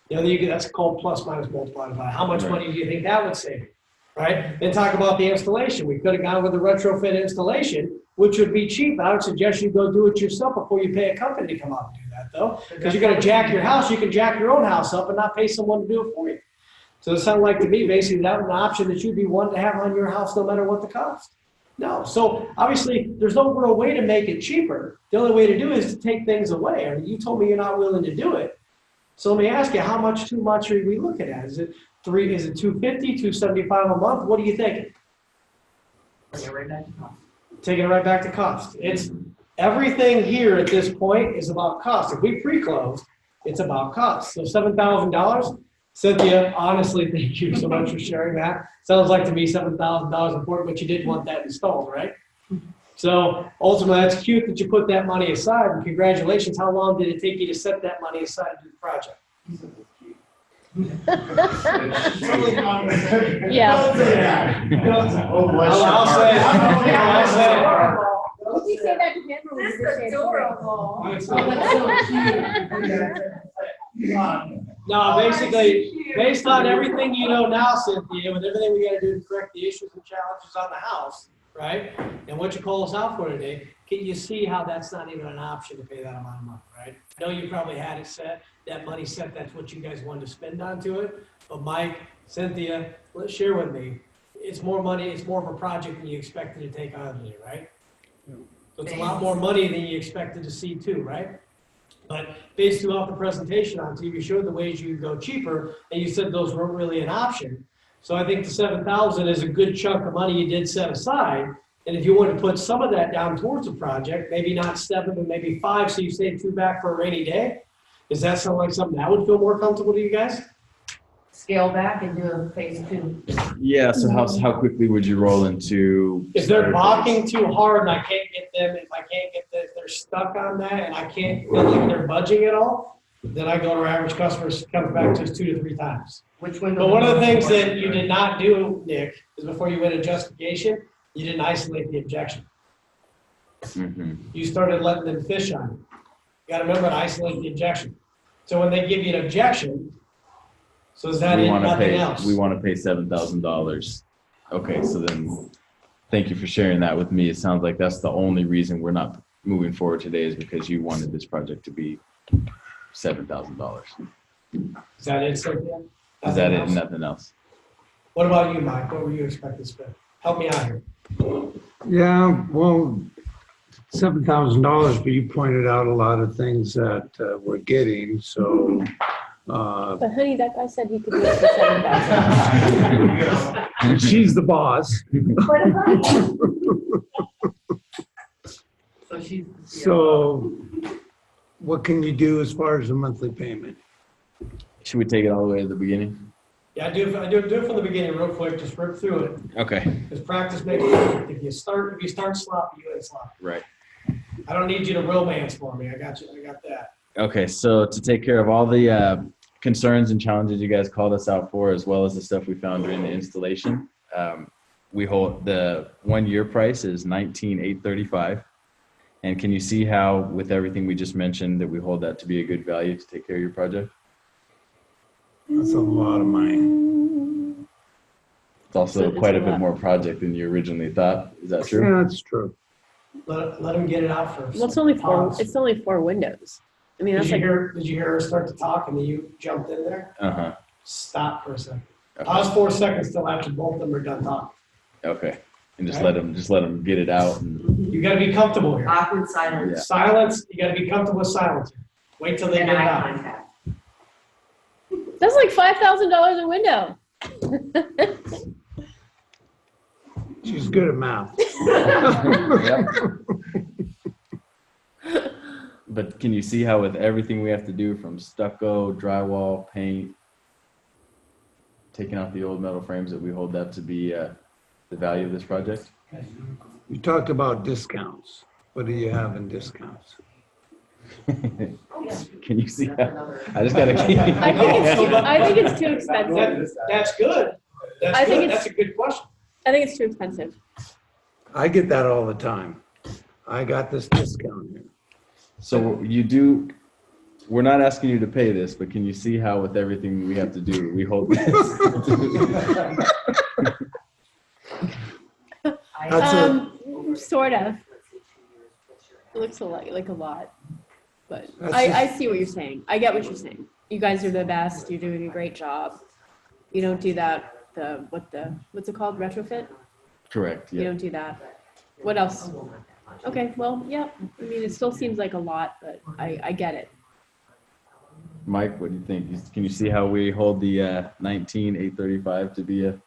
You know, that's called plus minus multiply divide. How much money do you think that would save you? Right? Then talk about the installation. We could have gone with a retrofit installation, which would be cheap. I would suggest you go do it yourself before you pay a company to come out and do that, though. Because you're going to jack your house. You can jack your own house up and not pay someone to do it for you. So it sounded like to me, basically, that was an option that you'd be wanting to have on your house no matter what the cost. No. So obviously, there's no real way to make it cheaper. The only way to do it is to take things away. I mean, you told me you're not willing to do it. So let me ask you, how much too much are we looking at? Is it $250, $275 a month? What are you thinking? Bring it right back to cost. Taking it right back to cost. It's everything here at this point is about cost. If we pre-close, it's about cost. So $7,000. Cynthia, honestly, thank you so much for sharing that. Sounds like to me $7,000 important, but you did want that installed, right? So ultimately, that's cute that you put that money aside, and congratulations. How long did it take you to set that money aside to do the project? Yeah. Oh, bless you. I'll say it. Did you say that to him or was it just adorable. No, basically, based on everything you know now, Cynthia, with everything we got to do to correct the issues and challenges on the house, right? And what you call us out for today, can you see how that's not even an option to pay that amount of money, right? I know you probably had it set, that money set, that's what you guys wanted to spend onto it. But Mike, Cynthia, let's share with me, it's more money, it's more of a project than you expected to take on today, right? So it's a lot more money than you expected to see too, right? But based throughout the presentation on TV, you showed the ways you could go cheaper, and you said those weren't really an option. So I think the $7,000 is a good chunk of money you did set aside. And if you want to put some of that down towards the project, maybe not 7, but maybe 5, so you save 2 back for a rainy day, does that sound like something that would feel more comfortable to you guys? Scale back and do a phase 2. Yeah, so how quickly would you roll into? If they're balking too hard and I can't get them, if they're stuck on that and I can't feel like they're budging at all, then I go to our average customers, comes back to us 2 to 3 times. Which window? But one of the things that you did not do, Nick, is before you went to justification, you didn't isolate the objection. Mm-hmm. You started letting them fish on it. You gotta remember to isolate the objection. So when they give you an objection, so is that We it, want to nothing pay. else? We want to pay $7,000. Okay, so then, thank you for sharing that with me. It sounds like that's the only reason we're not moving forward today is because you wanted this project to be $7,000. Is that it, Cynthia? Is that it? Nothing else? Nothing else. What about you, Mike? What were you expecting to spend? Help me out here. Yeah, well, $7,000, but you pointed out a lot of things that we're getting, so. But honey, that guy said he could do it for $7,000. She's the boss. So what can you do as far as a monthly payment? Should we take it all the way to the beginning? Yeah, do it from the beginning real quick, just rip through it. Okay. Because practice makes perfect. If you start sloppy, you ain't sloppy. Right. I don't need you to romance for me. I got you. I got that. Okay, so to take care of all the concerns and challenges you guys called us out for, as well as the stuff we found during the installation, we hold the 1-year price is $19,835. And can you see how, with everything we just mentioned, that we hold that to be a good value to take care of your project? That's a lot of money. also It's quite a a bit lot. more project than you originally thought. Is that true? Yeah, that's true. Let them get it out first. Well, it's only four, Pause. it's only 4 windows. I mean, Did that's you like, hear, did you hear her start to talk and then you jumped in there? Uh-huh. Stop for a second. Okay. Pause 4 seconds till after both of them are done talking. Okay. And just Okay. let them get it out. And, You gotta be comfortable here. awkward silence. Silence, you gotta be comfortable with silence. Wait till they And get it eye out. contact. That's like $5,000 a window. She's good at math. but can you see how with everything we have to do from stucco, drywall, paint, taking out the old metal frames, that we hold that to be the value of this project? You talked about discounts. What do you have in discounts? Can you see how? I just gotta keep. I think it's too expensive. That's good. That's I think good. it's- That's a good question. I think it's too expensive. I get that all the time. I got this discount here. So you do, we're not asking you to pay this, but can you see how with everything we have to do, we hold this? Sort of. It looks like a lot, but That's I see what you're saying. I get what you're saying. You guys are the best. You're doing a great job. You don't do that, what's it called, retrofit? Correct, You yeah. don't do that. What else? Okay, well, yeah, I mean, it still seems like a lot, but I get it. Mike, what do you think? Can you see how we hold the 19,835 to be a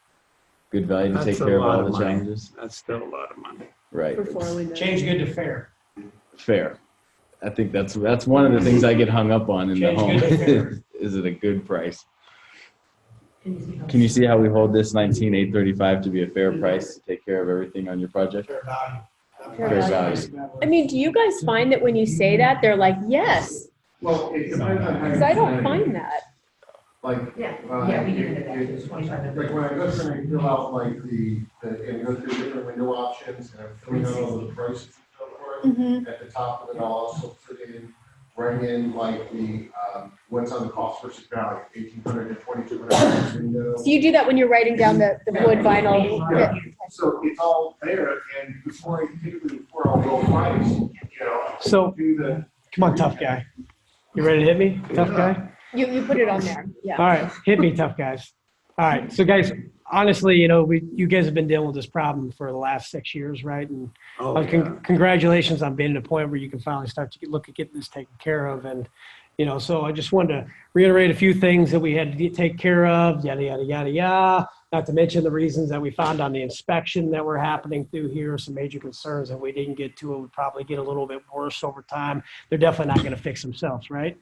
good value to take That's a care of lot all of the money. challenges? That's still a lot of money. Right, For 4 windows. Change good to fair. fair. I think that's one of the things I get hung up on in the Change home. good to fair. Is it a good price? Can you see how we hold this 19,835 to be a fair price to take care of everything on your project? Fair value. Fair value. I mean, do you guys find that when you say that, they're like, yes? Well, it depends on how. Because I don't find that. Like, Yeah, yeah, we can do that. It's 25. like when I go through and fill out like and go through different window options and I'm filling out all the prices and so forth. Mm-hmm. At the top of it, I'll also write in like what's on the cost versus value, 1,800 to 2,200 window. So you do that when you're writing down the wood vinyl? Yeah. So it's all there, and before I'll go price, So, do the. come on, tough guy. You ready to hit me, tough guy? You put it on there, yeah. All right, hit me, tough guys. All right, so guys, honestly, you guys have been dealing with this problem for the last 6 years, right? And Oh, yeah. congratulations on being at a point where you can finally start to look at getting this taken care of. And, so I just wanted to reiterate a few things that we had to take care of, yada, yada, yada, yada. Not to mention the reasons that we found on the inspection that were happening through here, some major concerns that we didn't get to. It would probably get a little bit worse over time. They're definitely not going to fix themselves, right?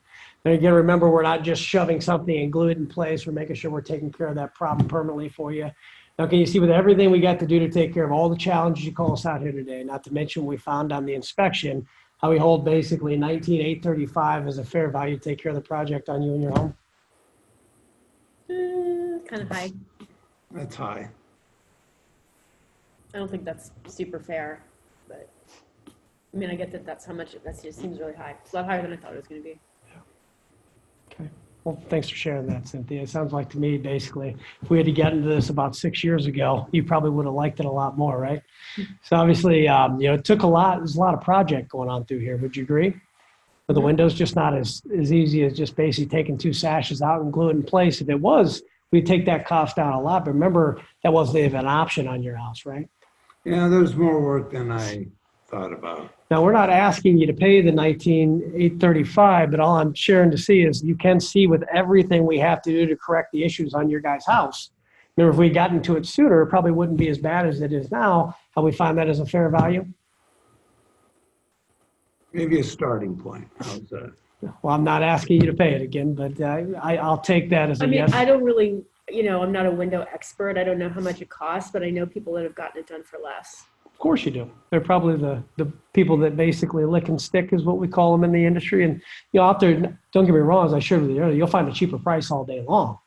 And again, remember, we're not just shoving something and glue it in place. We're making sure we're taking care of that problem permanently for you. Now, can you see with everything we got to do to take care of all the challenges you call us out here today, not to mention what we found on the inspection, how we hold basically 19,835 as a fair value to take care of the project on you and your home? Kind of high. That's high. I don't think that's super fair, but, I mean, I get that that's how much, that just seems really high. It's a lot higher than I thought it was going to be. Okay. Well, thanks for sharing that, Cynthia. It sounds like to me, basically, if we had to get into this about 6 years ago, you probably would have liked it a lot more, right? So obviously, it took a lot, there's a lot of project going on through here. Would you agree? But the window's just not as easy as just basically taking 2 sashes out and glue it in place. If it was, we'd take that cost down a lot. But remember, that wasn't even an option on your house, right? Yeah, there's more work than I thought about. Now, we're not asking you to pay the 19,835, but all I'm sharing to see is you can see with everything we have to do to correct the issues on your guys' house. Remember, if we got into it sooner, it probably wouldn't be as bad as it is now. How we find that as a fair value? Maybe a starting point. How's that? Well, I'm not asking you to pay it again, but I'll take that as a I mean, yes. I don't really, I'm not a window expert. I don't know how much it costs, but I know people that have gotten it done for less. Of course you do. They're probably the people that basically lick and stick is what we call them in the industry. And out there, don't get me wrong, as I shared with you earlier, you'll find a cheaper price all day long.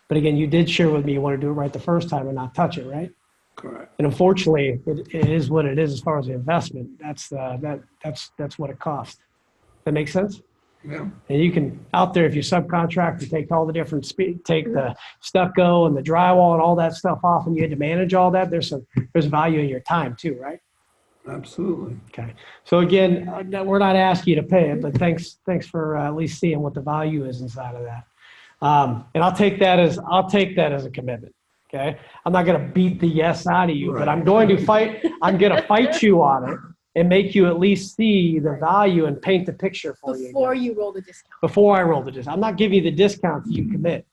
But again, you did share with me you want to do it right the first time and not touch it, right? Correct. And unfortunately, it is what it is as far as the investment. That's what it costs. That makes sense? Yeah. And you can, out there, if you subcontract and take all the different take the stucco and the drywall and all that stuff off and you had to manage all that, there's value in your time too, right? Absolutely. Okay. So again, we're not asking you to pay it, but thanks for at least seeing what the value is inside of that. And I'll take that as a commitment. Okay. I'm not going to beat the yes out of you, but I'm going to fight you on it and make you at least see the value and paint the picture for you. Before you roll the discount. Before I roll the discount. I'm not giving you the discount that you commit.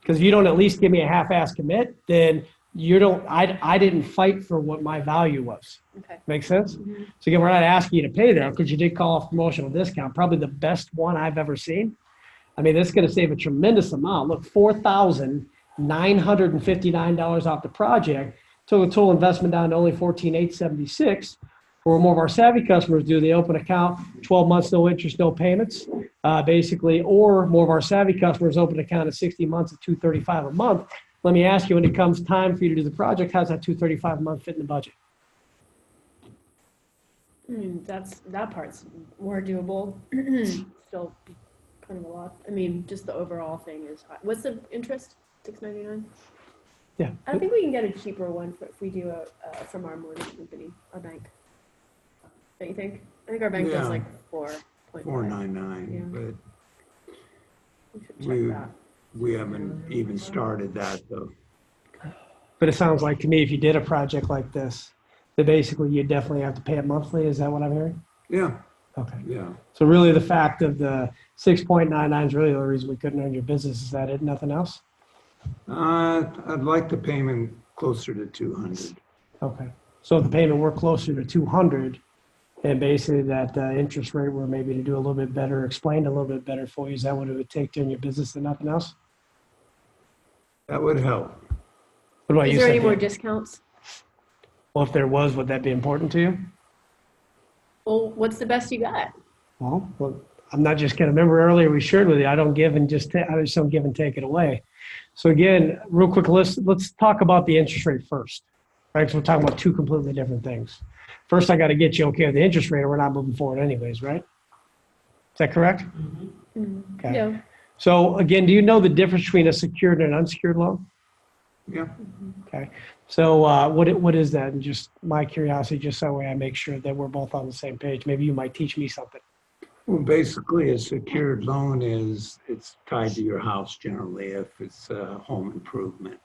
Because if you don't at least give me a half-ass commit, then I didn't fight for what my value was. Okay. Make sense? So again, we're not asking you to pay that because you did call off promotional discount, probably the best one I've ever seen. I mean, that's going to save a tremendous amount. Look, $4,959 off the project, took a total investment down to only $14,876. For more of our savvy customers do, they open account, 12 months, no interest, no payments, basically, or more of our savvy customers open account at 60 months at $235 a month. Let me ask you, when it comes time for you to do the project, how's that $235 a month fit in the budget? That part's more doable. Still kind of a lot. I mean, just the overall thing is high. What's the interest? $6.99? Yeah. I think we can get a cheaper one if we do from our mortgage company, our bank. Don't you think? I think our bank does like 4.5. $4.99, but We should check that. we haven't even started that though. But it sounds like to me, if you did a project like this, that basically you definitely have to pay it monthly. Is that what I'm hearing? Yeah. Okay. Yeah. So really the fact of the 6.99 is really the reason we couldn't earn your business. Is that it? Nothing else? I'd like the payment closer to 200. Okay. So if the payment were closer to 200 and basically that interest rate were maybe to do a little bit better, explained a little bit better for you, is that what it would take to earn your business and nothing else? That would help. What about you? Is there any Cynthia? more discounts? Well, if there was, would that be important to you? Well, what's the best you got? Well, I'm not just going to remember earlier we shared with you, I don't give and just I just don't give and take it away. So again, real quick, let's talk about the interest rate first, right? So we're talking about two completely different things. First, I got to get you okay with the interest rate or we're not moving forward anyways, right? Is that correct? Okay. Yeah. So again, do you know the difference between a secured and an unsecured loan? Yeah. Okay. So what is that? And just my curiosity, just so that way I make sure that we're both on the same page. Maybe you might teach me something. Well, basically, a secured loan it's tied to your house generally if it's a home improvement,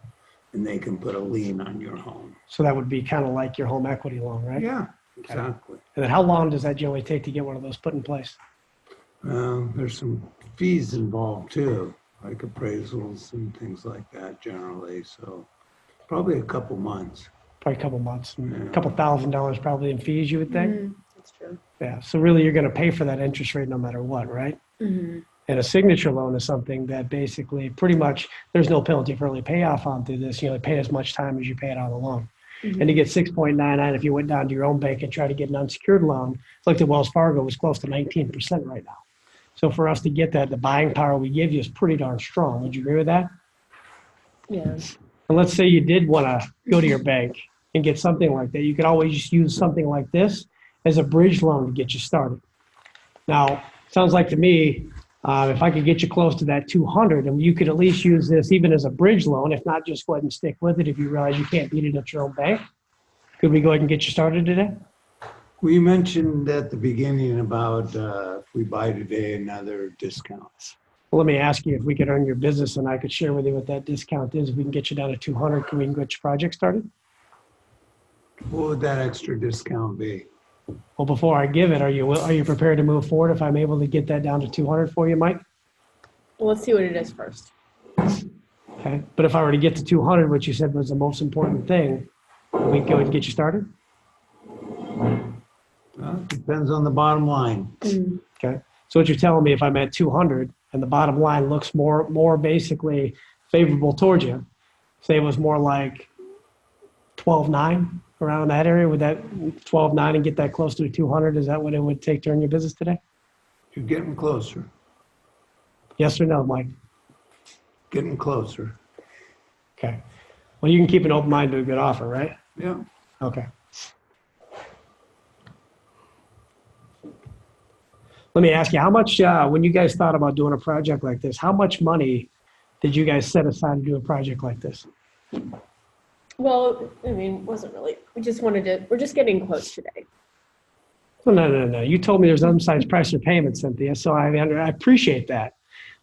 and they can put a lien on your home. So that would be kind of like your home equity loan, right? Yeah, exactly. And then how long does that generally take to get one of those put in place? There's some fees involved too, like appraisals and things like that generally. So probably a couple months. Probably a couple months, Yeah. a couple $1,000s probably in fees, you would think? That's true. Yeah. So really, you're going to pay for that interest rate no matter what, right? Mm-hmm. And a signature loan is something that basically pretty much there's no penalty for early payoff on through this. You only pay as much time as you pay it on the loan. Mm-hmm. And to get 6.99, if you went down to your own bank and tried to get an unsecured loan, looked at Wells Fargo, was close to 19% right now. So for us to get that, the buying power we give you is pretty darn strong. Would you agree with that? Yeah. And let's say you did want to go to your bank and get something like that. You could always just use something like this as a bridge loan to get you started. Now, sounds like to me, if I could get you close to that 200, and you could at least use this even as a bridge loan, if not, just go ahead and stick with it if you realize you can't beat it at your own bank. Could we go ahead and get you started today? We mentioned at the beginning about if we buy today, another discounts. Well, let me ask you, if we could earn your business and I could share with you what that discount is, if we can get you down to 200, can we get your project started? What would that extra discount be? Well, before I give it, are you prepared to move forward if I'm able to get that down to 200 for you, Mike? Well, let's see what it is first. Okay. But if I were to get to 200, which you said was the most important thing, we can go ahead and get you started? Well, it depends on the bottom line. Okay. So what you're telling me, if I'm at 200 and the bottom line looks more basically favorable towards you, say it was more like 12.9 around that area, would that 12.9 and get that close to 200? Is that what it would take to earn your business today? You're getting closer. Yes or no, Mike? Getting closer. Okay. Well, you can keep an open mind to a good offer, right? Yeah. Okay. Let me ask you, how much, when you guys thought about doing a project like this, how much money did you guys set aside to do a project like this? Well, I mean, wasn't really, we're just getting quotes today. Well, no. You told me there's unsigned price or payment, Cynthia, so I appreciate that.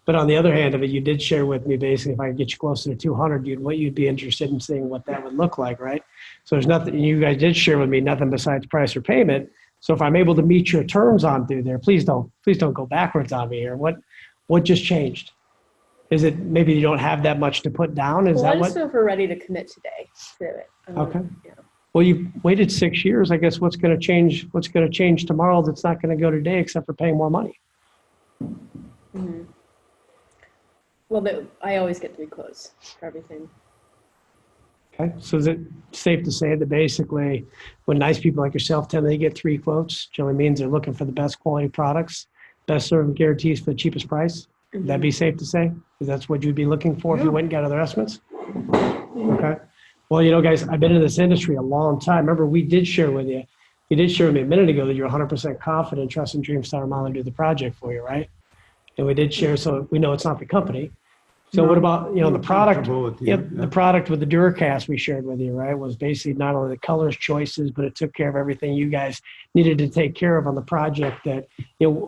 But on the other hand of it, you did share with me basically if I could get you closer to 200, you'd be interested in seeing what that would look like, right? So there's nothing, you guys did share with me nothing besides price or payment. So if I'm able to meet your terms on through there, please don't go backwards on me here. What just changed? Is it maybe you don't have that much to put down? Is Well, I that just what? know if we're ready to commit today to it. Okay. Well, you waited 6 years. I guess what's going to change? What's going to change tomorrow that's not going to go today except for paying more money? Mhm. Well, I always get 3 quotes for everything. Okay, so is it safe to say that basically when nice people like yourself tell me they get 3 quotes, generally means they're looking for the best quality products, best service guarantees for the cheapest price? Would that be safe to say? Because that's what you'd be looking for if you went and got other estimates? Okay. Well, guys, I've been in this industry a long time. Remember, we did share with you, did share with me a minute ago that you're 100% confident trusting Dreamstar Remodel to do the project for you, right? And we did share, so we know it's not the company. So what about, the product? The product with the Duracast we shared with you, right, was basically not only the colors choices, but it took care of everything you guys needed to take care of on the project that,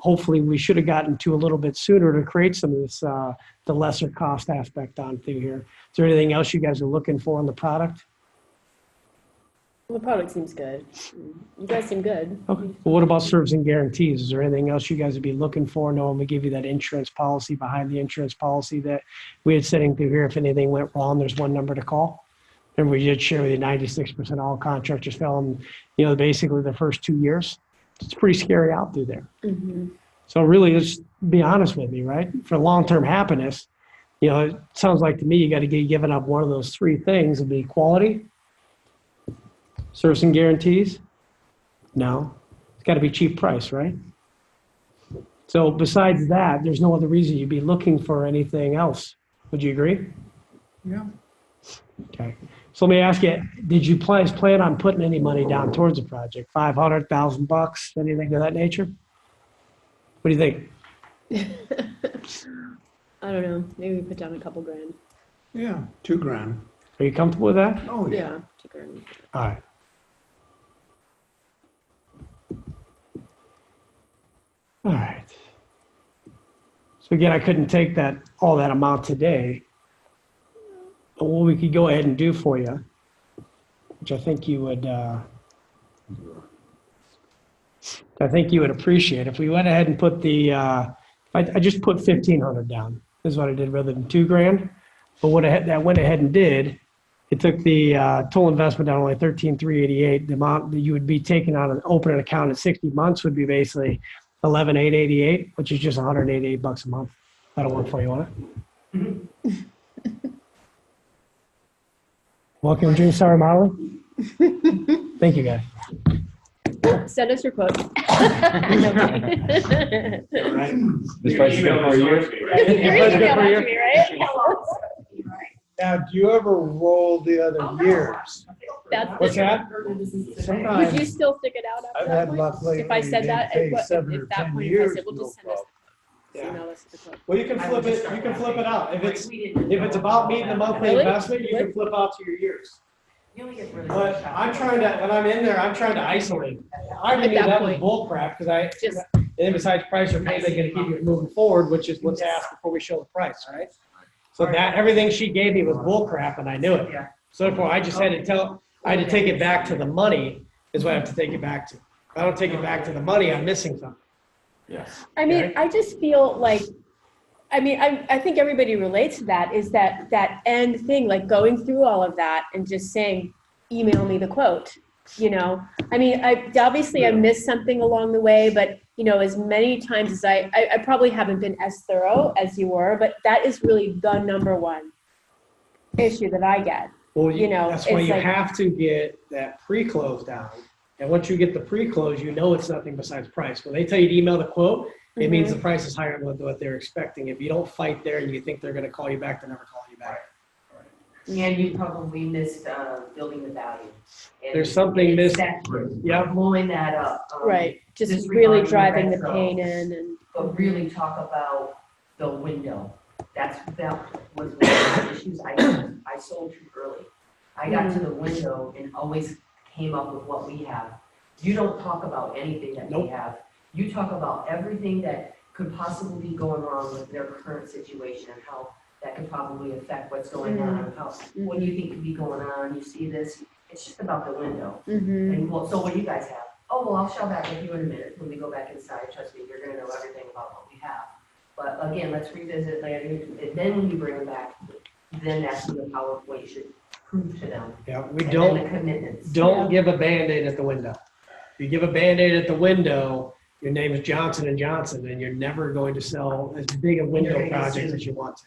hopefully we should have gotten to a little bit sooner to create some of this, the lesser cost aspect on through here. Is there anything else you guys are looking for in the product? Well, the product seems good. You guys seem good. Okay. Well, what about service and guarantees? Is there anything else you guys would be looking for? Knowing we give you that insurance policy behind the insurance policy that we had sitting through here. If anything went wrong, there's one number to call. And we did share with you 96% of all contractors fell in, basically the first 2 years. It's pretty scary out through there. Mm-hmm. So really, just be honest with me, right? For long-term happiness, it sounds like to me you got to get given up one of those 3 things. It'd be quality, service and guarantees? No. It's got to be cheap price, right? So besides that, there's no other reason you'd be looking for anything else. Would you agree? Yeah. Okay. So let me ask you, did you plan on putting any money down towards the project? $500,000, anything of that nature? What do you think? I don't know. Maybe we put down a couple grand. Yeah, $2,000. Are you comfortable with that? Oh, Yeah, 2 grand. All right. All right. So again, I couldn't take all that amount today. But what we could go ahead and do for you, which I think you would, appreciate if we went ahead and put I just put 1,500 down. This is what I did rather than $2,000. But what I went ahead and did, it took the total investment down only 13,388. The amount that you would be taking out and opening an account in 60 months would be basically 11,888, which is just $188 a month. That'll work for you, won't it? Welcome to Dreamstar Remodeling. Thank you, guys. Send us your quote. This price is good for a year. Now, do you ever roll the other years? What's that? Would you still stick it out I've after that had point? luck lately. If I said that, they at pay 7 at or that 10 point, if I years, said, well, no just send us, email us the quote. Well, you can flip it out. If it's about meeting the monthly Really? investment, you can flip out to your years. But when I'm in there, I'm trying to isolate. I At knew that that was point. bull crap because Just, and then besides price or pay, they're gonna keep you moving forward, which is what's asked before we show the price, right? So everything she gave me was bull crap and I knew it. So therefore, I just had to take it back to the money is what I have to take it back to. If I don't take it back to the money, I'm missing something. Yes. I mean, I just feel like, I think everybody relates to that, is that end thing, like going through all of that and just saying, email me the quote, I mean, obviously I missed something along the way, but, as many times as I probably haven't been as thorough as you were, but that is really the number one issue that I get. Well, that's why it's you like- have to get that pre-close down. And once you get the pre-close, it's nothing besides price. When they tell you to email the quote, it means the price is higher than what they're expecting. If you don't fight there and you think they're going to call you back, they'll never call you back. And you probably missed, building the value. And There's something it's missed. that- Yep. Blowing that up. Right, just disregarding really driving the retro. pain in and. But really talk about the window. That was one of the issues I sold too early. I got to the window and always came up with what we have. You don't talk about anything that we Nope. have. You talk about everything that could possibly be going wrong with their current situation and how that could probably affect what's going on, how, what do you think could be going on, you see this, it's just about the window. Mhm. And well, so what do you guys have? Oh, well, I'll share that with you in a minute when we go back inside, trust me, you're gonna know everything about what we have. But again, let's revisit later, and then when you bring them back, then that's the PowerPoint you should prove to them. Yeah, we And don't, then the commitments. don't give a Band-Aid at the window. If you give a Band-Aid at the window, your name is Johnson & Johnson, and you're never going to sell as big a window project as you want to.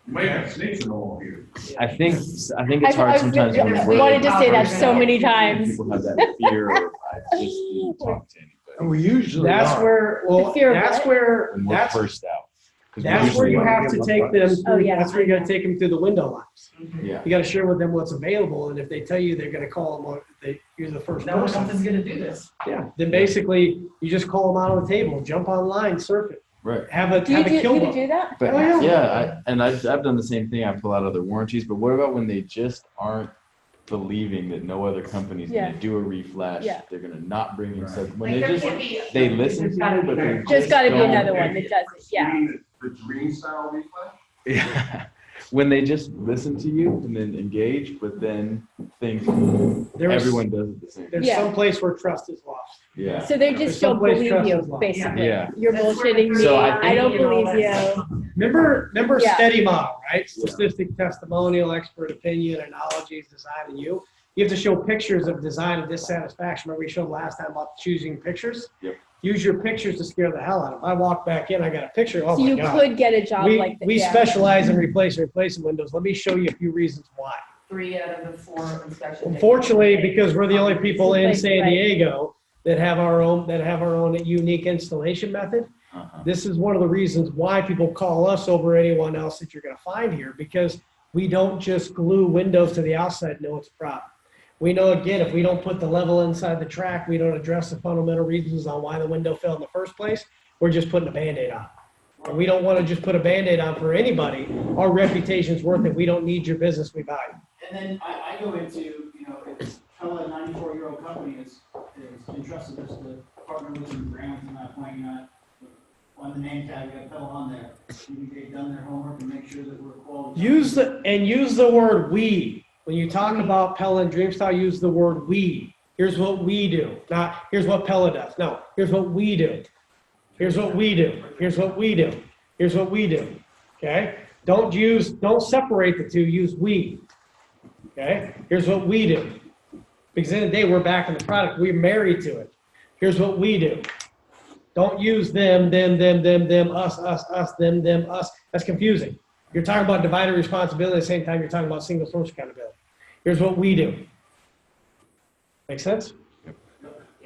You might have snakes in the wall here. I think it's I've hard sometimes when I we're. wanted to say that so many times. People have that fear of, I just didn't talk to anybody. And we usually That's are. where, well, The fear of that's what? where, When we're that's, first out. 'Cause we that's where usually you don't have give to them take them, advice. Oh, yeah. that's where you gotta take them through the window lines. Yeah. You gotta share with them what's available, and if they tell you they're gonna call them, you're the first No one person. else is gonna do this. Yeah, then basically, you just call them out on the table, jump online, surf it, Right. have a, Do you have a do, kill you book. do that? But Oh, yeah. yeah, I've done the same thing. I pull out other warranties, but what about when they just aren't believing that no other company's Yeah. gonna do a reflash? Yeah. They're gonna not bring in stuff. When Like they there just, can't be- they listen to you, but they Just gotta be don't- another one that does it, yeah. The dream style reflex? Yeah. When they just listen to you and then engage, but then think There is- everyone does it the same. There's Yeah. some place where trust is lost. Yeah. So they There's just don't someplace believe trust you, is lost. basically. Yeah. You're That's where bullshitting me, So I I think- don't and all believe that you. stuff. Remember Yeah. steady model, right? Statistic, testimonial, expert opinion, analogies, design, and you. You have to show pictures of design and dissatisfaction. Remember we showed last time about choosing pictures? Yep. Use your pictures to scare the hell out of them. I walk back in, I got a picture, oh So my you God. could get a job like that, We yeah. specialize in replacing windows. Let me show you a few reasons why. 3 out of the 4 inspections. Unfortunately, because we're the only people in San Right. Diego that have our own unique installation method, Uh-huh. this is one of the reasons why people call us over anyone else that you're gonna find here, because we don't just glue windows to the outside and know it's a problem. We know, again, if we don't put the level inside the track, we don't address the fundamental reasons on why the window fell in the first place, we're just putting a Band-Aid on. And we don't wanna just put a Band-Aid on for anybody. Our reputation's worth it. We don't need your business, we value. And then I go into, it's Pella, a 94-year-old company is entrusted us to partner with some grants and that point, on the name tag, got Pella on there. They've done their homework and make sure that we're quality. Use the word we. When you talk about Pella and Dreamstyle, use the word we. Here's what we do. Not here's what Pella does. No, here's what we do. Here's what we do. Here's what we do. Here's what we do. Okay? Don't separate the two, use we. Okay? Here's what we do. Because at the end of the day, we're back in the product. We're married to it. Here's what we do. Don't use them, us, them, us. That's confusing. You're talking about divided responsibility at the same time you're talking about single source accountability. Here's what we do. Make sense?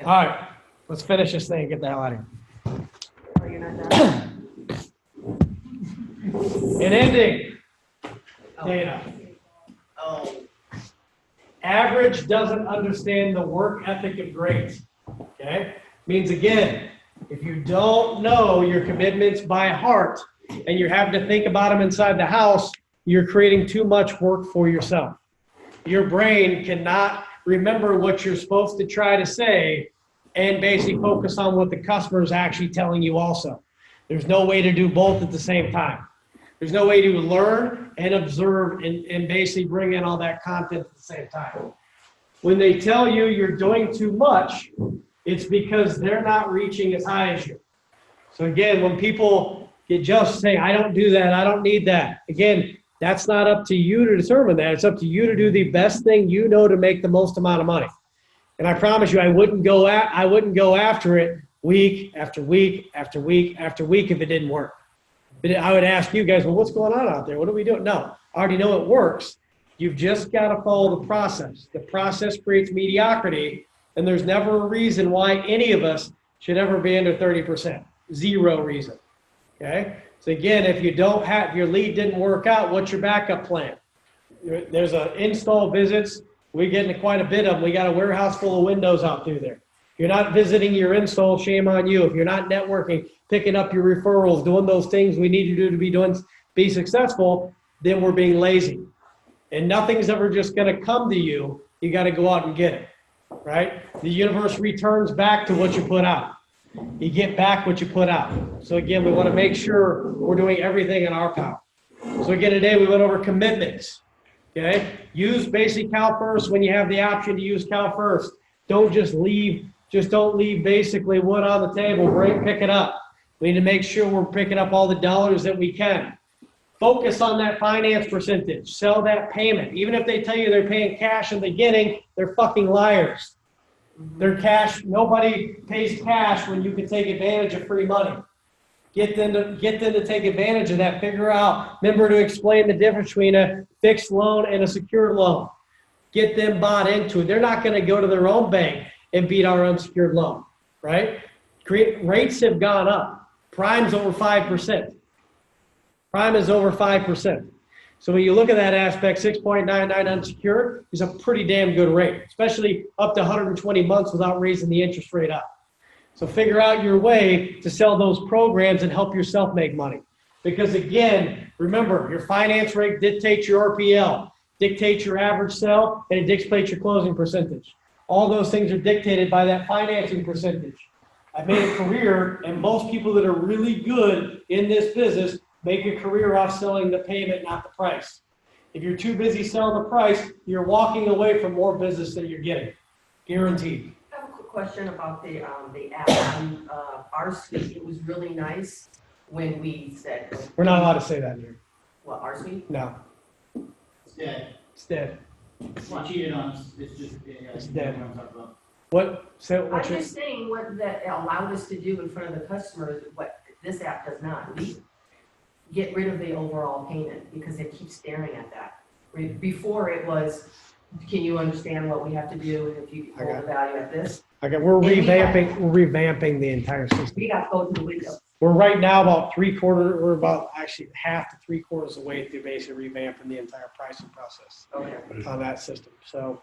All right, let's finish this thing and get the hell out of here. Oh, you're not done? In ending, data. Oh, Average doesn't understand the work ethic of great. Okay? Means again, if you don't know your commitments by heart and you're having to think about them inside the house, you're creating too much work for yourself. Your brain cannot remember what you're supposed to try to say and basically focus on what the customer is actually telling you also. There's no way to do both at the same time. There's no way to learn and observe and basically bring in all that content at the same time. When they tell you you're doing too much, it's because they're not reaching as high as you. So again, when people get just saying, I don't do that, I don't need that. Again, that's not up to you to determine that. It's up to you to do the best thing you know to make the most amount of money. And I promise you, I wouldn't go after it week after week after week after week if it didn't work. But I would ask you guys, well, what's going on out there? What are we doing? No, I already know it works. You've just got to follow the process. The process creates mediocrity, and there's never a reason why any of us should ever be under 30%. Zero reason. Okay? So again, if your lead didn't work out, what's your backup plan? There's a install visits. We're getting quite a bit of them. We got a warehouse full of windows out through there. If you're not visiting your install, shame on you. If you're not networking, picking up your referrals, doing those things we need to do to be successful, then we're being lazy. And nothing's ever just going to come to you. You got to go out and get it, right? The universe returns back to what you put out. You get back what you put out. So again, we want to make sure we're doing everything in our power. So again, today we went over commitments. Okay, use basic CalFirst when you have the option to use CalFirst. Don't just leave basically wood on the table. Pick it up. We need to make sure we're picking up all the dollars that we can. Focus on that finance percentage. Sell that payment. Even if they tell you they're paying cash in the beginning, they're fucking liars. They're cash. Nobody pays cash when you can take advantage of free money. Get them to take advantage of that. Figure out. Remember to explain the difference between a fixed loan and a secured loan. Get them bought into it. They're not going to go to their own bank and beat our unsecured loan, right? Rates have gone up. Prime's over 5%. Prime is over 5%. So when you look at that aspect, 6.99 unsecured is a pretty damn good rate, especially up to 120 months without raising the interest rate up. So figure out your way to sell those programs and help yourself make money. Because again, remember, your finance rate dictates your RPL, dictates your average sell, and it dictates your closing percentage. All those things are dictated by that financing percentage. I've made a career, and most people that are really good in this business make a career off selling the payment, not the price. If you're too busy selling the price, you're walking away from more business than you're getting. Guaranteed. I have a quick question about the app on our suite. It was really nice when we said. We're not allowed to say that here. What, our suite? No. It's dead. It's dead. We cheated on us. It's just. It's dead. I'm What just saying what that allowed us to do in front of the customer, what this app does not. We get rid of the overall payment because they keep staring at that. Before it was, can you understand what we have to do if you hold the value at this? Okay, we're revamping the entire system. We got to go to the window. We're right now we're about actually half to 3/4 of the way through basically revamping the entire pricing process on that system. So,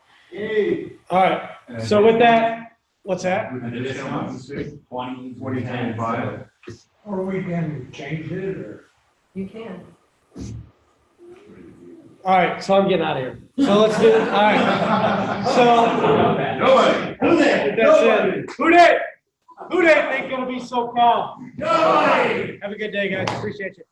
all right. So with that, what's that? 2025. Or we can change it, or? You can. All right, so I'm getting out of here. So let's do it. All right. So Nobody. That's it. Who did? Who did think gonna be so calm? Nobody. Have a good day, guys. Appreciate you.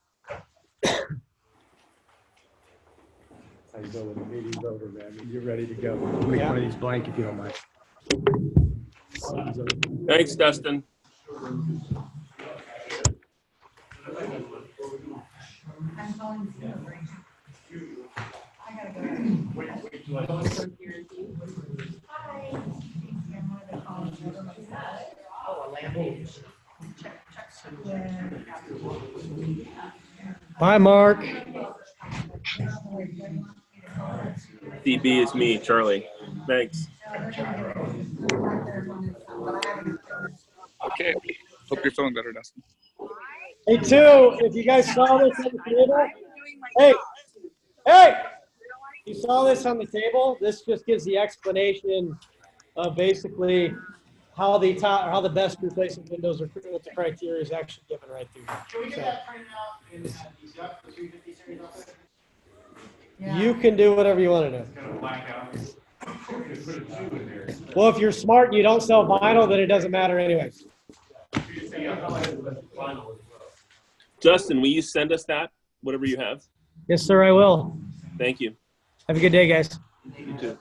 How you doing? The meeting's over, man. You're ready to go. Make one of these blank if you don't mind. Thanks, Dustin. I'm going to. I gotta go. Hi. Oh, a lamp. Bye, Mark. DB is me, Charlie. Thanks. Okay. Hope you're feeling better, Dustin. Hey, too, if you guys saw this on the table, hey, you saw this on the table? This just gives the explanation of basically how the best replacement windows are, what the criteria is actually given right through. Can we get that printed out in the 350 series out there? You can do whatever you want to do. Well, if you're smart and you don't sell vinyl, then it doesn't matter anyways. Justin, will you send us that, whatever you have? Yes, sir, I will. Thank you. Have a good day, guys. You too.